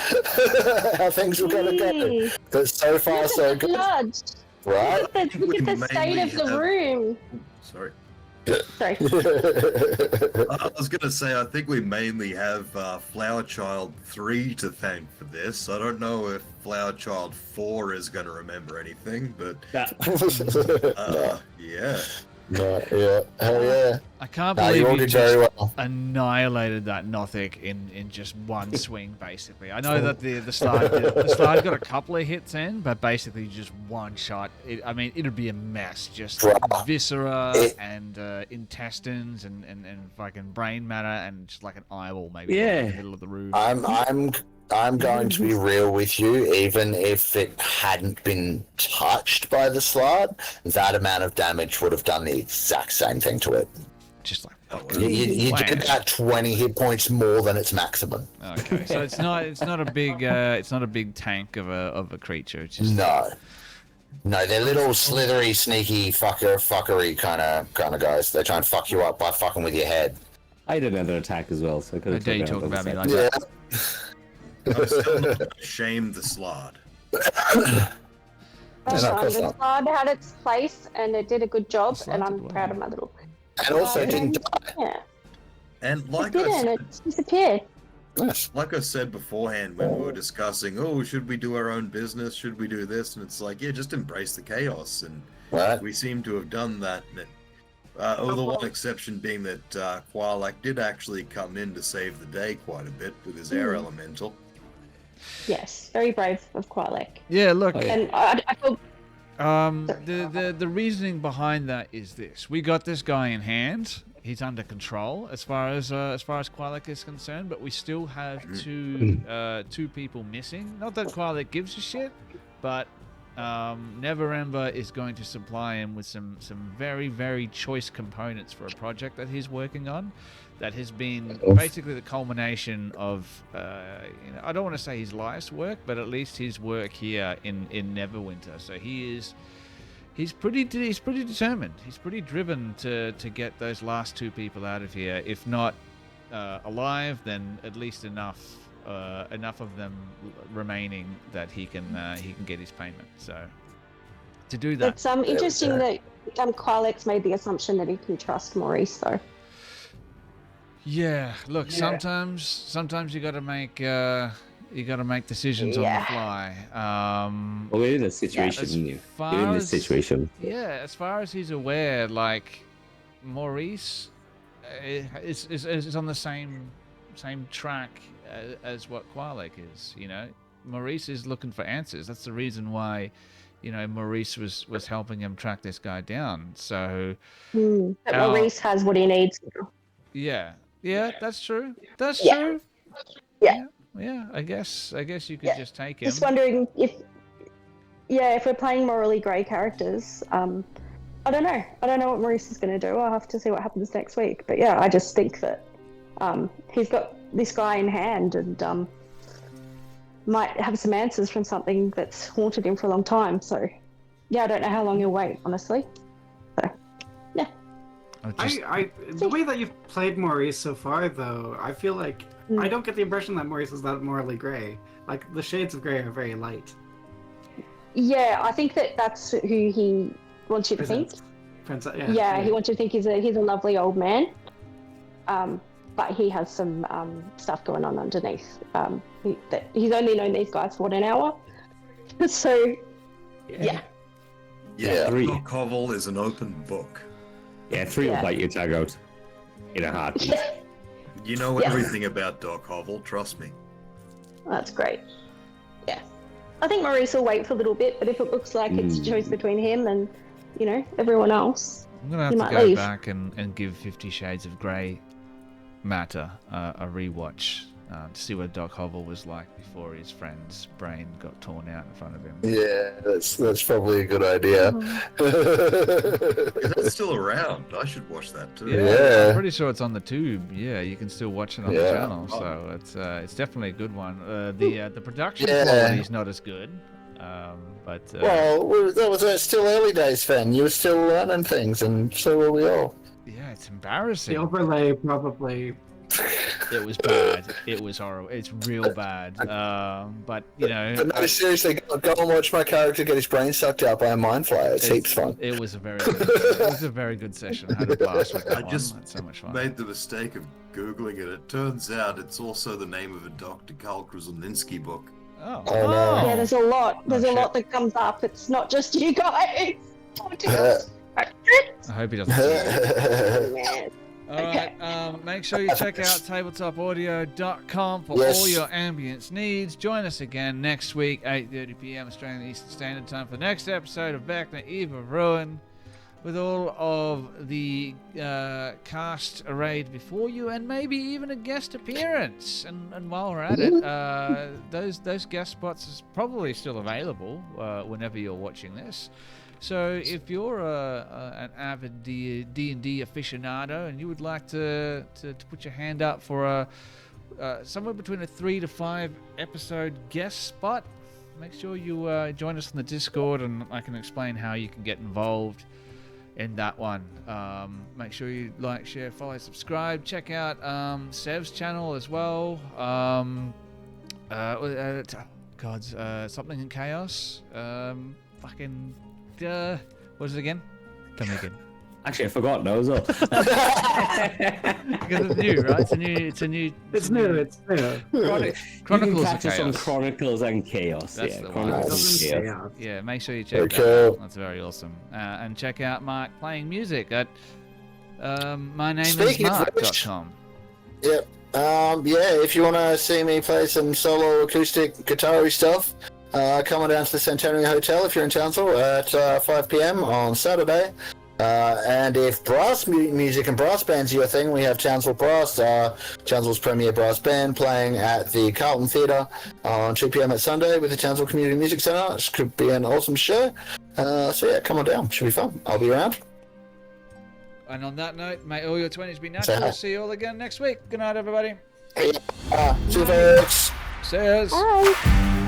Speaker 1: how things were going to go. But so far, so good.
Speaker 6: Blood.
Speaker 1: Right?
Speaker 6: Look at the state of the room.
Speaker 3: Sorry.
Speaker 6: Sorry.
Speaker 3: I was going to say, I think we mainly have Flowerchild 3 to thank for this. I don't know if Flowerchild 4 is going to remember anything, but yeah.
Speaker 1: Yeah. Hell yeah.
Speaker 2: I can't
Speaker 1: No, you
Speaker 2: believe
Speaker 1: all
Speaker 2: you
Speaker 1: did
Speaker 2: just
Speaker 1: very well.
Speaker 2: annihilated that Nothic in just one swing, basically. I know that the slide got a couple of hits in, but basically just one shot. I mean, it'd be a mess. Just viscera and intestines and fucking brain matter and just like an eyeball maybe in the middle of the room.
Speaker 1: I'm going to be real with you. Even if it hadn't been touched by the slide, that amount of damage would have done the exact same thing to it.
Speaker 2: Just like
Speaker 1: You did about 20 hit points more than its maximum.
Speaker 2: Okay, so it's not a big tank of a creature. It's just
Speaker 1: No. No, they're little slithery, sneaky, fuckery kind of guys. They try and fuck you up by fucking with your head.
Speaker 4: I had another attack as well, so I could
Speaker 2: I
Speaker 4: have
Speaker 2: dare you
Speaker 4: taken
Speaker 2: talk
Speaker 4: out
Speaker 2: about me
Speaker 4: the
Speaker 2: like
Speaker 1: Yeah.
Speaker 2: that.
Speaker 3: I'm still not gonna shame the slard.
Speaker 6: That's
Speaker 1: no, of
Speaker 6: fine.
Speaker 1: course
Speaker 6: The
Speaker 1: not.
Speaker 6: slide had its place and it did a good job,
Speaker 2: Slide
Speaker 6: and
Speaker 2: did
Speaker 6: I'm
Speaker 2: well,
Speaker 6: proud
Speaker 2: yeah.
Speaker 6: of my little.
Speaker 1: And also didn't die.
Speaker 6: Yeah,
Speaker 3: And
Speaker 6: it
Speaker 3: like I
Speaker 6: didn't.
Speaker 3: said,
Speaker 6: It disappeared.
Speaker 1: Yes.
Speaker 3: like I said beforehand when we were discussing, oh, should we do our own business? Should we do this? And it's like, yeah, just embrace the chaos. And
Speaker 1: Right.
Speaker 3: we seem to have done that. The one exception being that Qualak did actually come in to save the day quite a bit with his air elemental.
Speaker 6: Yes, very brave of Quilek.
Speaker 2: Yeah, look,
Speaker 6: And I feel
Speaker 2: the reasoning behind that is this: we got this guy in hand. He's under control as far as Quilek is concerned, but we still have two people missing. Not that Quilek gives a shit, but Neverember is going to supply him with some very, very choice components for a project that he's working on. That has been basically the culmination of, I don't want to say his life's work, but at least his work here in Neverwinter. So he's pretty determined. He's pretty driven to get those last two people out of here. If not alive, then at least enough of them remaining that he can get his payment. So to do that,
Speaker 6: it's interesting that Quilek's made the assumption that he can trust Maurice, though.
Speaker 2: yeah. Look, sometimes you got to make decisions on the fly.
Speaker 4: Well, we're in this situation. You're in this situation.
Speaker 2: Yeah, as far as he's aware, like Maurice is on the same track as what Quilek is. You know, Maurice is looking for answers. That's the reason why, Maurice was helping him track this guy down. So,
Speaker 6: But Maurice has what he needs.
Speaker 2: yeah, that's true. That's
Speaker 6: Yeah.
Speaker 2: true.
Speaker 6: Yeah.
Speaker 2: Yeah. I guess you could just take him.
Speaker 6: Just wondering if we're playing morally grey characters, I don't know. I don't know what Maurice is going to do. I'll have to see what happens next week. But yeah, I just think that he's got this guy in hand and might have some answers from something that's haunted him for a long time. So yeah, I don't know how long he'll wait, honestly. So yeah.
Speaker 5: The way that you've played Maurice so far, though, I feel like I don't get the impression that Maurice is that morally grey. Like, the shades of grey are very light.
Speaker 6: Yeah, I think that's who he wants you to think. Yeah, he wants you to think he's a lovely old man. But he has some stuff going on underneath. He's only known these guys for an hour. So, yeah.
Speaker 3: Yeah,
Speaker 4: Three.
Speaker 3: Doc Hovel is an open book.
Speaker 4: Yeah, 3 will bite your tag out in a heartbeat.
Speaker 3: You know everything about Doc Hovel, trust me.
Speaker 6: That's great. Yeah. I think Maurice will wait for a little bit, but if it looks like it's a choice between him and, everyone else,
Speaker 2: I'm gonna have
Speaker 6: he
Speaker 2: to
Speaker 6: might
Speaker 2: go
Speaker 6: leave.
Speaker 2: back and give 50 Shades of Grey Matter a rewatch to see what Doc Hovel was like before his friend's brain got torn out in front of him.
Speaker 1: Yeah, that's probably a good idea.
Speaker 3: Is that still around? I should watch that too.
Speaker 1: Yeah.
Speaker 2: I'm pretty sure it's on the tube. Yeah, you can still watch it on the channel, so it's definitely a good one. The production quality is not as good, but
Speaker 1: that was still early days, Sven. You were still learning things, and so were we all.
Speaker 2: yeah, it's embarrassing.
Speaker 5: The overlay probably...
Speaker 2: It was bad. It was horrible. It's real bad. But
Speaker 1: But no, seriously, go and watch my character get his brain sucked out by a mind flayer. It's heaps fun.
Speaker 2: It was a very good session. I had a blast with that
Speaker 3: I
Speaker 2: one.
Speaker 3: just
Speaker 2: Had so much fun.
Speaker 3: made the mistake of Googling it. It turns out it's also the name of a Dr. Karl Kruszelninski book.
Speaker 2: Oh,
Speaker 1: no.
Speaker 6: Yeah, there's a lot. There's a
Speaker 2: shit.
Speaker 6: lot that comes up. It's not just you guys.
Speaker 2: I hope he doesn't.
Speaker 6: Yeah.
Speaker 2: Alright, make sure you check out tabletopaudio.com for all your ambience needs. Join us again next week, 8:30 p.m. Australian Eastern Standard Time for the next episode of Vecna, Eve of Ruin, with all of the cast arrayed before you, and maybe even a guest appearance. And while we're at it, those guest spots is probably still available whenever you're watching this. So if you're an avid D&D aficionado and you would like to put your hand up for somewhere between a 3 to 5 episode guest spot, make sure you join us on the Discord, and I can explain how you can get involved in that one. Make sure you like, share, follow, subscribe. Check out Sev's channel as well. Something in chaos. What is it again? Tell me again.
Speaker 4: Actually, I forgot now as well.
Speaker 2: Because it's new, right? It's new.
Speaker 5: It's new.
Speaker 2: Chronicles of
Speaker 4: Some
Speaker 2: Chaos.
Speaker 4: Chronicles and Chaos.
Speaker 2: That's
Speaker 4: yeah,
Speaker 2: the one.
Speaker 4: Chronicles and Chaos.
Speaker 5: Chaos.
Speaker 2: Yeah, make sure you check that
Speaker 1: Cool.
Speaker 2: out. That's very awesome. And check out Mark playing music at
Speaker 1: Speaking of
Speaker 2: mynameismark.com.
Speaker 1: Yep. If you want to see me play some solo acoustic guitar stuff, come on down to the Centenary Hotel if you're in Townsville at 5 p.m. on Saturday. And if brass music and brass bands are your thing, we have Townsville Brass, Townsville's premier brass band, playing at the Carlton Theatre on 2 p.m. at Sunday with the Townsville Community Music Centre. This could be an awesome show. Come on down. Should be fun. I'll be around.
Speaker 2: And on that note, may all your 20s be
Speaker 1: Say
Speaker 2: natural.
Speaker 1: hi.
Speaker 2: See you all again next week. Good night, everybody.
Speaker 1: See you, folks.
Speaker 2: Cheers.
Speaker 6: Bye.